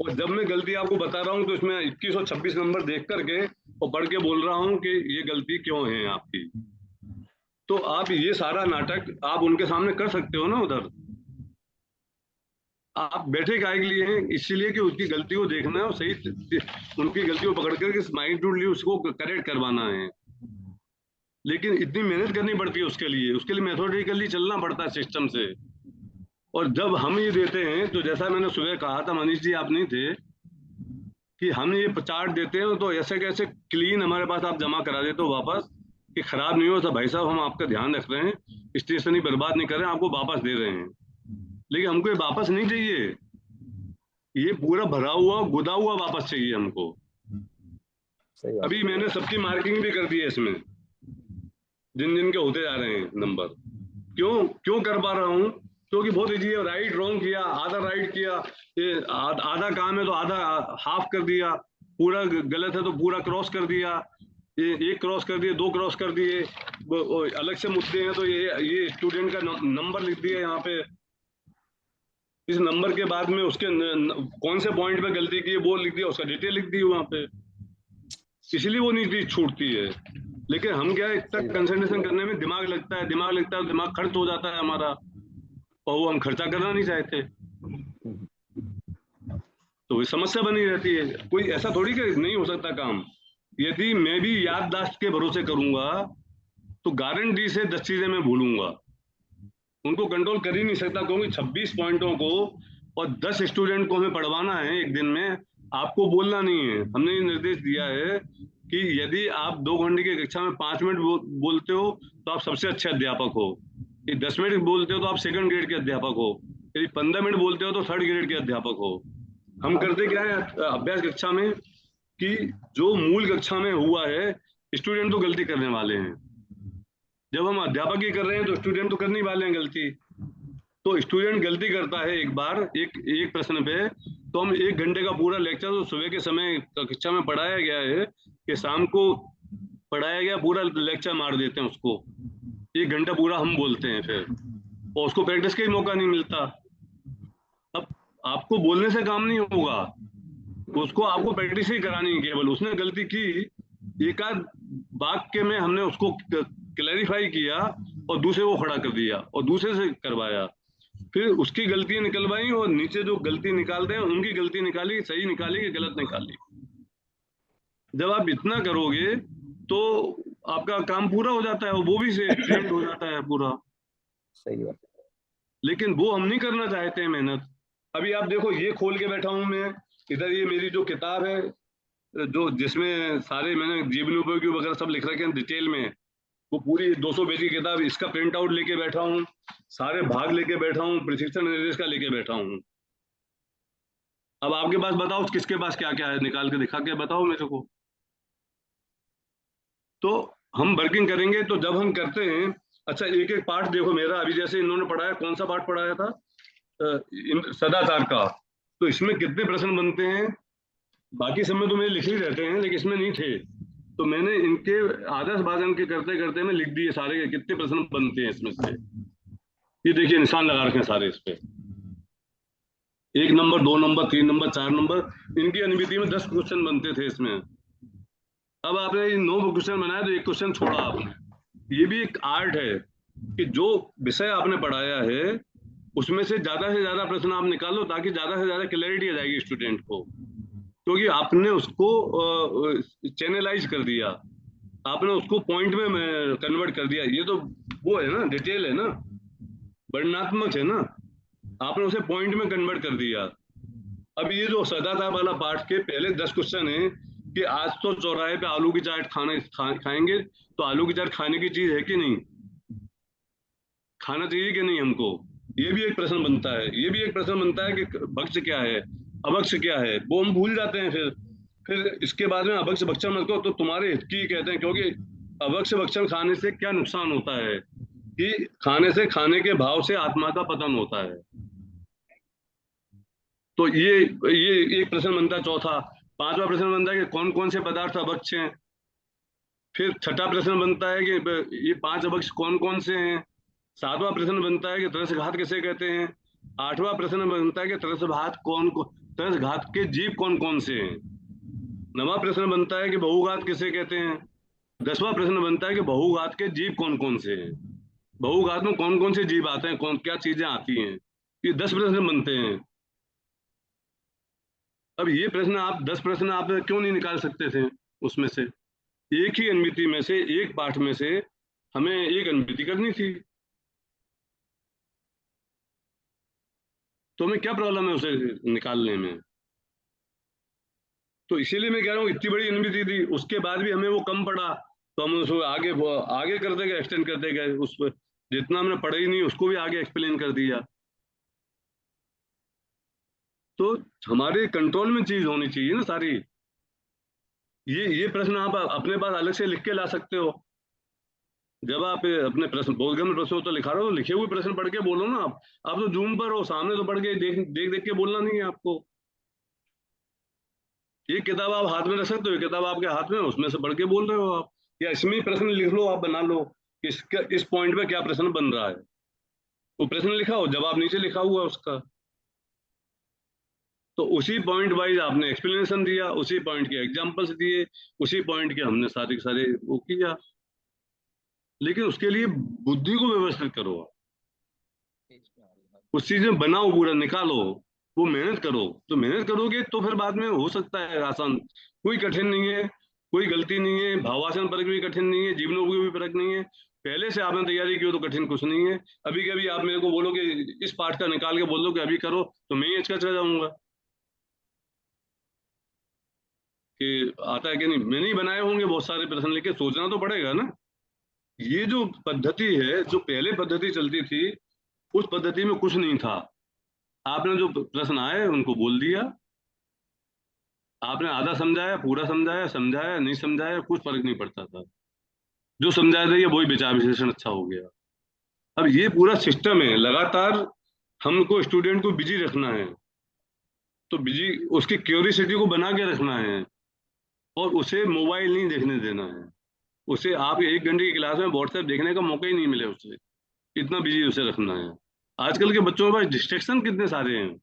और जब मैं गलती आपको बता रहा हूँ तो इसमें 21 और 26 नंबर देख करके और पढ़ के बोल रहा हूँ कि ये गलती क्यों है आपकी। तो आप ये सारा नाटक आप उनके सामने कर सकते हो ना। उधर आप बैठे काहे के लिए हैं? इसीलिए कि उसकी गलती को देखना है और सही उनकी गलती को पकड़ करके माइंडली उसको करेक्ट करवाना है। लेकिन इतनी मेहनत करनी पड़ती है उसके लिए मेथोडिकली चलना पड़ता है सिस्टम से। और जब हम ये देते हैं तो जैसा मैंने सुबह कहा था, मनीष जी आप नहीं थे, कि हम ये चार्ट देते हैं तो ऐसे कैसे क्लीन हमारे पास आप जमा करा देते हो वापस, कि खराब नहीं हो। तो भाई साहब हम आपका ध्यान रख रहे हैं, स्टेशनरी बर्बाद नहीं कर रहे हैं, आपको वापस दे रहे हैं। लेकिन हमको ये वापस नहीं चाहिए, ये पूरा भरा हुआ गुदा हुआ वापस चाहिए हमको। अभी मैंने सबकी मार्किंग भी कर दी है इसमें, जिन जिन के होते जा रहे हैं नंबर। क्यों कर पा रहा हूँ? क्योंकि बहुत इजी है। राइट रॉन्ग किया, आधा राइट किया, ये आधा काम है तो आधा हाफ कर दिया, पूरा गलत है तो पूरा क्रॉस कर दिया, ये एक क्रॉस कर दिए, दो क्रॉस कर दिए, अलग से मुद्दे हैं तो ये स्टूडेंट का नंबर लिख दिया यहाँ पे। इस नंबर के बाद में उसके कौन से पॉइंट पे गलती की है वो लिख दिया, उसका डिटेल लिख दी वहां पे, इसलिए वो नीति छूटती है। लेकिन हम क्या है, इतना कंसंट्रेशन करने में दिमाग लगता है, दिमाग खर्च हो जाता है हमारा, और वो हम खर्चा करना नहीं चाहते, तो ये समस्या बनी रहती है। कोई ऐसा थोड़ी कि नहीं हो सकता काम। यदि मैं भी याददाश्त के भरोसे करूंगा तो गारंटी से 10 चीजें मैं भूलूंगा, उनको कंट्रोल कर ही नहीं सकता। क्योंकि 26 पॉइंटों को और 10 स्टूडेंट को हमें पढ़वाना है एक दिन में, आपको बोलना नहीं है। हमने ये निर्देश दिया है कि यदि आप 2 घंटे की कक्षा में 5 मिनट बोलते हो तो आप सबसे अच्छे अध्यापक हो, यदि 10 मिनट बोलते हो तो आप सेकंड ग्रेड के अध्यापक हो, यदि 15 मिनट बोलते हो तो 3rd ग्रेड के अध्यापक हो। हम करते क्या है अभ्यास कक्षा में, कि जो मूल कक्षा में हुआ है, स्टूडेंट तो गलती करने वाले हैं। जब हम अध्यापक ही कर रहे हैं तो स्टूडेंट तो करने वाले हैं गलती। तो स्टूडेंट गलती करता है एक बार एक प्रश्न पे, तो हम 1 घंटे का पूरा लेक्चर तो सुबह के समय कक्षा में पढ़ाया गया है कि शाम को पढ़ाया गया पूरा लेक्चर मार देते हैं उसको, 1 घंटा पूरा हम बोलते हैं फिर, और उसको प्रैक्टिस का ही मौका नहीं मिलता। अब आपको बोलने से काम नहीं होगा, उसको आपको प्रैक्टिस ही करानी है केवल। उसने गलती की, एक आध वाक्य में हमने उसको क्लैरिफाई किया और दूसरे को खड़ा कर दिया और दूसरे से करवाया, फिर उसकी गलती निकलवाई और नीचे जो गलती निकालते हैं उनकी गलती निकाली, सही निकाली कि गलत निकाली। जब आप इतना करोगे तो आपका काम पूरा हो जाता है, वो भी से ट्रेंड हो जाता है पूरा। सही बात। लेकिन वो हम नहीं करना चाहते हैं मेहनत। अभी आप देखो, ये खोल के बैठा हूं मैं इधर, ये मेरी जो किताब है जो जिसमें सारे मैंने जीवनोपयोगी वगैरह सब लिख रखे हैं डिटेल में, वो पूरी 200 पेज की किताब, इसका प्रिंट आउट लेके बैठा हूँ, सारे भाग लेके बैठा हूँ, प्रशिक्षण निर्देश का लेके बैठा हूँ। अब आपके पास बताओ किसके पास क्या क्या है, निकाल के दिखा के बताओ मेरे को। तो हम वर्किंग करेंगे तो जब हम करते हैं, अच्छा एक एक पार्ट देखो मेरा, अभी जैसे इन्होंने पढ़ाया, कौन सा पार्ट पढ़ाया था सदाचार का, तो इसमें कितने प्रश्न बनते हैं? बाकी सब में तो मेरे लिखे ही रहते हैं लेकिन इसमें नहीं थे, तो मैंने इनके आदर्श भाषण के करते करते मैं लिख दिए सारे के कितने प्रश्न बनते हैं इसमें से। ये देखिए निशान लगा रखे हैं सारे इस पे, 1 नंबर 2 नंबर 3 नंबर 4 नंबर, इनकी अनुविधि में 10 क्वेश्चन बनते थे इसमें। अब आपने 9 क्वेश्चन बनाया तो 1 क्वेश्चन छोड़ा आपने। ये भी एक आर्ट है कि जो विषय आपने पढ़ाया है उसमें से ज्यादा प्रश्न आप निकालो, ताकि ज्यादा से ज्यादा क्लैरिटी आ जाएगी स्टूडेंट को, क्योंकि आपने उसको चैनलाइज कर दिया, आपने उसको पॉइंट में कन्वर्ट कर दिया। ये तो वो है ना, डिटेल है ना, वर्णनात्मक है ना, आपने उसे पॉइंट में कन्वर्ट कर दिया। अब ये जो सदाचार वाला पार्ट के पहले 10 क्वेश्चन है कि आज तो चौराहे पे आलू की चाट खाएंगे, तो आलू की चाट खाने की चीज है कि नहीं, खाना चाहिए कि नहीं हमको, ये भी एक प्रश्न बनता है। ये भी एक प्रश्न बनता है कि भक्ष्य क्या है, अभक्ष्य क्या है, वो हम भूल जाते हैं। फिर इसके बाद में अभक्ष्य भक्षण मत करो, तो तुम्हारे हित की कहते हैं, क्योंकि अभक्ष्य भक्षण खाने से क्या नुकसान होता है कि खाने से, खाने के भाव से आत्मा का पतन होता है। तो ये एक प्रश्न बनता है। चौथा, 5वां प्रश्न बनता है कि कौन कौन से पदार्थ अभक्ष्य हैं। फिर 6ठा प्रश्न बनता है कि ये 5 अभक्ष्य कौन कौन से हैं। 7वां प्रश्न बनता है कि तरसघात किसे कहते हैं। 8वां प्रश्न बनता है कि तरसघात के जीव कौन कौन से हैं। 9वां प्रश्न बनता है कि बहुघात किसे कहते हैं। 10वां प्रश्न बनता है कि बहुघात के जीव कौन कौन से हैं, बहुघात में कौन कौन से जीव आते हैं, कौन क्या चीजें आती हैं, ये 10 प्रश्न बनते हैं। अब ये प्रश्न आप 10 प्रश्न आप क्यों नहीं निकाल सकते थे उसमें से? एक ही अनुमिति में से, एक पाठ में से हमें एक अनुमिति करनी थी, तो हमें क्या प्रॉब्लम है उसे निकालने में? तो इसीलिए मैं कह रहा हूँ इतनी बड़ी अनुमिति थी, उसके बाद भी हमें वो कम पड़ा, तो हम उसको आगे आगे करते गए, एक्सटेंड करते गए, उस पर जितना हमने पढ़ा ही नहीं उसको भी आगे एक्सप्लेन कर दिया। तो हमारे कंट्रोल में चीज होनी चाहिए ना सारी। ये प्रश्न आप अपने पास अलग से लिख के ला सकते हो। जब आप अपने प्रश्न बोधगम्य प्रश्न तो लिखा रहे हो तो लिखे हुए प्रश्न पढ़ के बोलो ना। आप तो जूम पर हो, सामने तो पढ़ के देख देख के बोलना नहीं है आपको। ये किताब आप हाथ में रख सकते हो, किताब आपके हाथ में, उसमें से पढ़ के बोल रहे हो आप, या इसमें ही प्रश्न लिख लो, आप बना लो इस पॉइंट पे क्या प्रश्न बन रहा है, वो प्रश्न लिखा हो, जवाब नीचे लिखा हुआ उसका, तो उसी पॉइंट वाइज आपने एक्सप्लेनेशन दिया, उसी पॉइंट के एग्जांपल्स दिए, उसी पॉइंट के हमने सारे सारे वो किया। लेकिन उसके लिए बुद्धि को व्यवस्थित करो, उस चीज में बनाओ, पूरा निकालो, वो मेहनत करो। तो मेहनत करोगे तो फिर बाद में हो सकता है आसान, कोई कठिन नहीं है, कोई गलती नहीं है, भावासन परक भी कठिन नहीं है, जीवनोपयोगी भी परक नहीं है। पहले से आपने तैयारी की हो तो कठिन कुछ नहीं है। अभी कभी आप मेरे को बोलो कि इस पाठ का निकाल के बोल दो कि अभी करो, तो मैं ही हिचकिचा जाऊंगा कि आता है कि नहीं। मैंने ही बनाए होंगे बहुत सारे प्रश्न, लेके सोचना तो पड़ेगा ना। ये जो पद्धति है, जो पहले पद्धति चलती थी, उस पद्धति में कुछ नहीं था। आपने जो प्रश्न आए उनको बोल दिया, आपने आधा समझाया, पूरा समझाया, समझाया नहीं समझाया, कुछ फर्क नहीं पड़ता था। जो समझाया था वही विचार विश्लेषण अच्छा हो गया। अब ये पूरा सिस्टम है, लगातार हमको स्टूडेंट को बिजी रखना है, तो बिजी उसकी क्यूरियोसिटी को बना के रखना है, और उसे मोबाइल नहीं देखने देना है। उसे आप 1 घंटे की क्लास में व्हाट्सएप देखने का मौका ही नहीं मिले उसे, इतना बिजी उसे रखना है। आजकल के बच्चों के पास डिस्ट्रैक्शन कितने सारे हैं,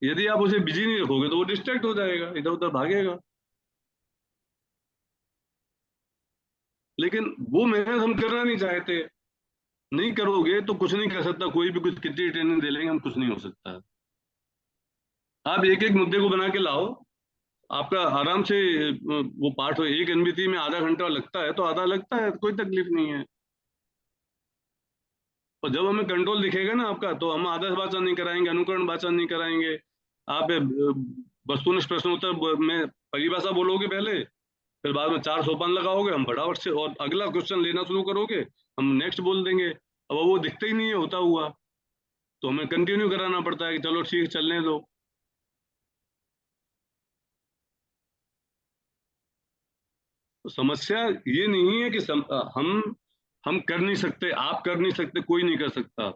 यदि आप उसे बिजी नहीं रखोगे तो वो डिस्ट्रैक्ट हो जाएगा, इधर उधर भागेगा। लेकिन वो मेहनत हम करना नहीं चाहते। नहीं करोगे तो कुछ नहीं कर सकता कोई भी, कुछ कितनी ट्रेनिंग दे लेंगे हम, कुछ नहीं हो सकता। आप एक एक मुद्दे को बना के लाओ, आपका आराम से वो पाठ हो। एक एनबीटी में आधा घंटा लगता है तो आधा लगता है, कोई तकलीफ नहीं है। और जब हमें कंट्रोल दिखेगा ना आपका, तो हम आदर्श वाचन नहीं कराएंगे, अनुकरण वाचन नहीं कराएंगे। आप वस्तुनिष्ठ प्रश्नोत्तर में परिभाषा बोलोगे पहले, फिर बाद में 4 सोपान लगाओगे, हम फटाफट से और अगला क्वेश्चन लेना शुरू करोगे, हम नेक्स्ट बोल देंगे। अब वो दिखता ही नहीं है होता हुआ, तो हमें कंटिन्यू कराना पड़ता है कि चलो ठीक चलने दो। तो समस्या ये नहीं है कि हम कर नहीं सकते, आप कर नहीं सकते, कोई नहीं कर सकता।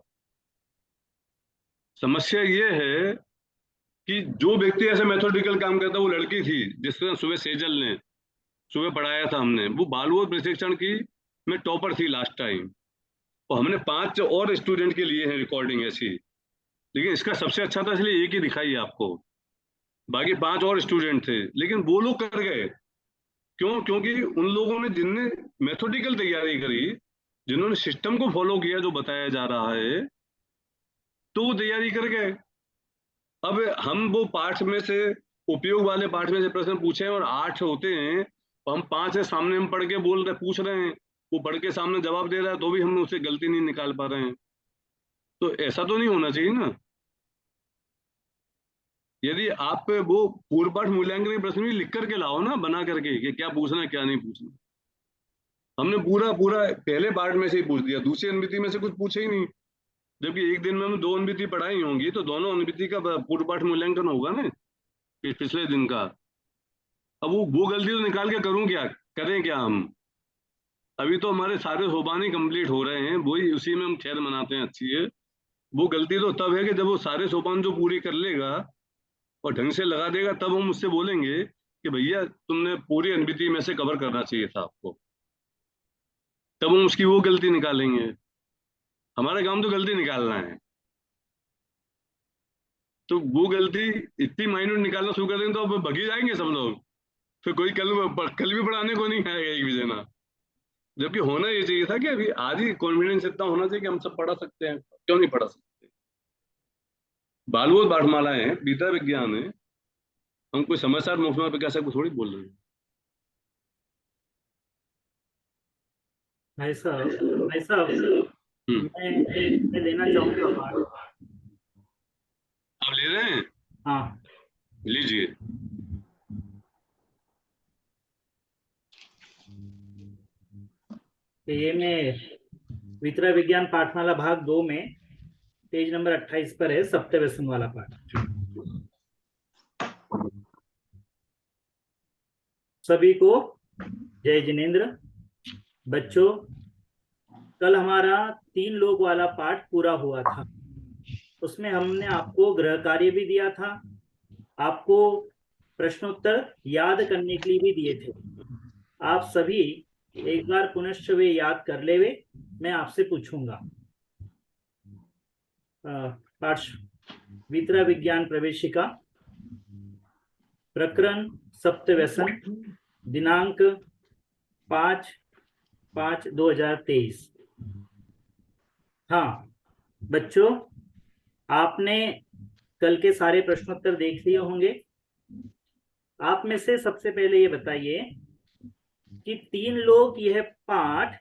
समस्या ये है कि जो व्यक्ति ऐसे मेथोडिकल काम करता है, वो लड़की थी जिसने सुबह सेजल ने सुबह पढ़ाया था हमने, वो बालवोध प्रशिक्षण की में टॉपर थी लास्ट टाइम, और हमने 5 और स्टूडेंट के लिए है रिकॉर्डिंग ऐसी। लेकिन इसका सबसे अच्छा था इसलिए एक ही दिखाई आपको, बाकी 5 और स्टूडेंट थे, लेकिन वो लोग कर गए। क्यों? क्योंकि उन लोगों ने जिनने मेथोडिकल तैयारी करी, जिन्होंने सिस्टम को फॉलो किया जो बताया जा रहा है, तो वो तैयारी कर गए। अब हम वो पाठ में से, उपयोग वाले पाठ में से प्रश्न पूछे और 8 होते हैं, तो हम 5 है सामने हम पढ़ के बोल रहे, पूछ रहे हैं, वो पढ़ के सामने जवाब दे रहा है, तो भी हम उसे गलती नहीं निकाल पा रहे हैं। तो ऐसा तो नहीं होना चाहिए ना। यदि आप वो पूर्व पाठ मूल्यांकन के प्रश्न भी लिख करके लाओ ना, बना करके, कि क्या पूछना है क्या नहीं पूछना। हमने पूरा पहले पार्ट में से ही पूछ दिया, दूसरी अनुमिति में से कुछ पूछे ही नहीं, जबकि एक दिन में हम 2 अनुमिति पढ़ाई होंगी, तो दोनों अनुमिति का पूर्व पाठ मूल्यांकन होगा ना पिछले दिन का। अब वो गलती तो निकाल के करूं क्या, करें क्या हम? अभी तो हमारे सारे सोपान ही कंप्लीट हो रहे हैं, वही उसी में हम खैर मनाते हैं अच्छी है। वो गलती तो तब है कि जब वो सारे सोपान जो पूरी कर लेगा और ढंग से लगा देगा, तब हम उससे बोलेंगे कि भैया तुमने पूरी अनुमिति में से कवर करना चाहिए था आपको, तब हम उसकी वो गलती निकालेंगे। हमारा काम तो गलती निकालना है, तो वो गलती इतनी माइन्यूट निकालना शुरू कर देंगे तो अब भगी जाएंगे सब लोग, फिर कोई कल भी पढ़ाने को नहीं आएगा एक भी जना। जबकि होना ये चाहिए था कि अभी आज ही कॉन्फिडेंस इतना होना चाहिए कि हम सब पढ़ा सकते हैं, क्यों नहीं पढ़ा सकते। बालबोध पाठमाला है, विद्या विज्ञान है, हम कोई समाचार मुफ्त पे कैसे थोड़ी बोल रहे हैं। भाई साहब मैं लेना चाहूंगा पाठ। आप ले रहे हैं? हाँ लीजिए। तो ये मैं विद्या विज्ञान पाठमाला भाग 2 में पेज नंबर 28 पर है, सप्तव्यसन वाला पाठ। सभी को जय जिनेन्द्र। बच्चों, कल हमारा 3 लोग वाला पाठ पूरा हुआ था। उसमें हमने आपको गृह कार्य भी दिया था, आपको प्रश्नोत्तर याद करने के लिए भी दिए थे। आप सभी एक बार पुनश्च वे याद कर ले वे, मैं आपसे पूछूंगा। पाठ विद्या विज्ञान प्रवेशिका, प्रकरण सप्तव्यसन, दिनांक 5/5/2023। हाँ बच्चों, आपने कल के सारे प्रश्नोत्तर देख लिए होंगे। आप में से सबसे पहले ये बताइए कि 3 लोग यह पाठ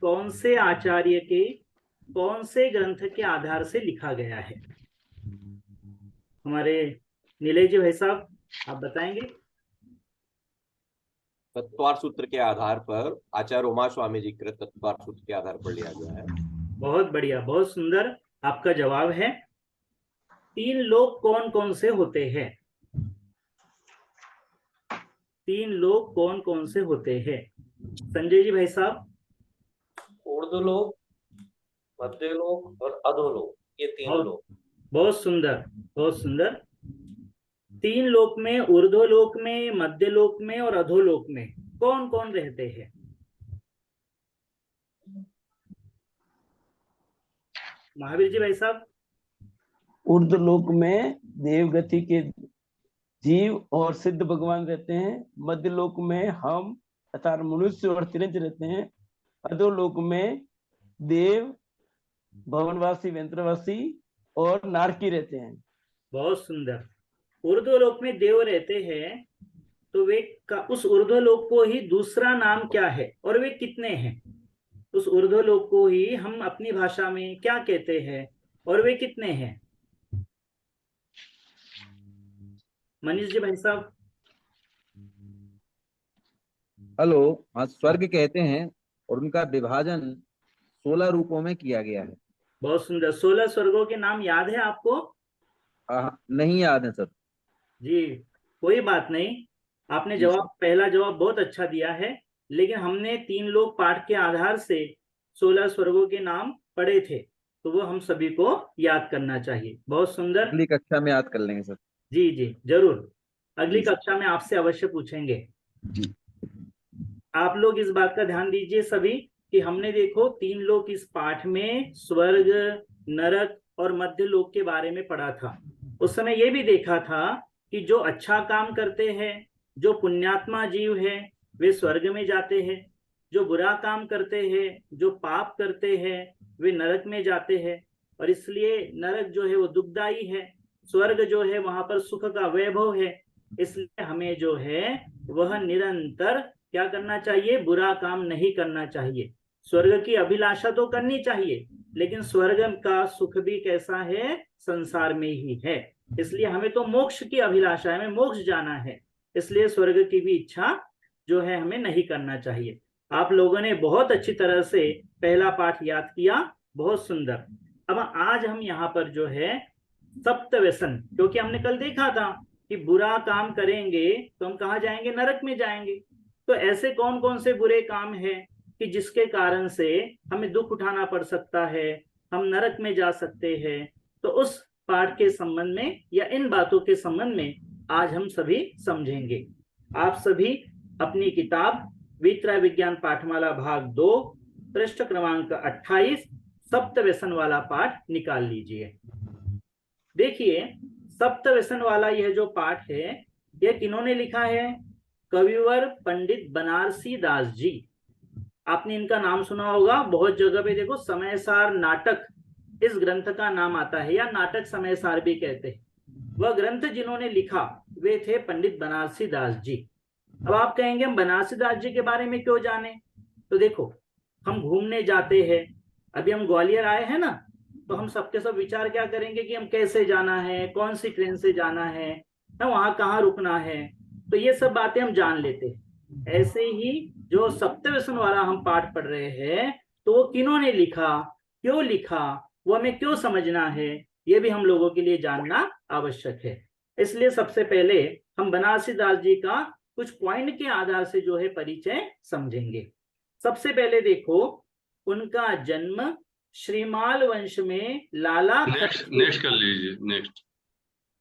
कौन से आचार्य के कौन से ग्रंथ के आधार से लिखा गया है। हमारे नीलेश जी भाई साहब, आप बताएंगे। तत्वार सूत्र के आधार पर, आचार्य उमा स्वामी जी कृत तत्वार सूत्र के आधार पर लिया गया है। बहुत बढ़िया, बहुत सुंदर आपका जवाब है। 3 लोग कौन कौन से होते हैं? 3 लोग कौन कौन से होते हैं? संजय जी भाई साहब। ऊर्ध्वलोक, मध्यलोक और अधोलोक, ये 3 लोक। बहुत सुंदर, बहुत सुंदर। 3 लोक में, ऊर्ध्वलोक में, मध्यलोक में और अधोलोक में कौन कौन रहते हैं? महावीर जी भाई साहब। ऊर्ध्वलोक में देवगति के जीव और सिद्ध भगवान रहते हैं। मध्यलोक में हम अर्थात मनुष्य और त्रिंज रहते हैं। अधोलोक में देव, भवनवासी, यंत्रवासी और नारकी रहते हैं। बहुत सुंदर। ऊर्ध्वलोक में देव रहते हैं, तो वे उस ऊर्ध्वलोक को ही दूसरा नाम क्या है और वे कितने हैं? उस ऊर्ध्वलोक को ही हम अपनी भाषा में क्या कहते हैं और वे कितने हैं? मनीष जी भाई साहब। हेलो। हाँ, स्वर्ग कहते हैं और उनका विभाजन 16 रूपों में किया गया है। बहुत सुंदर। 16 स्वर्गों के नाम याद है आपको? नहीं याद है सर जी, कोई बात नहीं। आपने जवाब, पहला जवाब बहुत अच्छा दिया है, लेकिन हमने 3 लोग पाठ के आधार से 16 स्वर्गों के नाम पढ़े थे, तो वो हम सभी को याद करना चाहिए। बहुत सुंदर। अगली कक्षा में याद कर लेंगे सर। जी जी जरूर, अगली कक्षा में आपसे अवश्य पूछेंगे जी। आप लोग इस बात का ध्यान दीजिए सभी कि हमने देखो 3 लोग इस पाठ में स्वर्ग, नरक और मध्य लोक के बारे में पढ़ा था। उस समय ये भी देखा था कि जो अच्छा काम करते हैं, जो पुण्यात्मा जीव है, वे स्वर्ग में जाते हैं। जो बुरा काम करते हैं, जो पाप करते हैं, वे नरक में जाते हैं। और इसलिए नरक जो है वो दुखदाई है, स्वर्ग जो है वहां पर सुख का वैभव है। इसलिए हमें जो है वह निरंतर क्या करना चाहिए? बुरा काम नहीं करना चाहिए। स्वर्ग की अभिलाषा तो करनी चाहिए, लेकिन स्वर्ग का सुख भी कैसा है? संसार में ही है। इसलिए हमें तो मोक्ष की अभिलाषा है, हमें मोक्ष जाना है। इसलिए स्वर्ग की भी इच्छा जो है हमें नहीं करना चाहिए। आप लोगों ने बहुत अच्छी तरह से पहला पाठ याद किया, बहुत सुंदर। अब आज हम यहाँ पर जो है सप्तव्यसन, क्योंकि हमने कल देखा था कि बुरा काम करेंगे तो हम कहाँ जाएंगे? नरक में जाएंगे। तो ऐसे कौन कौन से बुरे काम हैं कि जिसके कारण से हमें दुख उठाना पड़ सकता है, हम नरक में जा सकते हैं? तो उस पाठ के संबंध में या इन बातों के संबंध में आज हम सभी समझेंगे। आप सभी अपनी किताब विद्या विज्ञान पाठमाला भाग 2 पृष्ठ क्रमांक 28 सप्तव्यसन वाला पाठ निकाल लीजिए। देखिए, सप्तव्यसन वाला यह जो पाठ है, यह किन्होंने लिखा है? कविवर पंडित बनारसी दास जी, आपने इनका नाम सुना होगा। बहुत जगह पे देखो समयसार नाटक इस ग्रंथ का नाम आता है, या नाटक समयसार भी कहते हैं। वह ग्रंथ जिन्होंने लिखा वे थे पंडित बनारसी दास जी। अब आप कहेंगे हम बनारसी दास जी के बारे में क्यों जाने? तो देखो, हम घूमने जाते हैं, अभी हम ग्वालियर आए हैं ना, तो हम सबके सब विचार क्या करेंगे कि हम कैसे जाना है, कौन सी ट्रेन से जाना है, वहां कहाँ रुकना है, तो ये सब बातें हम जान लेते हैं। ऐसे ही जो सप्तव्यसन वाला हम पाठ पढ़ रहे हैं, तो वो किन्होंने लिखा, क्यों लिखा, वो हमें क्यों समझना है, ये भी हम लोगों के लिए जानना आवश्यक है। इसलिए सबसे पहले हम बनारसी दास जी का कुछ पॉइंट के आधार से जो है परिचय समझेंगे। सबसे पहले देखो, उनका जन्म श्रीमाल वंश में लाला नेक्स्ट कर लीजिए, नेक्स्ट।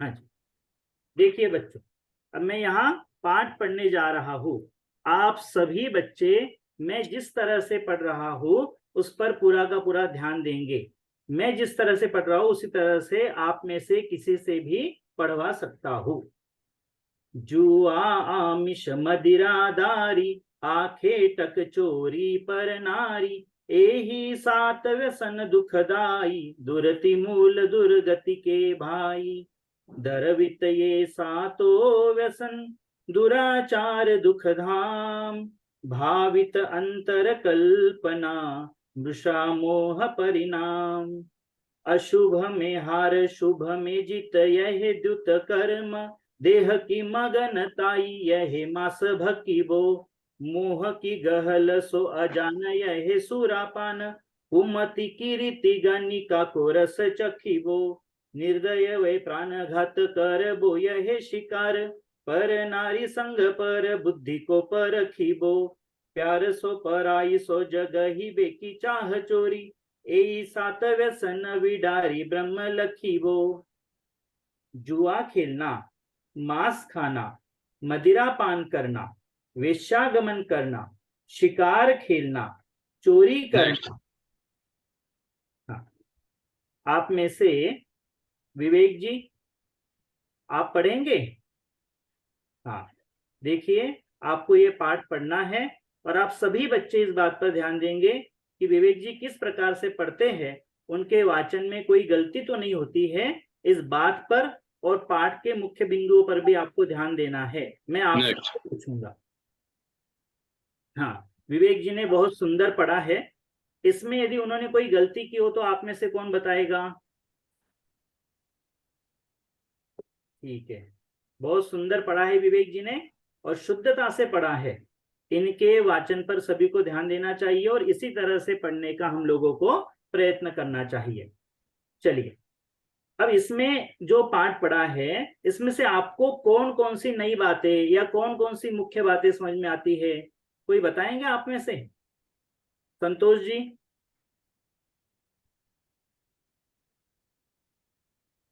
हाँ जी, देखिए बच्चों, अब मैं यहाँ पाठ पढ़ने जा रहा हूँ। आप सभी बच्चे मैं जिस तरह से पढ़ रहा हूँ उस पर पूरा का पूरा ध्यान देंगे। मैं जिस तरह से पढ़ रहा हूँ उसी तरह से आप में से किसी से भी पढ़वा सकता हूँ। जुआ आमिष मदिरादारी, आखे टक चोरी पर नारी, एही सात व्यसन दुखदाई, दुरति मूल दुर्गति के भाई। दरवित ये सातो व्यसन, दुराचार दुखधाम, भावित अंतर कल्पना, वृषा मोह परिणाम। अशुभ में हार, शुभ में जित, यह द्युत कर्म, देह की मगनताई, यह मास भकी बो। मोह की गहल सो अजान, यह सुरापान, कुमति की रीति गनिका को रस चखिबो। निर्दय वे प्राणघात कर बो, यह शिकार, पर नारी संग पर बुद्धि को परखिबो। प्यार सो पराई, सो जग ही बेकी चाह चोरी, ए सात व्यसन विडारी ब्रह्म लखीबो। जुआ खेलना, मांस खाना, मदिरा पान करना, वेश्यागमन करना, शिकार खेलना, चोरी करना। हाँ, आप में से विवेक जी आप पढ़ेंगे? हाँ, देखिए आपको ये पाठ पढ़ना है और आप सभी बच्चे इस बात पर ध्यान देंगे कि विवेक जी किस प्रकार से पढ़ते हैं, उनके वाचन में कोई गलती तो नहीं होती है, इस बात पर और पाठ के मुख्य बिंदुओं पर भी आपको ध्यान देना है। मैं आपसे पूछूंगा। हाँ, विवेक जी ने बहुत सुंदर पढ़ा है। इसमें यदि उन्होंने कोई गलती की हो तो आप में से कौन बताएगा? ठीक है, बहुत सुंदर पढ़ा है विवेक जी ने और शुद्धता से पढ़ा है। इनके वाचन पर सभी को ध्यान देना चाहिए और इसी तरह से पढ़ने का हम लोगों को प्रयत्न करना चाहिए। चलिए, अब इसमें जो पाठ पढ़ा है इसमें से आपको कौन कौन सी नई बातें या कौन कौन सी मुख्य बातें समझ में आती है, कोई बताएंगे आप में से? संतोष जी,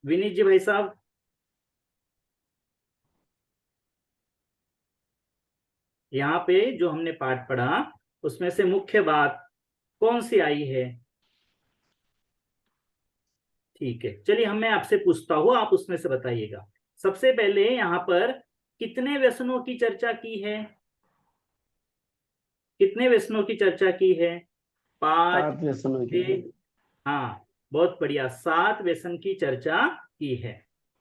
विनीत जी, भाई साहब। यहाँ पे जो हमने पाठ पढ़ा उसमें से मुख्य बात कौन सी आई है? ठीक है, चलिए मैं आपसे पूछता हूँ, आप उसमें से बताइएगा। सबसे पहले यहाँ पर कितने व्यसनों की चर्चा की है? कितने व्यसनों की चर्चा की है? 5 व्यसनों की। हाँ, बहुत बढ़िया, 7 व्यसन की चर्चा की है।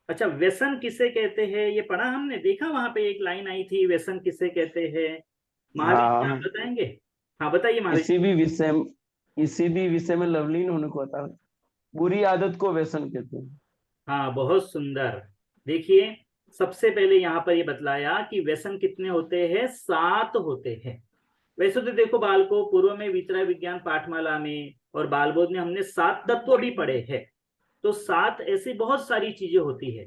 अच्छा, व्यसन किसे कहते हैं ये पढ़ा हमने, देखा वहां पे एक लाइन आई थी, व्यसन किसे कहते हैं? महावीर आप बताएंगे? हाँ बताइए महावीर। इसी भी विषय में लवलीन होने को आता है, बुरी आदत को व्यसन कहते हैं। हाँ, बहुत सुंदर। देखिए, सबसे पहले यहाँ पर ये बतलाया कि व्यसन कितने होते हैं? 7 होते हैं। वैसे तो देखो बालको, पूर्व में वितरा विज्ञान पाठमाला में और बालबोध में हमने 7 तत्व भी पढ़े हैं। तो 7 ऐसी बहुत सारी चीजें होती है।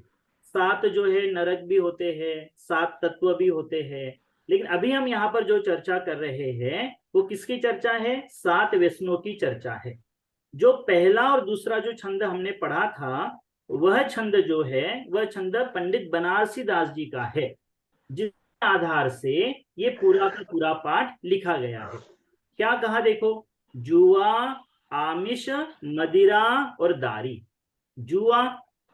7 जो है नरक भी होते हैं, 7 तत्व भी होते हैं। लेकिन अभी हम यहाँ पर जो चर्चा कर रहे हैं वो किसकी चर्चा है? 7 व्यसनों की चर्चा है। जो पहला और दूसरा जो छंद हमने पढ़ा था, वह छंद जो है वह छंद पंडित बनारसी दास जी का है, जिस आधार से ये पूरा का पूरा पाठ लिखा गया है। क्या कहा देखो, जुआ, आमिष, मदिरा और दारी। जुआ,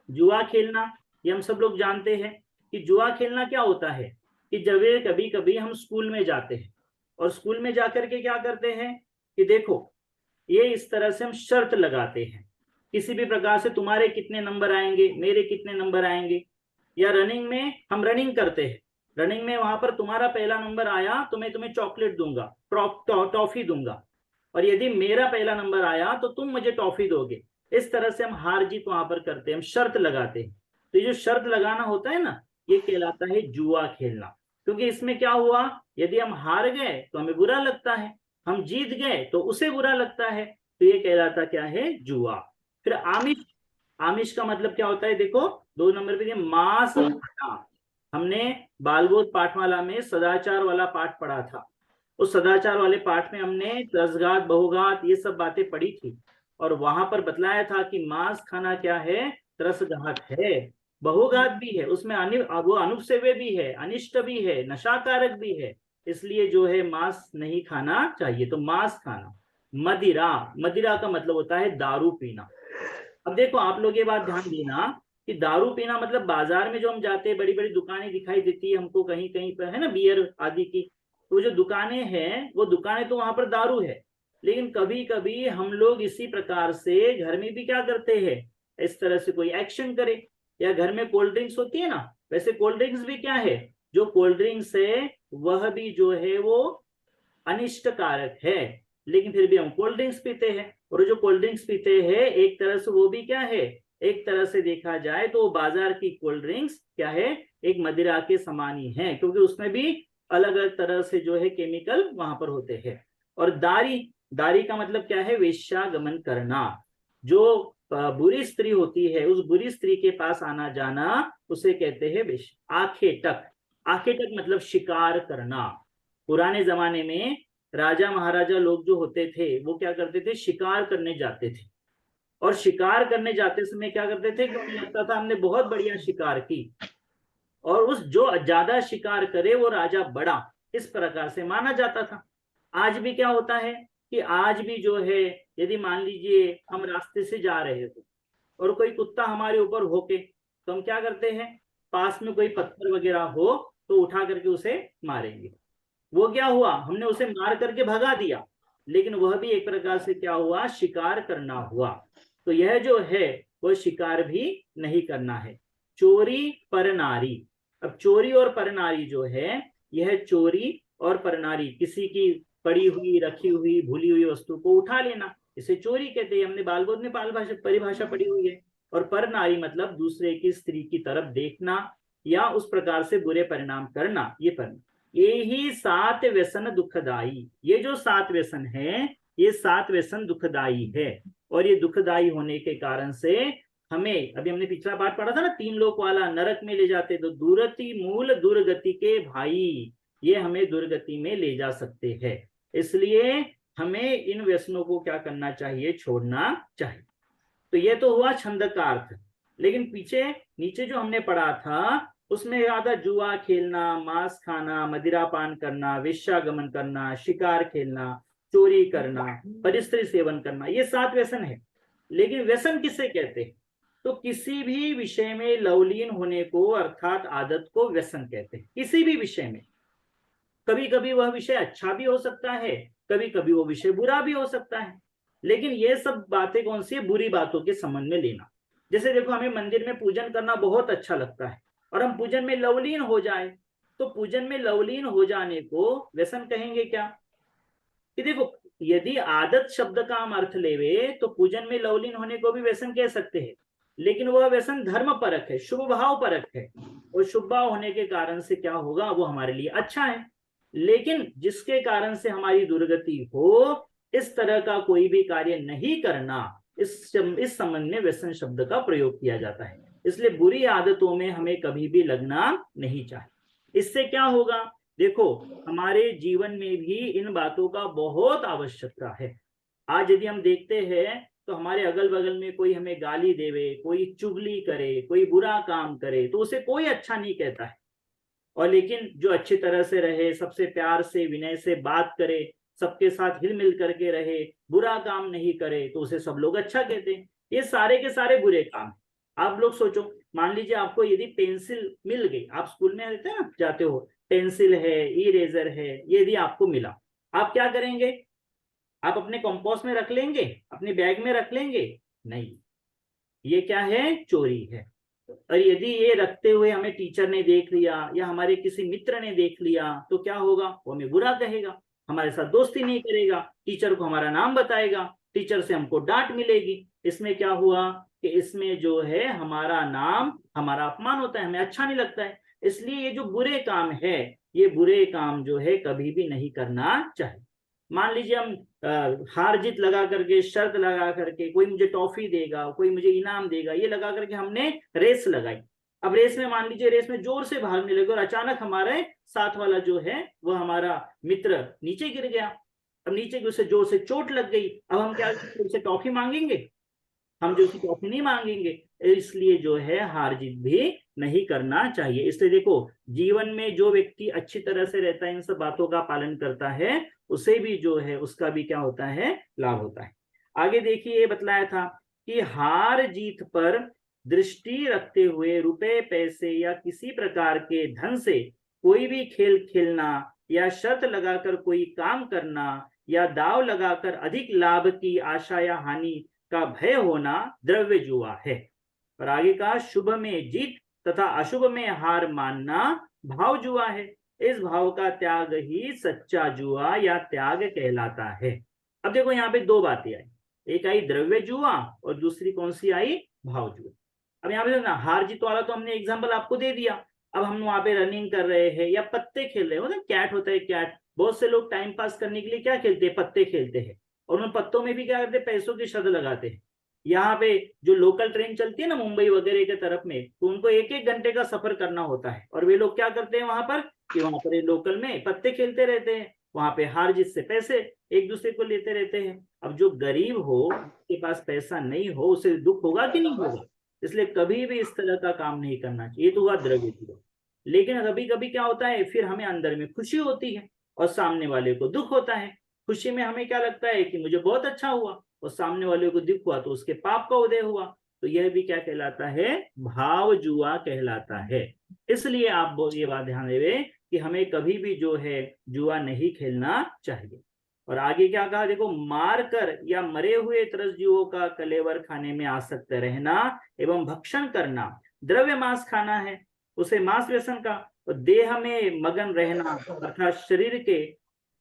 जुआ खेलना, ये हम सब लोग जानते हैं कि जुआ खेलना क्या होता है? कि जब कभी कभी हम स्कूल में जाते हैं और स्कूल में जाकर के क्या करते हैं कि देखो ये इस तरह से हम शर्त लगाते हैं किसी भी प्रकार से, तुम्हारे कितने नंबर आएंगे, मेरे कितने नंबर आएंगे। या रनिंग में हम रनिंग करते हैं, रनिंग में वहां पर तुम्हारा पहला नंबर आया तो मैं तुम्हें चॉकलेट दूंगा, टॉफी दूंगा, और यदि मेरा पहला नंबर आया तो तुम मुझे टॉफी दोगे। इस तरह से हम हार जीत वहां पर करते हैं, हम शर्त लगाते हैं। तो ये जो शर्त लगाना होता है ना, ये कहलाता है जुआ खेलना। क्योंकि इसमें क्या हुआ, यदि हम हार गए तो हमें बुरा लगता है, हम जीत गए तो उसे बुरा लगता है, तो ये कहलाता क्या है, जुआ। फिर आमिष, आमिष का मतलब क्या होता है, देखो 2 नंबर पे मांस खाना। हमने बालबोध पाठमाला में सदाचार वाला पाठ पढ़ा था, उस सदाचार वाले पाठ में हमने त्रसघात, बहुघात ये सब बातें पढ़ी थी, और वहां पर बतलाया था कि मांस खाना क्या है, त्रसघात है, बहुघात भी है, उसमें वो अनुपसेव्य भी है, अनिष्ट भी है, नशाकारक भी है, इसलिए जो है मांस नहीं खाना चाहिए। तो मांस खाना। मदिरा, मदिरा का मतलब होता है दारू पीना। अब देखो आप लोग ये बात ध्यान देना कि दारू पीना मतलब बाजार में जो हम जाते हैं, बड़ी बड़ी दुकानें दिखाई देती है हमको कहीं कहीं पर, है ना, बियर आदि की, तो जो दुकानें हैं वो दुकानें तो वहां पर दारू है, लेकिन कभी कभी हम लोग इसी प्रकार से घर में भी क्या करते हैं, इस तरह से कोई एक्शन करे। या घर में कोल्ड ड्रिंक्स होती है ना, वैसे कोल्ड ड्रिंक्स भी क्या है, जो कोल्ड ड्रिंक्स है वह भी जो है वो अनिष्टकारक है, लेकिन फिर भी हम कोल्ड ड्रिंक्स पीते हैं। और जो कोल्ड ड्रिंक्स पीते हैं एक तरह से वो भी क्या है, एक तरह से देखा जाए तो बाजार की कोल्ड ड्रिंक्स क्या है, एक मदिरा के समान ही है, क्योंकि उसमें भी अलग अलग तरह से जो है केमिकल वहां पर होते हैं। और दारी, दारी का मतलब क्या है, वेश्यागमन करना। जो बुरी स्त्री होती है उस बुरी स्त्री के पास आना जाना उसे कहते हैं वेश्या। आखेटक, आखेटक मतलब शिकार करना। पुराने जमाने में राजा महाराजा लोग जो होते थे वो क्या करते थे, शिकार करने जाते थे, और शिकार करने जाते समय क्या करते थे, क्योंकि लगता था हमने बहुत बढ़िया शिकार की, और उस जो ज्यादा शिकार करे वो राजा बड़ा, इस प्रकार से माना जाता था। आज भी क्या होता है कि आज भी जो है, यदि मान लीजिए हम रास्ते से जा रहे हो और कोई कुत्ता हमारे ऊपर होके, तो हम क्या करते हैं, पास में कोई पत्थर वगैरह हो तो उठा करके उसे मारेंगे। वो क्या हुआ, हमने उसे मार करके भगा दिया, लेकिन वह भी एक प्रकार से क्या हुआ, शिकार करना हुआ। तो यह जो है वो शिकार भी नहीं करना है। चोरी परनारी, अब चोरी और परनारी जो है, यह चोरी और परनारी किसी की पड़ी हुई, रखी हुई, भूली हुई वस्तु को उठा लेना, इसे चोरी कहते हैं। हमने बालबोध में परिभाषा पढ़ी हुई है। और परनारी मतलब दूसरे की स्त्री की तरफ देखना या उस प्रकार से बुरे परिणाम करना, ये परनारी। ये ही 7 व्यसन दुखदाई, ये जो 7 व्यसन है ये 7 व्यसन दुखदाई है, और ये दुखदाई होने के कारण से हमें, अभी हमने पिछला पाठ पढ़ा था ना, 3 लोक वाला, नरक में ले जाते, तो दुरति मूल दुर्गति के भाई, ये हमें दुर्गति में ले जा सकते हैं। इसलिए हमें इन व्यसनों को क्या करना चाहिए, छोड़ना चाहिए। तो ये तो हुआ छंद का अर्थ, लेकिन पीछे नीचे जो हमने पढ़ा था उसमें याद था जुआ खेलना, मांस खाना, मदिरा पान करना, वेश्यागमन करना, शिकार खेलना, चोरी करना, परिस्त्री सेवन करना, ये 7 व्यसन है। लेकिन व्यसन किसे कहते हैं, तो किसी भी विषय में लवलीन होने को अर्थात आदत को व्यसन कहते हैं। किसी भी विषय में, कभी कभी वह विषय अच्छा भी हो सकता है, कभी कभी वो विषय बुरा भी हो सकता है, लेकिन ये सब बातें कौन सी है, बुरी बातों के संबंध में लेना। जैसे देखो हमें मंदिर में पूजन करना बहुत अच्छा लगता है और हम पूजन में लवलीन हो जाए, तो पूजन में लवलीन हो जाने को व्यसन कहेंगे क्या? कि देखो यदि आदत शब्द का हम अर्थ लेवे तो पूजन में लवलीन होने को भी व्यसन कह सकते हैं, लेकिन वह व्यसन धर्म परक है, शुभ भाव परक है, और शुभ भाव होने के कारण से क्या होगा, वो हमारे लिए अच्छा है। लेकिन जिसके कारण से हमारी दुर्गति हो, इस तरह का कोई भी कार्य नहीं करना, इस संबंध में व्यसन शब्द का प्रयोग किया जाता है। इसलिए बुरी आदतों में हमें कभी भी लगना नहीं चाहिए। इससे क्या होगा, देखो हमारे जीवन में भी इन बातों का बहुत आवश्यकता है। आज यदि हम देखते हैं तो हमारे अगल बगल में कोई हमें गाली देवे, कोई चुगली करे, कोई बुरा काम करे, तो उसे कोई अच्छा नहीं कहता है। और लेकिन जो अच्छी तरह से रहे, सबसे प्यार से विनय से बात करे, सबके साथ हिल मिल करके रहे, बुरा काम नहीं करे, तो उसे सब लोग अच्छा कहते हैं। ये सारे के सारे बुरे काम। आप लोग सोचो मान लीजिए आपको यदि पेंसिल मिल गई, आप स्कूल में रहते हैं ना, जाते हो, पेंसिल है, इरेजर है, यदि आपको मिला, आप क्या करेंगे? आप अपने कंपास में रख लेंगे, अपने बैग में रख लेंगे? नहीं, ये क्या है? चोरी है। और यदि ये रखते हुए हमें टीचर ने देख लिया या हमारे किसी मित्र ने देख लिया तो क्या होगा? वो हमें बुरा कहेगा, हमारे साथ दोस्ती नहीं करेगा, टीचर को हमारा नाम बताएगा, टीचर से हमको डांट मिलेगी। इसमें क्या हुआ कि इसमें जो है हमारा नाम, हमारा अपमान होता है, हमें अच्छा नहीं लगता है। इसलिए ये जो बुरे काम है, ये बुरे काम जो है कभी भी नहीं करना चाहिए। मान लीजिए हम हार जीत लगा करके, शर्त लगा करके, कोई मुझे टॉफी देगा, कोई मुझे इनाम देगा, ये लगा करके हमने रेस लगाई। अब रेस में मान लीजिए रेस में जोर से भागने लगे और अचानक हमारे साथ वाला जो है वो हमारा मित्र नीचे गिर गया। अब नीचे उसे जोर से चोट लग गई। अब हम क्या उसे टॉफी मांगेंगे? हम जो उसकी टॉफी नहीं मांगेंगे। इसलिए जो है हार जीत भी नहीं करना चाहिए। इसलिए देखो, जीवन में जो व्यक्ति अच्छी तरह से रहता है, इन सब बातों का पालन करता है, उसे भी जो है उसका भी क्या होता है? लाभ होता है। आगे देखिए, ये बतलाया था कि हार जीत पर दृष्टि रखते हुए रुपए, पैसे या किसी प्रकार के धन से कोई भी खेल खेलना या शर्त लगाकर कोई काम करना या दाव लगाकर अधिक लाभ की आशा या हानि का भय होना द्रव्य जुआ है। और आगे का, शुभ में जीत तथा अशुभ में हार मानना भाव जुआ है। इस भाव का त्याग ही सच्चा जुआ या त्याग कहलाता है। अब देखो यहाँ पे दो बातें आई, एक आई द्रव्य जुआ और दूसरी कौन सी आई? भाव जुआ। अब यहाँ पे ना हार जीत वाला तो हमने एग्जाम्पल आपको दे दिया। अब हम वहां पे रनिंग कर रहे हैं या पत्ते खेल रहे हो, कैट होता है कैट, बहुत से लोग टाइम पास करने के लिए क्या खेलते हैं? पत्ते खेलते हैं। और उन पत्तों में भी क्या करते हैं? पैसों की शर्त लगाते हैं। यहाँ पे जो लोकल ट्रेन चलती है ना मुंबई वगैरह के तरफ में, तो उनको 1-1 घंटे का सफर करना होता है। और वे लोग क्या करते हैं वहां पर कि वहां पर लोकल में पत्ते खेलते रहते हैं, वहां पे हार जीत से पैसे एक दूसरे को लेते रहते हैं। अब जो गरीब हो, उसके पास पैसा नहीं हो, उसे दुख होगा कि नहीं होगा? इसलिए कभी भी इस तरह का काम नहीं करना चाहिए। ये तो हुआ द्रव्य जुआ। लेकिन कभी कभी क्या होता है, फिर हमें अंदर में खुशी होती है और सामने वाले को दुख होता है। खुशी में हमें क्या लगता है कि मुझे बहुत अच्छा हुआ, और सामने वाले को दुख हुआ तो उसके पाप का उदय हुआ। तो यह भी क्या कहलाता है? भाव जुआ कहलाता है। इसलिए आप ये बात ध्यान देवे कि हमें कभी भी जो है जुआ नहीं खेलना चाहिए। और आगे क्या कहा देखो, मार कर या मरे हुए त्रस्जुओं का कलेवर खाने में आसक्त रहना एवं भक्षण करना द्रव्य मांस खाना है, उसे मांस व्यसन का। और देह में मगन रहना अर्थात शरीर के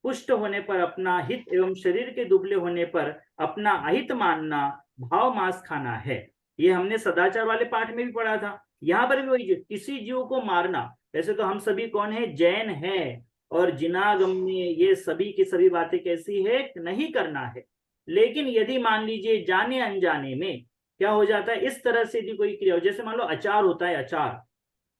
पुष्ट होने पर अपना हित एवं शरीर के दुबले होने पर अपना अहित मानना भाव मांस खाना है। ये हमने सदाचार वाले पाठ में भी पढ़ा था। यहाँ पर भी वही, किसी जीव को मारना। वैसे तो हम सभी कौन है? जैन है, और जिनागम में ये सभी की सभी बातें कैसी है? नहीं करना है। लेकिन यदि मान लीजिए जाने अनजाने में क्या हो जाता है, इस तरह से यदि कोई क्रिया हो, जैसे मान लो अचार होता है, अचार,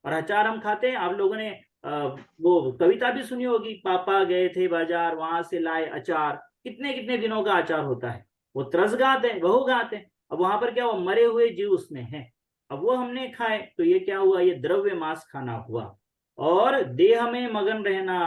और अचार हम खाते हैं। आप लोगों ने वो कविता भी सुनी होगी, पापा गए थे बाजार वहां से लाए अचार। कितने कितने दिनों का अचार होता है, वो त्रसगात है, बहुगात है। अब वहां पर क्या हुआ? मरे हुए जीव उसमें है, अब वो हमने खाए तो ये क्या हुआ? ये द्रव्य मांस खाना हुआ। और देह में मगन रहना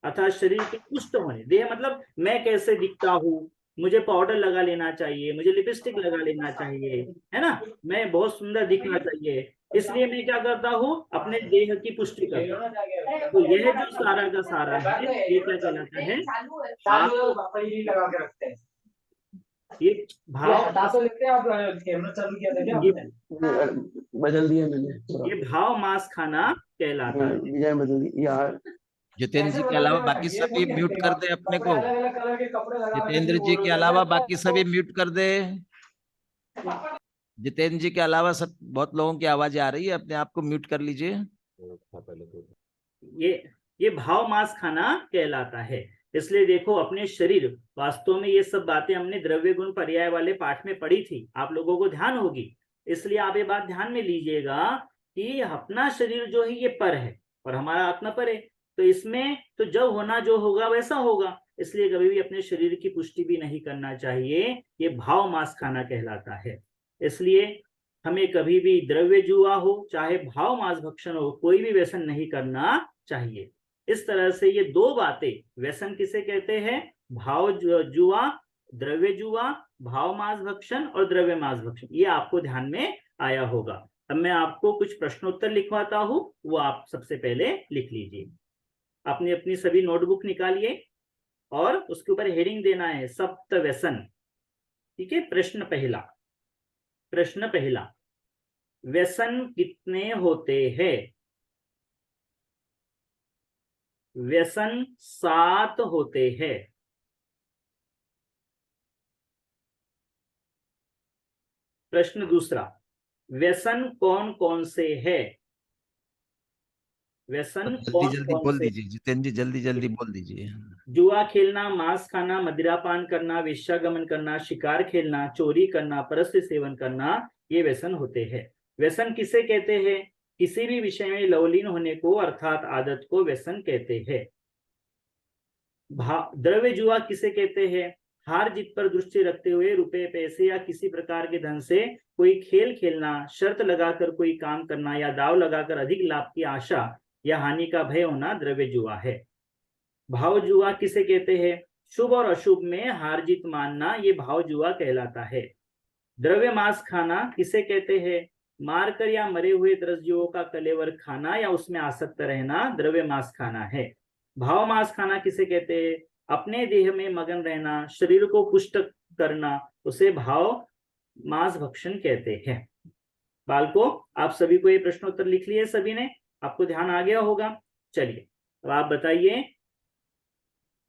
अर्थात शरीर के पुष्ट होने, देह मतलब मैं कैसे दिखता हूँ, मुझे पाउडर लगा लेना चाहिए, मुझे लिपस्टिक लगा लेना चाहिए, है ना, मैं बहुत सुंदर दिखना चाहिए, इसलिए मैं क्या करता हूँ? अपने देह की पुष्टि करता हूँ। तो यह जो सारा का सारा है, ये क्या कहलाता है? ये भाव बदल दिया मैंने, ये भाव मांस खाना कहलाता है। जितेंद्र जी के अलावा बाकी सभी म्यूट कर दे अपने को। जितेंद्र जी के अलावा बाकी सभी म्यूट कर दे। जितेंद्र जी के अलावा सब बहुत लोगों की आवाज आ रही है, अपने आप को म्यूट कर लीजिए। ये भाव मांस खाना कहलाता है। इसलिए देखो, अपने शरीर, वास्तव में ये सब बातें हमने द्रव्य गुण पर्याय वाले पाठ में पढ़ी थी, आप लोगों को ध्यान होगी। इसलिए आप ये बात ध्यान में लीजिएगा कि अपना शरीर जो है ये पर है और हमारा आत्मा पर है। तो इसमें तो जब होना जो होगा वैसा होगा, इसलिए कभी भी अपने शरीर की पुष्टि भी नहीं करना चाहिए। ये भाव मांस खाना कहलाता है। इसलिए हमें कभी भी द्रव्य जुआ हो चाहे भाव मांस भक्षण हो, कोई भी व्यसन नहीं करना चाहिए। इस तरह से ये दो बातें, व्यसन किसे कहते हैं? भाव जुआ, द्रव्य जुआ, भाव मांस भक्षण और द्रव्य मांस भक्षण, ये आपको ध्यान में आया होगा। अब मैं आपको कुछ प्रश्नोत्तर लिखवाता हूं, वो आप सबसे पहले लिख लीजिए। अपनी अपनी सभी नोटबुक निकालिए और उसके ऊपर हेडिंग देना है सप्त व्यसन। ठीक है, प्रश्न पहला, व्यसन कितने होते हैं? व्यसन 7 होते हैं। प्रश्न दूसरा, व्यसन कौन कौन से है? व्यसन जल्दी कौन जल्दी कौन बोल से? दीजिए जितेंद्र जी, जल्दी जल्दी बोल दीजिए। जुआ खेलना, मांस खाना, मदिरापान करना, वेश्यागमन करना, शिकार खेलना, चोरी करना, परस्त्री सेवन करना, ये व्यसन होते हैं। व्यसन किसे कहते हैं? किसी भी विषय में लवलीन होने को अर्थात आदत को व्यसन कहते हैं। द्रव्य जुआ किसे कहते हैं? हार जीत पर दृष्टि रखते हुए रुपए, पैसे या किसी प्रकार के धन से कोई खेल खेलना, शर्त लगाकर कोई काम करना या दाव लगाकर अधिक लाभ की आशा या हानि का भय होना द्रव्य जुआ है। भाव जुआ किसे कहते हैं? शुभ और अशुभ में हार जीत मानना, ये भाव जुआ कहलाता है। द्रव्य मांस खाना किसे कहते हैं? मारकर या मरे हुए त्रसजीवों का कलेवर खाना या उसमें आसक्त रहना द्रव्य मांस खाना है। भाव मांस खाना किसे कहते हैं? अपने देह में मगन रहना, शरीर को पुष्ट करना, उसे भाव मांस भक्षण कहते हैं। बालकों, आप सभी को ये प्रश्नोत्तर लिख लिए सभी ने? आपको ध्यान आ गया होगा। चलिए अब आप बताइए,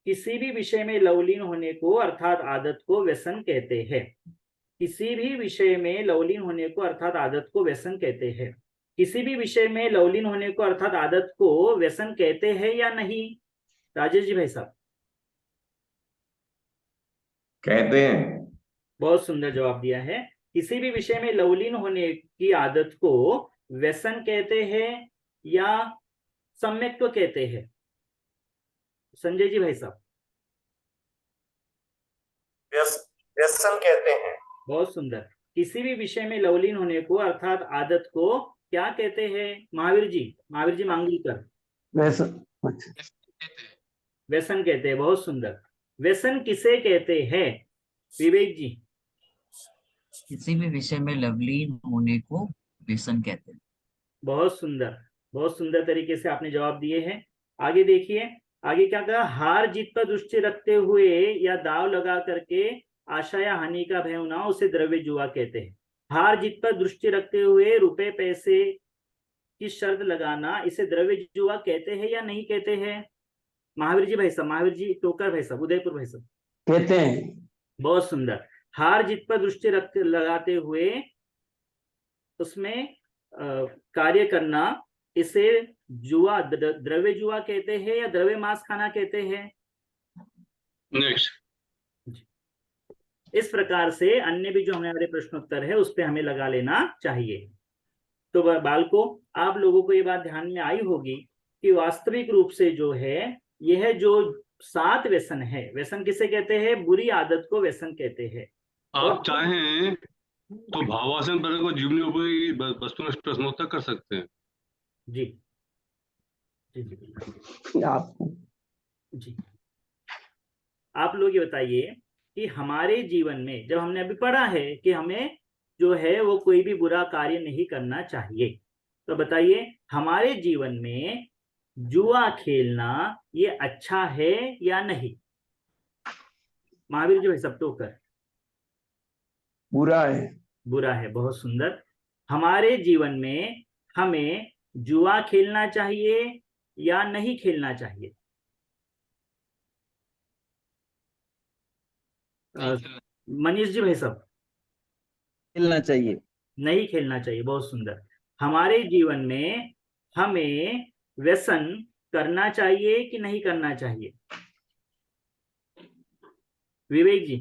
किसी भी विषय में लवलीन होने को अर्थात आदत को व्यसन कहते हैं। किसी भी विषय में लवलीन होने को अर्थात आदत को व्यसन कहते हैं। किसी भी विषय में लवलीन होने को अर्थात आदत को व्यसन कहते हैं या नहीं? राजेश जी भाई साहब। कहते हैं। बहुत सुंदर जवाब दिया है। किसी भी विषय में लवलीन होने की आदत को व्यसन कहते हैं या सम्यक्त्व कहते हैं? संजय जी भाई साहब। व्यसन कहते हैं। बहुत सुंदर। किसी भी विषय में लवलीन होने को अर्थात आदत को क्या कहते हैं? महावीर जी मांगलीकर। व्यसन कहते हैं। बहुत सुंदर। व्यसन किसे कहते हैं? विवेक जी। किसी भी विषय में लवलीन होने को व्यसन कहते हैं। बहुत सुंदर तरीके से आपने जवाब दिए हैं। आगे देखिए, आगे क्या कहा? हार जीत पर दृष्टि रखते हुए या दाव लगा करके आशा या हानि का भय होना, उसे द्रव्य जुआ कहते हैं। हार जीत पर दृष्टि रखते हुए रुपए पैसे की शर्त लगाना, इसे द्रव्य जुआ कहते हैं या नहीं कहते हैं? महावीर जी भाई साहब, महावीर जी टोकर भाई साहब, उदयपुर भाई साहब। कहते हैं। बहुत सुंदर। हार जीत पर दृष्टि लगाते हुए उसमें कार्य करना, इसे जुआ द्रव्य जुआ कहते हैं या द्रव्य मांस खाना कहते हैं? नेक्स्ट। इस प्रकार से अन्य भी जो हमारे प्रश्नोत्तर है उस पे हमें लगा लेना चाहिए। तो बालकों, आप लोगों को ये बात ध्यान में आई होगी कि वास्तविक रूप से जो है, यह जो 7 व्यसन है, व्यसन किसे कहते हैं? बुरी आदत को व्यसन कहते हैं। आप चाहें तो भावासन पर को जीवनी उपयोगी वस्तु में प्रश्नोत्तर कर सकते हैं। जी आप लोग ये बताइए कि हमारे जीवन में, जब हमने अभी पढ़ा है कि हमें जो है वो कोई भी बुरा कार्य नहीं करना चाहिए, तो बताइए हमारे जीवन में जुआ खेलना ये अच्छा है या नहीं? महावीर जी भाई सब टोकर। बुरा है। बुरा है। बहुत सुंदर। हमारे जीवन में हमें जुआ खेलना चाहिए या नहीं खेलना चाहिए? मनीष जी भाई साहब। खेलना चाहिए। नहीं खेलना चाहिए। बहुत सुंदर। हमारे जीवन में हमें व्यसन करना चाहिए कि नहीं करना चाहिए? विवेक जी।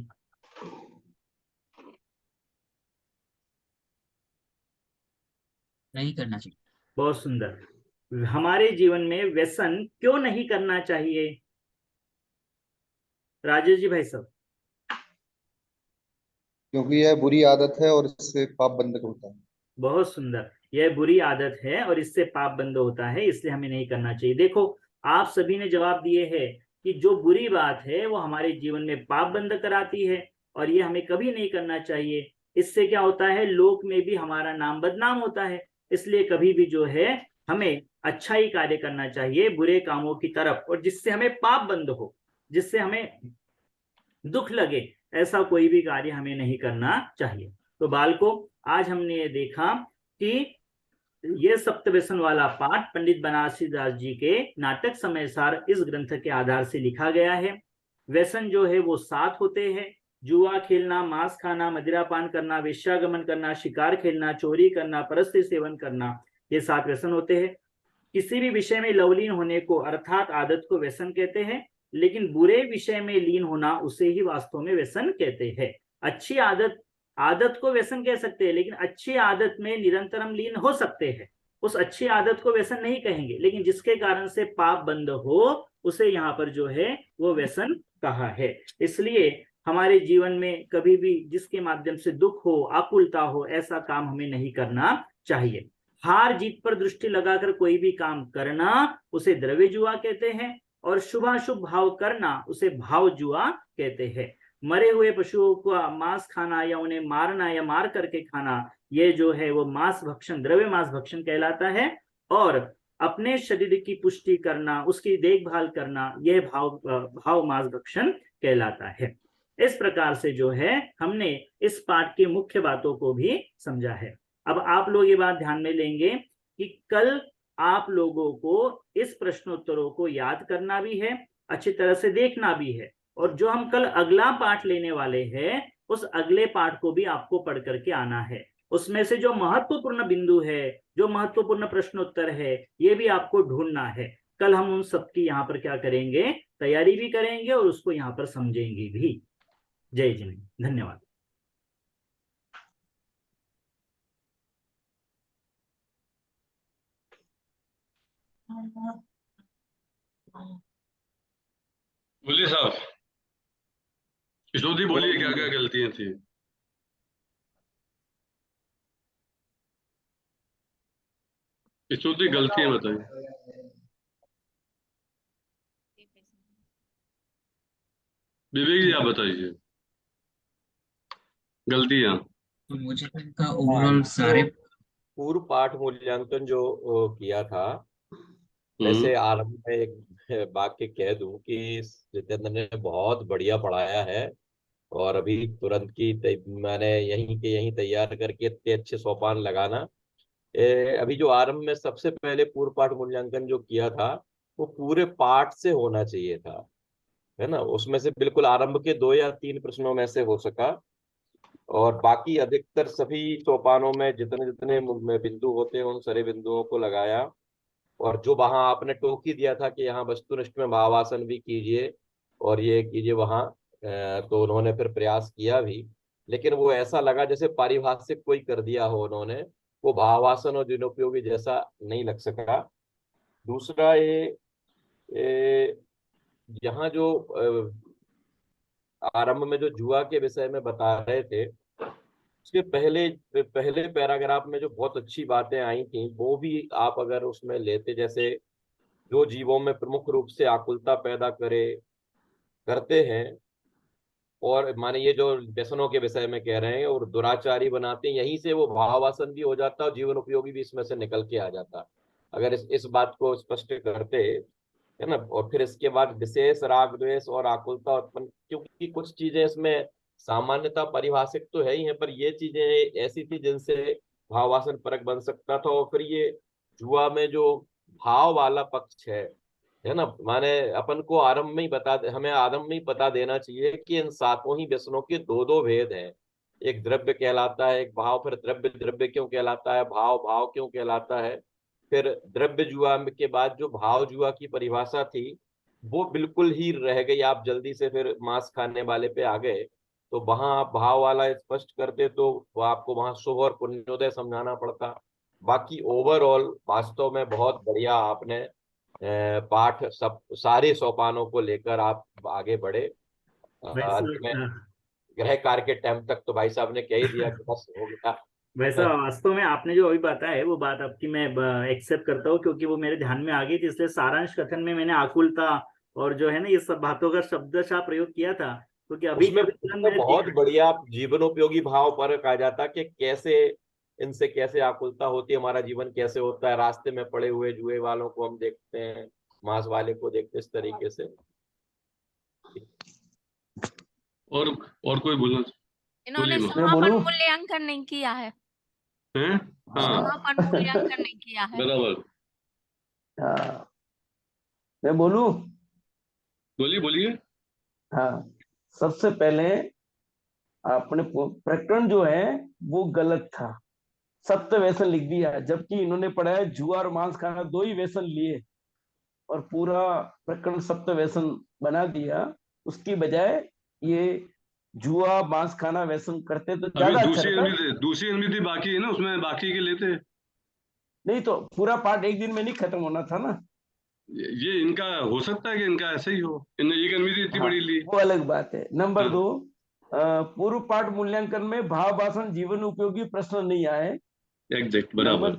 नहीं करना चाहिए। बहुत सुंदर। हमारे जीवन में व्यसन क्यों नहीं करना चाहिए? राजेश जी भाई साहब। क्योंकि यह बुरी आदत है और इससे पाप बंधक होता है। बहुत सुंदर। यह बुरी आदत है और इससे पाप बंद होता है, इसलिए हमें नहीं करना चाहिए। देखो, आप सभी ने जवाब दिए हैं कि जो बुरी बात है वो हमारे जीवन में पाप बंद कराती है और ये हमें कभी नहीं करना चाहिए। इससे क्या होता है? लोक में भी हमारा नाम बदनाम होता है। इसलिए कभी भी जो है हमें अच्छा ही कार्य करना चाहिए बुरे कामों की तरफ, और जिससे हमें पाप बंद हो, जिससे हमें दुख लगे, ऐसा कोई भी कार्य हमें नहीं करना चाहिए। तो बालकों, आज हमने ये देखा कि ये सप्तव्यसन वाला पाठ पंडित बनारसी दास जी के नाटक समय सार इस ग्रंथ के आधार से लिखा गया है। व्यसन जो है वो 7 होते हैं: जुआ खेलना, मांस खाना, मदिरा पान करना, वेश्यागमन करना, शिकार खेलना, चोरी करना, परस्त्री सेवन करना, ये 7 व्यसन होते हैं। किसी भी विषय में लवलीन होने को अर्थात आदत को व्यसन कहते हैं, लेकिन बुरे विषय में लीन होना उसे ही वास्तव में व्यसन कहते हैं। अच्छी आदत को व्यसन कह सकते हैं, लेकिन अच्छी आदत में निरंतर हम लीन हो सकते हैं, उस अच्छी आदत को व्यसन नहीं कहेंगे, लेकिन जिसके कारण से पाप बंद हो उसे यहाँ पर जो है वो व्यसन कहा है। इसलिए हमारे जीवन में कभी भी जिसके माध्यम से दुख हो, आकुलता हो, ऐसा काम हमें नहीं करना चाहिए। हार जीत पर दृष्टि लगाकर कोई भी काम करना उसे द्रव्य जुआ कहते हैं, और शुभाशुभ भाव करना उसे भाव जुआ कहते हैं। मरे हुए पशुओं का मांस खाना या उन्हें मारना या मार करके खाना, ये जो है वो मांस भक्षण, द्रव्य मांस भक्षण कहलाता है। और अपने शरीर की पुष्टि करना, उसकी देखभाल करना, यह भाव मांस भक्षण कहलाता है। इस प्रकार से जो है हमने इस पाठ के मुख्य बातों को भी समझा है। अब आप लोग ये बात ध्यान में लेंगे कि कल आप लोगों को इस प्रश्नोत्तरों को याद करना भी है, अच्छी तरह से देखना भी है, और जो हम कल अगला पाठ लेने वाले हैं उस अगले पाठ को भी आपको पढ़ करके आना है। उसमें से जो महत्वपूर्ण बिंदु है, जो महत्वपूर्ण प्रश्नोत्तर है, ये भी आपको ढूंढना है। कल हम उन सबकी यहाँ पर क्या करेंगे, तैयारी भी करेंगे और उसको यहाँ पर समझेंगे भी। जय जिनेन्द्र, धन्यवाद। बोलिए साहब, किशोर जी बोलिए, क्या क्या गलतियां थी? किशोर जी गलतियां बताइए। विवेक जी आप बताइए गलतियां। तो मुझे तो इनका ओवरऑल सारे पूर्व पाठ मूल्यांकन जो किया था, वैसे आरंभ में एक वाक्य कह दूं कि जितेंद्र ने बहुत बढ़िया पढ़ाया है, और अभी तुरंत की मैंने यहीं तैयार करके इतने अच्छे सोपान लगाना। अभी जो आरंभ में सबसे पहले पूर्व पाठ मूल्यांकन जो किया था वो पूरे पाठ से होना चाहिए था, है ना। उसमें से बिल्कुल आरंभ के 2 या 3 प्रश्नों में से हो सका, और बाकी अधिकतर सभी सोपानों में जितने जितने बिंदु होते हैं उन सारे बिंदुओं को लगाया। और जो वहां आपने टोक ही दिया था कि यहाँ वस्तुनिष्ठ में भावासन भी कीजिए और ये कीजिए वहां, तो उन्होंने फिर प्रयास किया भी, लेकिन वो ऐसा लगा जैसे पारिभाषिक कोई कर दिया हो उन्होंने, वो भावासन और जिनोपयोगी जैसा नहीं लग सका। दूसरा ये यहाँ जो आरंभ में जो जुआ के विषय में बता रहे थे, उसके पहले पैराग्राफ में जो बहुत अच्छी बातें आई थी वो भी आप अगर उसमें लेते, जैसे जो जीवों में प्रमुख रूप से आकुलता पैदा करते हैं, और माने ये जो व्यसनों के विषय में कह रहे हैं, और दुराचारी बनाते हैं, यहीं से वो भावासन भी हो जाता है और जीवन उपयोगी भी इसमें से निकल के आ जाता। अगर इस बात को स्पष्ट करते, है ना। और फिर इसके बाद विशेष राग द्वेष और आकुलता उत्पन्न, क्योंकि कुछ चीजें इसमें सामान्यता परिभाषित तो है ही है, पर ये चीजें ऐसी थी जिनसे भाववासन परक बन सकता था। और फिर ये जुआ में जो भाव वाला पक्ष है ना, माने अपन को हमें आरंभ में ही बता देना चाहिए कि इन 7 ही व्यसनों के 2 भेद हैं। एक द्रव्य कहलाता है, एक भाव। फिर द्रव्य क्यों कहलाता है, भाव क्यों कहलाता है। फिर द्रव्य जुआ के बाद जो भाव जुआ की परिभाषा थी वो बिल्कुल ही रह गई, आप जल्दी से फिर मांस खाने वाले पे आ गए। तो वहां आप भाव वाला स्पष्ट करते तो वो आपको वहां शुभ और पुण्योदय समझाना पड़ता। बाकी ओवरऑल वास्तव में बहुत बढ़िया आपने पाठ सारे सोपानों को लेकर आप आगे बढ़े। अंत में गृह कार्य के टाइम तक तो भाई साहब ने कह ही दिया कि बस हो गया। वैसा वास्तव में आपने जो अभी बताया है वो बात आपकी मैं एक्सेप्ट करता हूँ, क्योंकि वो मेरे ध्यान में आ गई थी, इसलिए सारांश कथन में मैंने आकुलता और जो है ना ये सब बातों का शब्दशः प्रयोग किया था, क्योंकि अभी उसमें बहुत बढ़िया जीवनोपयोगी भाव पर कहा जाता कि कैसे इनसे कैसे आकुलता होती है, हमारा जीवन कैसे होता है, रास्ते में पड़े हुए जुए वालों को हम देखते हैं, मांस वाले को देखते हैं, इस तरीके से। और कोई बोलना? इन्होंने बोलिए माँ। समापन मूल्यांकन नहीं किया है, हैं? हाँ समापन मूल्यांकन नहीं किया है। बराबर। हाँ, मैं बोलूं? बोलिए। हाँ, सबसे पहले अपने प्रकरण जो है वो गलत था, सप्त व्यसन लिख दिया, जबकि इन्होंने पढ़ा है जुआ और मांस खाना 2 ही व्यसन लिए और पूरा प्रकरण सप्त व्यसन बना दिया। उसकी बजाय ये जुआ मांस खाना व्यसन करते तो ज्यादा अच्छा रहता। दूसरी अनुमति बाकी है ना, उसमें बाकी के लेते। नहीं तो पूरा पाठ एक दिन में नहीं खत्म होना था ना। ये इनका हो सकता है कि इनका ऐसे ही हो, इनने एक अनुमति इतनी बड़ी ली। वो अलग बात है। नंबर 2, पूर्व पाठ मूल्यांकन में भाव भाषण जीवन उपयोगी प्रश्न नहीं आए। एग्जैक्ट बराबर।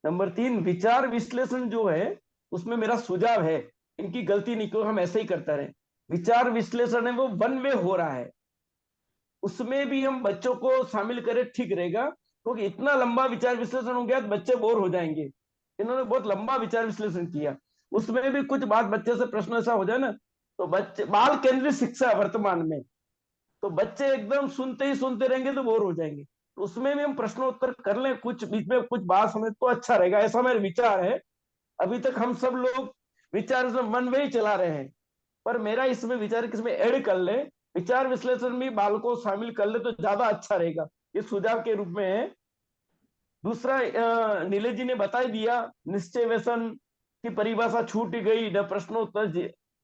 नंबर 3 विचार विश्लेषण जो है उसमें मेरा सुझाव है, इनकी गलती नहीं, क्यों हम ऐसे ही करते रहे। विचार विश्लेषण है वो वन वे हो रहा है, उसमें भी हम बच्चों को शामिल करें ठीक रहेगा, क्योंकि इतना लंबा विचार विश्लेषण हो गया तो बच्चे बोर हो जाएंगे। इन्होंने बहुत लंबा विचार विश्लेषण किया, उसमें भी कुछ बात बच्चे से प्रश्न ऐसा हो जाए ना, तो बच्चे बाल केंद्रित शिक्षा वर्तमान में, तो बच्चे एकदम सुनते ही सुनते रहेंगे तो बोर हो जाएंगे। तो उसमें भी हम प्रश्नोत्तर कर लें, कुछ बीच में कुछ बात समझ तो अच्छा रहेगा, ऐसा मेरा विचार है। अभी तक हम सब लोग विचार मन में ही चला रहे हैं, पर मेरा इसमें विचार किसमें ऐड कर ले, विचार विश्लेषण में बाल को शामिल कर ले तो ज्यादा अच्छा रहेगा, ये सुझाव के रूप में है। दूसरा, नीले जी ने बता ही दिया, निश्चय व्यसन की परिभाषा छूट गई, न प्रश्नोत्तर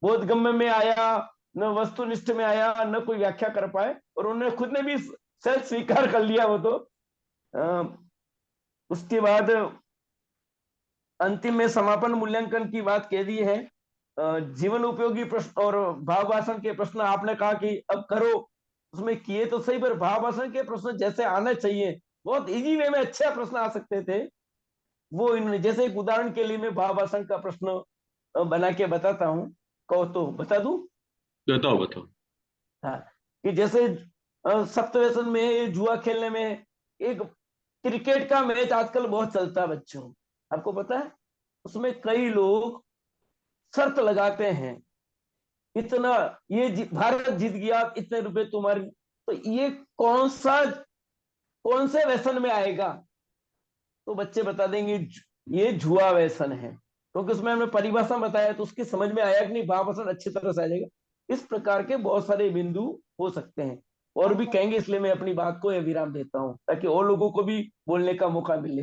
बोधगम्य में आया, न वस्तुनिष्ठ में आया, न कोई व्याख्या कर पाए, और उन्होंने खुद ने भी सेल्फ स्वीकार कर लिया वो तो। उसके बाद अंतिम में समापन मूल्यांकन की बात कह दी है। जीवन उपयोगी प्रश्न और भाव भाषण के प्रश्न आपने कहा कि अब करो, उसमें किए तो सही, पर भाव भाषण के प्रश्न जैसे आने चाहिए, बहुत इजी वे में अच्छे प्रश्न आ सकते थे, वो इन्होंने, जैसे एक उदाहरण के लिए मैं भाव भाषण का प्रश्न बना के बताता हूँ, कहो तो बता दूं? बताओ। हाँ, कि जैसे सप्तव्यसन में जुआ खेलने में, एक क्रिकेट का मैच आजकल बहुत चलता है बच्चों, आपको पता है, उसमें कई लोग शर्त लगाते हैं, इतना ये भारत जीत गया इतने रुपए तुम्हारे, तो ये कौन से व्यसन में आएगा? तो बच्चे बता देंगे ये जुआ व्यसन है, क्योंकि उसमें हमने परिभाषा बताया, तो उसकी समझ में आया कि नहीं, भाव भाषण अच्छी तरह से आ जाएगा। इस प्रकार के बहुत सारे बिंदु हो सकते हैं, और भी कहेंगे, इसलिए मैं अपनी बात को विराम देता हूं, ताकि और लोगों को भी बोलने का मौका मिले।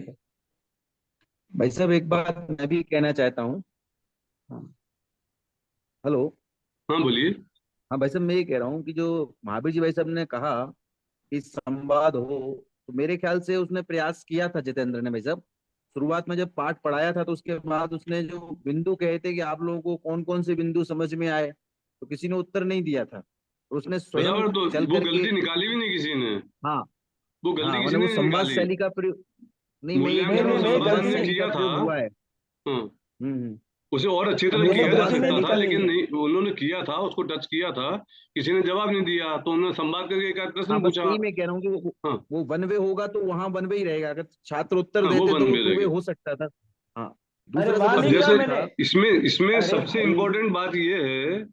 भाई साहब एक बात मैं भी कहना चाहता हूँ। हेलो। हाँ बोलिए। हाँ भाई साहब, मैं ये कह रहा हूँ कि जो महावीर जी भाई साहब ने कहा कि संवाद हो, तो मेरे ख्याल से उसने प्रयास किया था जितेंद्र ने भाई साहब। शुरुआत में जब पाठ पढ़ाया था तो उसके बाद उसने जो बिंदु कहे थे कि आप लोगों को कौन कौन से बिंदु समझ में आए, तो किसी ने उत्तर नहीं दिया था, और उसने स्वयं तो चल वो करके गलती निकाली भी नहीं किसी ने। हाँ, वो गलती किसी वो ने संवाद निकाली। शैली का प्रयोग नहीं, मैं ये कह मूल्यांकन रहा हूँ संवाद ने शैली का किया था। प्रयोग हुआ है। उसे और अच्छी तरह किया जा सकता था, लेकिन नहीं, उन्होंने किया था, उसको टच किया था, किसी ने जवाब नहीं दिया, तो उन्होंने संवाद करके एक प्रश्न पूछा। मैं कह रहा हूँ कि वो वन वे होगा तो वहां वन वे ही रहेगा, अगर छात्र उत्तर वो देते तो वन वो वे टू वे रहेगा। हो सकता था। हाँ, अरे दूसरा वहां सबसे नहीं कहा जैसे मैंने। इसमें सबसे इम्पोर्टेंट बात यह है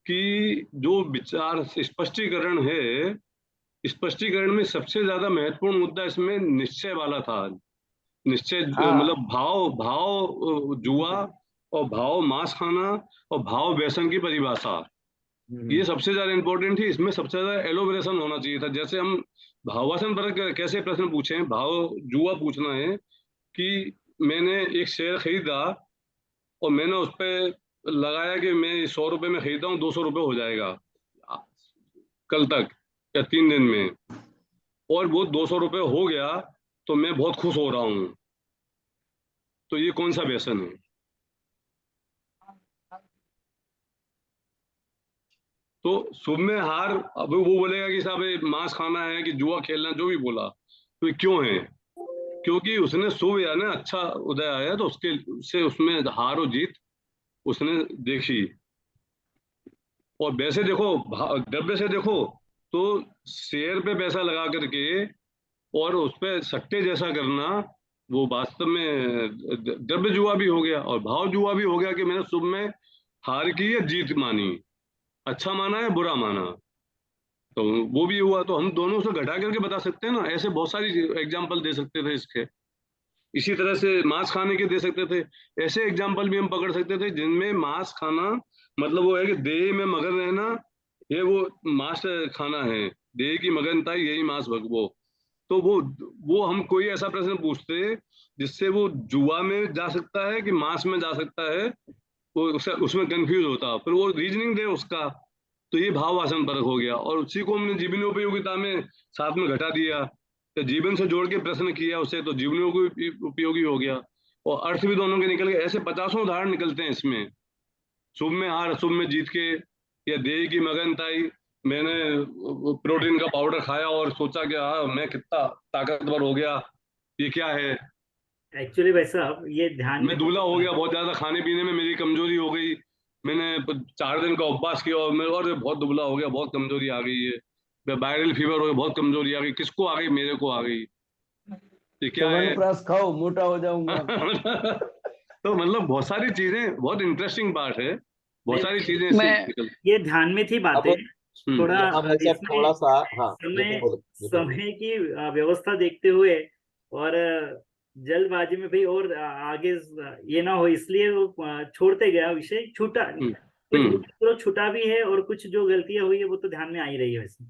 कि जो विचार स्पष्टीकरण है, स्पष्टीकरण में सबसे ज्यादा महत्वपूर्ण मुद्दा इसमें निश्चय वाला था। निश्चय मतलब भाव जुआ और भाव मांस खाना और भाव व्यसन की परिभाषा, ये सबसे ज्यादा इंपॉर्टेंट थी। इसमें सबसे ज्यादा एलोबरेशन होना चाहिए था। जैसे हम भावासन पर कैसे प्रश्न पूछे, भाव जुआ पूछना है कि मैंने एक शेयर खरीदा और मैंने उस पर लगाया कि मैं 100 रुपए में खरीदा हूँ, 200 रुपये हो जाएगा कल तक या 3 दिन में, और वो 200 रुपये हो गया तो मैं बहुत खुश हो रहा हूँ, तो ये कौन सा व्यसन है? तो शुभ में हार, अब वो बोलेगा कि साहब मांस खाना है कि जुआ खेलना, जो भी बोला, तो ये क्यों है? क्योंकि उसने शुभ या ना अच्छा उदय आया, तो उससे उसमें हार और जीत उसने देखी। और वैसे देखो, द्रव्य से देखो तो शेयर पे पैसा लगा करके और उस पर सट्टे जैसा करना वो वास्तव में द्रव्य जुआ भी हो गया और भाव जुआ भी हो गया कि मैंने शुभ में हार की या जीत मानी, अच्छा माना या बुरा माना, तो वो भी हुआ। तो हम दोनों से घटा करके बता सकते हैं ना, ऐसे बहुत सारी एग्जाम्पल दे सकते थे इसके। इसी तरह से मांस खाने के दे सकते थे, ऐसे एग्जाम्पल भी हम पकड़ सकते थे जिनमें मांस खाना मतलब वो है कि देह में मगन रहना, ये वो मांस खाना है, देह की मगनता यही मांस भगवो। तो वो हम कोई ऐसा प्रश्न पूछते जिससे वो जुआ में जा सकता है कि मांस में जा सकता है, वो उसमें कंफ्यूज होता, फिर वो रीजनिंग दे उसका, तो ये भाव वासन परक हो गया। और उसी को हमने जीवनी उपयोगिता में साथ में घटा दिया, तो जीवन से जोड़ के प्रश्न किया उसे, तो जीवनी उपयोगी हो गया और अर्थ भी दोनों के निकल गए। ऐसे 50 उदाहरण निकलते हैं इसमें, शुभ में हार शुभ में जीत के, या देह की मगनताई, मैंने प्रोटीन का पाउडर खाया और सोचा कि हाँ मैं कितना ताकतवर हो गया, ये क्या है। एक्चुअली वैसा ये ध्यान मैं दूल्हा हो गया, बहुत ज्यादा खाने पीने में मेरी कमजोरी हो गई, मैंने 4 दिन का उपवास किया और मैं और बहुत दुबला हो गया, बहुत कमजोरी आ गई है, वायरल फीवर हो गया, बहुत कमजोरी आ गई। किसको आ गई? मेरे को आ गई। ये क्या है? च्यवनप्राश खाओ मोटा हो जाऊंगा। तो मतलब बहुत सारी चीजें, बहुत इंटरेस्टिंग पार्ट है, बहुत सारी चीजें ये ध्यान में थी बातें थोड़ा थोड़ा सा हाँ समय की व्यवस्था देखते हुए और जल्दबाजी में भाई और आगे ये ना हो, इसलिए वो छोड़ते गया, विषय छूटा, कुछ छूटा भी है और कुछ जो गलतियां हुई है वो तो ध्यान में आ ही रही है वैसे।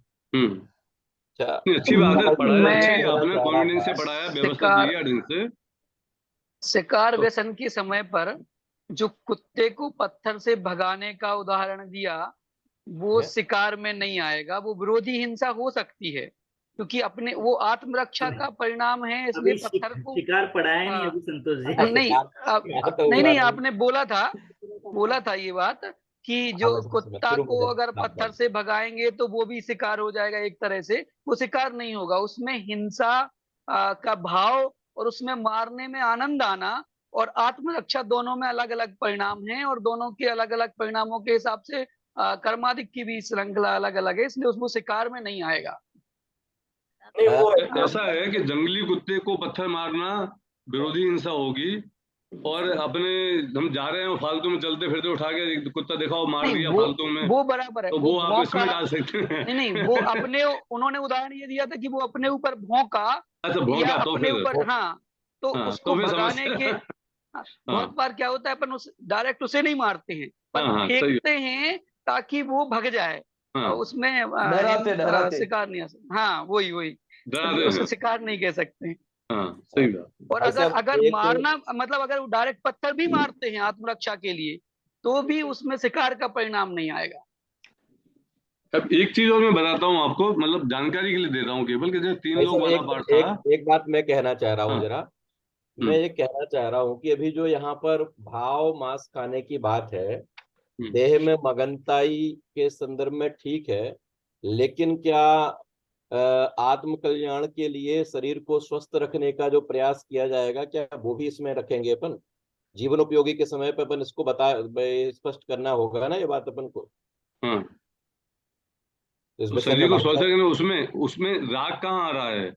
अच्छी बात है, पढ़ाया अच्छी आपने, कॉन्फिडेंस से पढ़ाया, व्यवस्था दी है ढंग से। शिकार व्यसन के समय पर जो कुत्ते को पत्थर से भगाने का उदाहरण दिया, वो शिकार में नहीं आएगा, वो विरोधी हिंसा हो सकती है क्योंकि अपने वो आत्मरक्षा का परिणाम है, इसलिए पत्थर को शिकार पढ़ाया नहीं अभी संतोष जी। नहीं आपने बोला था ये बात कि जो कुत्ता को अगर पत्थर से भगाएंगे तो वो भी शिकार हो जाएगा, एक तरह से वो शिकार नहीं होगा, उसमें हिंसा का भाव और उसमें मारने में आनंद आना और आत्मरक्षा दोनों में अलग अलग परिणाम हैं और दोनों के अलग अलग परिणामों के हिसाब से कर्माधिक की भी श्रृंखला अलग अलग है, इसलिए उसको शिकार में नहीं आएगा। ऐसा है कि जंगली कुत्ते को पत्थर मारना विरोधी हिंसा होगी और अपने हम जा रहे हैं फालतू में चलते फिरते उठा के कुत्ता देखा वो मार दिया फालतू में, वो बराबर है, तो वो आप इसमें डाल सकते हैं। नहीं वो अपने उन्होंने उदाहरण ये दिया था कि वो अपने ऊपर भौंका, अच्छा भौंका, तो अपने ऊपर तो उसको भगाने के बहुत बार क्या होता है अपन डायरेक्ट उसे नहीं मारते हैं पर फेंकते हैं ताकि वो भग जाए, उसमें शिकार नहीं आ सकता। हाँ वही उसे शिकार नहीं कह सकते हैं। सही बात। और अगर मारना मतलब अगर वो डायरेक्ट पत्थर भी मारते हैं आत्मरक्षा के लिए तो भी उसमें शिकार का परिणाम नहीं आएगा। अब एक चीज और मैं बताता हूँ आपको, मतलब जानकारी के लिए दे रहा हूँ केवल कि जो 3 लोग वाला पार्ट था। एक बात मैं कहना चाह रहा हूँ जरा, मैं ये कहना चाह रहा हूँ कि अभी जो यहाँ पर भाव मांस खाने की बात है, देह में मगनताई के संदर्भ में ठीक है, लेकिन क्या आत्म कल्याण के लिए शरीर को स्वस्थ रखने का जो प्रयास किया जाएगा क्या वो भी इसमें रखेंगे अपन? जीवन उपयोगी के समय पर अपन इसको स्पष्ट करना होगा ना ये बात अपन को। तो शरीर को स्वस्थ रखने उसमें राग कहाँ आ रहा है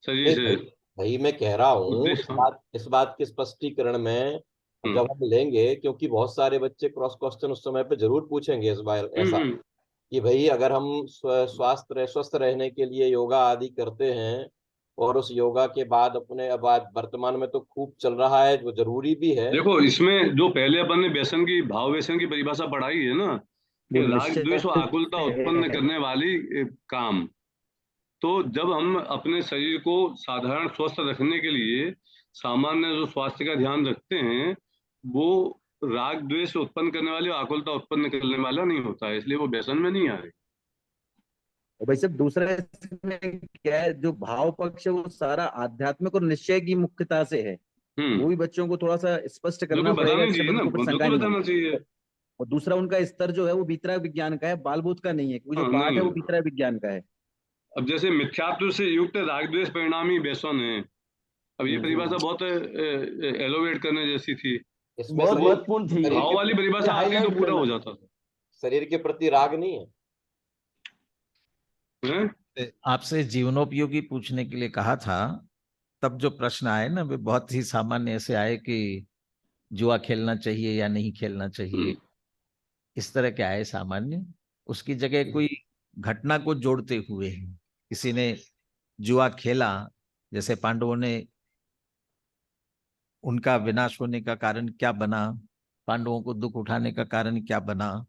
शरीर से? भाई मैं कह रहा हूँ इस बात के स्पष्टीकरण में जब हम लेंगे, क्योंकि बहुत सारे बच्चे क्रॉस क्वेश्चन उस समय पे जरूर पूछेंगे इस बार ऐसा कि भाई अगर हम स्वस्थ रहने के लिए योगा आदि करते हैं और उस योगा के बाद अपने वर्तमान में तो खूब चल रहा है, वो जरूरी भी है। देखो इसमें जो पहले अपन ने व्यसन की भाव व्यसन की परिभाषा पढ़ाई है ना, राग द्वेष और आकुलता उत्पन्न करने वाली काम, तो जब हम अपने शरीर को साधारण स्वस्थ रखने के लिए सामान्य जो स्वास्थ्य का ध्यान रखते हैं वो राग द्वेष उत्पन्न करने वाले आकुलता उत्पन्न करने वाला नहीं होता है, इसलिए वो व्यसन में नहीं आ रहे। और भाई साहब दूसरा क्या है, जो भाव पक्ष है वो सारा आध्यात्मिक और निश्चय की मुख्यता से है, वो भी बच्चों को थोड़ा सा स्पष्ट करना पड़ेगा। और दूसरा उनका स्तर जो है वो भीतरा विज्ञान का है, बालबोध का नहीं है, क्योंकि जो पाठ है वो भीतरा विज्ञान का है। अब जैसे मिथ्यात्व से युक्त राग द्वेष परिणामी व्यसन है, अब ये परिभाषा बहुत एलोवेट करने जैसी थी, बहुत महत्वपूर्ण थी। भाव वाली परिभाषा आती तो पूरा हो जाता था। शरीर के प्रति राग नहीं है, आपसे जीवनोपयोगी पूछने के लिए कहा था, तब जो प्रश्न आए ना वे बहुत ही सामान्य ऐसे आए कि जुआ खेलना चाहिए या नहीं खेलना चाहिए, इस तरह के आए सामान्य। उसकी जगह कोई घटना को जोड़ते हुए किसी ने जुआ खेला, जैसे पांडवों ने, उनका विनाश होने का कारण क्या बना, पांडवों को दुख उठाने का कारण क्या बना,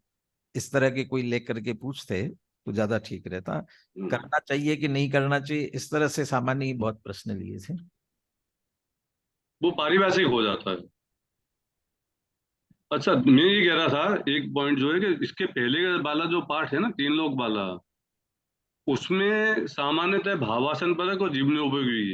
इस तरह के कोई लेकर के पूछते तो ज्यादा ठीक रहता। करना चाहिए कि नहीं करना चाहिए, इस तरह से सामान्य ही बहुत प्रश्न लिए थे। वो पारिभाषिक हो जाता है। अच्छा, मैं ये कह रहा था एक पॉइंट जो है कि इसके पहले वाला जो पार्ट है ना, 3 लोग वाला, उसमें सामान्यतः भावासन परक और जीवनोपयोगी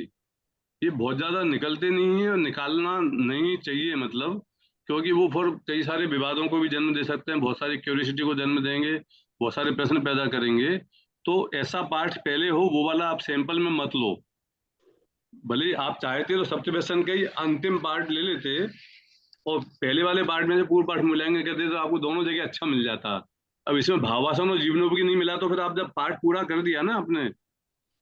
ये बहुत ज्यादा निकलते नहीं है और निकालना नहीं चाहिए, मतलब क्योंकि वो फिर कई सारे विवादों को भी जन्म दे सकते हैं, बहुत सारी क्यूरियोसिटी को जन्म देंगे, बहुत सारे प्रश्न पैदा करेंगे। तो ऐसा पार्ट पहले हो, वो वाला आप सैंपल में मत लो। भले ही आप चाहते तो सप्तव्यसन का ही अंतिम पार्ट ले लेते और पहले वाले पार्ट में से पूर्ण पाठ मूल्यांकन करते तो आपको दोनों जगह अच्छा मिल जाता। अब इसमें भावासन और जीवनोपयोगी नहीं मिला, तो फिर आप जब पार्ट पूरा कर दिया ना आपने,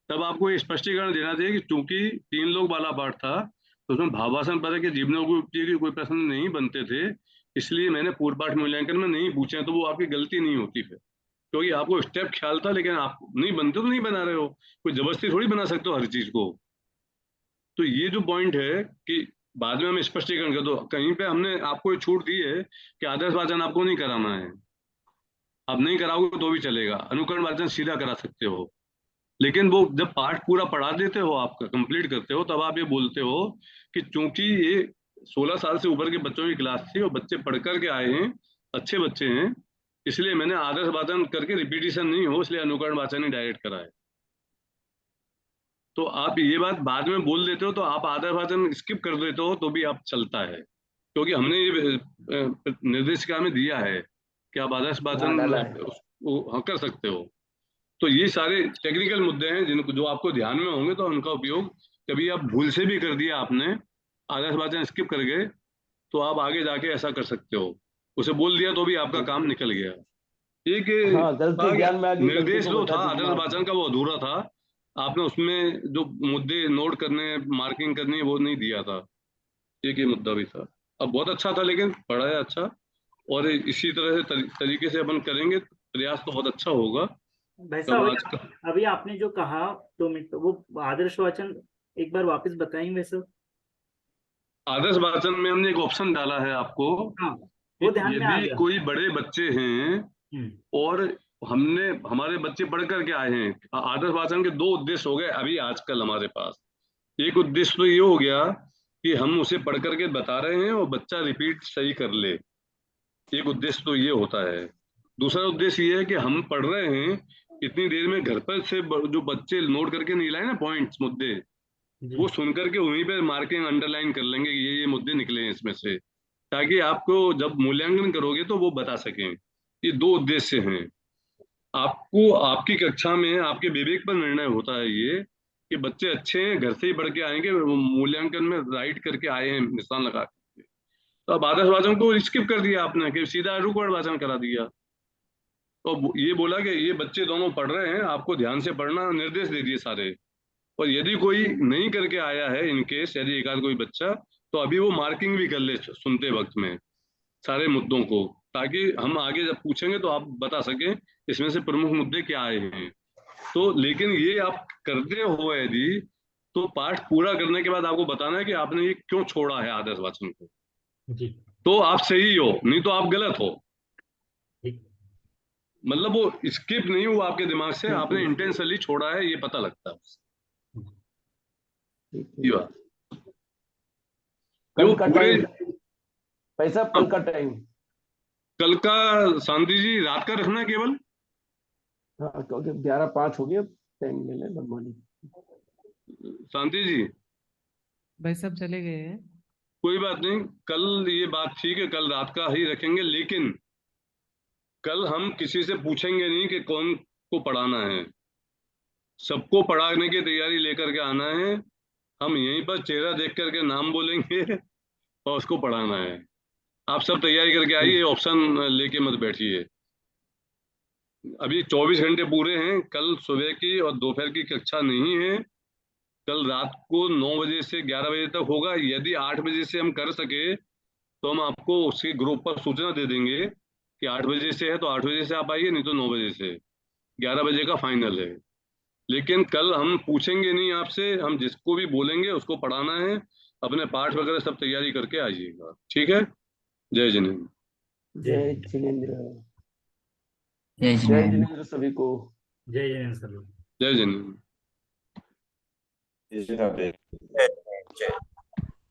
तब आपको ये स्पष्टीकरण देना चाहिए कि चूंकि 3 लोग वाला पार्ट था तो उसमें भावासन परक के जीवनोपयोगी कोई प्रश्न नहीं बनते थे, इसलिए मैंने पूर्ण पाठ मूल्यांकन में नहीं पूछे। तो वो आपकी गलती नहीं होती फिर, क्योंकि आपको स्टेप ख्याल था, लेकिन आप नहीं बनते तो नहीं बना रहे हो, कोई जबरदस्ती थोड़ी बना सकते हो हर चीज को। तो ये जो पॉइंट है कि बाद में हम स्पष्टीकरण कर दो, कहीं पे हमने आपको छूट दी है कि आदर्श वाचन आपको नहीं कराना है, आप नहीं कराओगे तो भी चलेगा, अनुकरण वाचन सीधा करा सकते हो। लेकिन वो जब पाठ पूरा पढ़ा देते हो, आपका कंप्लीट करते हो, तब आप ये बोलते हो कि चूंकि ये 16 साल से ऊपर के बच्चों की क्लास थी और बच्चे पढ़ करके आए हैं, अच्छे बच्चे हैं, इसलिए मैंने आदर्श वाचन करके रिपीटिशन नहीं हो, इसलिए अनुकरण वाचन ही डायरेक्ट कराए। तो आप ये बात बाद में बोल देते हो तो आप आदर्श वाचन स्किप कर देते हो तो भी आप चलता है, क्योंकि हमने ये निर्देशिका में दिया है कि आप आदर्श वाचन कर सकते हो। तो ये सारे टेक्निकल मुद्दे हैं जिनको जो आपको ध्यान में होंगे, तो उनका उपयोग कभी आप भूल से भी कर दिया आपने, आदर्श वाचन स्किप कर गए, तो आप आगे जाके ऐसा कर सकते हो। उसे बोल दिया तो भी आपका काम निकल गया। एक निर्देश जो था आदर्श वाचन का वो अधूरा था, आपने उसमें जो मुद्दे नोट करने, मार्किंग करनी, वो नहीं दिया था। एक ये मुद्दा भी था। अब बहुत अच्छा था, लेकिन पढ़ाया अच्छा, और इसी तरह से तरीके से अपन करेंगे, प्रयास तो बहुत अच्छा होगा। भाई साहब, अभी आपने जो कहा 2 मिनट, वो आदर्श वाचन एक बार वापस बताएंगे सर? आदर्श वाचन में हमने एक ऑप्शन डाला है आपको, वो ध्यान में आ यदि गया। कोई बड़े बच्चे हैं और हमारे बच्चे पढ़ करके आए हैं, आदर्श वाचन के 2 उद्देश्य हो गए अभी आजकल हमारे पास। एक उद्देश्य तो ये हो गया कि हम उसे पढ़ करके बता रहे हैं और बच्चा रिपीट सही कर ले, एक उद्देश्य तो ये होता है। दूसरा उद्देश्य ये है कि हम पढ़ रहे हैं, इतनी देर में घर पर से जो बच्चे नोट करके नहीं लाए ना पॉइंट्स, मुद्दे, वो सुन करके वहीं पे मार्किंग अंडरलाइन कर लेंगे कि ये मुद्दे निकले हैं इसमें से, ताकि आपको जब मूल्यांकन करोगे तो वो बता सकें। ये 2 उद्देश्य हैं। आपको आपकी कक्षा में आपके विवेक पर निर्णय होता है ये कि बच्चे अच्छे हैं, घर से ही पढ़ के आएंगे, मूल्यांकन में राइट करके आए हैं निशान लगा के। तो अब आदर्श वाचन को स्किप कर दिया आपने कि सीधा अनुकरण वाचन करा दिया, तो ये बोला कि ये बच्चे दोनों पढ़ रहे हैं, आपको ध्यान से पढ़ना, निर्देश दे दिए सारे। और यदि कोई नहीं करके आया है, इनकेस यदि एक आध कोई बच्चा, तो अभी वो मार्किंग भी कर ले सुनते वक्त में सारे मुद्दों को, ताकि हम आगे जब पूछेंगे तो आप बता सकें इसमें से प्रमुख मुद्दे क्या आए हैं। तो लेकिन ये आप करते हो यदि, तो पाठ पूरा करने के बाद आपको बताना है कि आपने ये क्यों छोड़ा है आदर्श वाचन को, तो आप सही हो, नहीं तो आप गलत हो। मतलब वो स्किप नहीं हुआ आपके दिमाग से, आपने इंटेंशनली छोड़ा है, ये पता लगता है। ये बात कल का टाइम पैसा, कल का टाइम, कल का शांति जी रात का रखना केवल। हाँ, क्योंकि 11:05 हो गया टाइम मिले मनमानी। शांति जी भाई सब चले गए हैं। कोई बात नहीं, कल ये बात ठीक है, कल रात का ही रखेंगे, लेकिन कल हम किसी से पूछेंगे नहीं कि कौन को पढ़ाना है, सबको पढ़ाने की तैयारी लेकर के आना है। हम यहीं पर चेहरा देख करके नाम बोलेंगे और उसको पढ़ाना है। आप सब तैयारी करके आइए, ऑप्शन लेके मत बैठिए। अभी 24 घंटे पूरे हैं। कल सुबह की और दोपहर की कक्षा नहीं है। कल रात को 9 बजे से 11 बजे तक होगा। यदि 8 बजे से हम कर सके तो हम आपको उसके ग्रुप पर सूचना दे देंगे कि 8 बजे से है तो 8 बजे से आप आइए, नहीं तो 9 बजे से। 11 बजे का फाइनल है। लेकिन कल हम पूछेंगे नहीं आपसे, हम जिसको भी बोलेंगे उसको पढ़ाना है। अपने पाठ वगैरह सब तैयारी करके आइएगा, ठीक है। जय जिनेन्द्र। जय जिनेन्द्र। जय जय जिनेन्द्र। जिनेन्द्र सभी को। जय जिनेन्द्र सभी। जय जिनेन्द्र। जय जिनेन्द्र।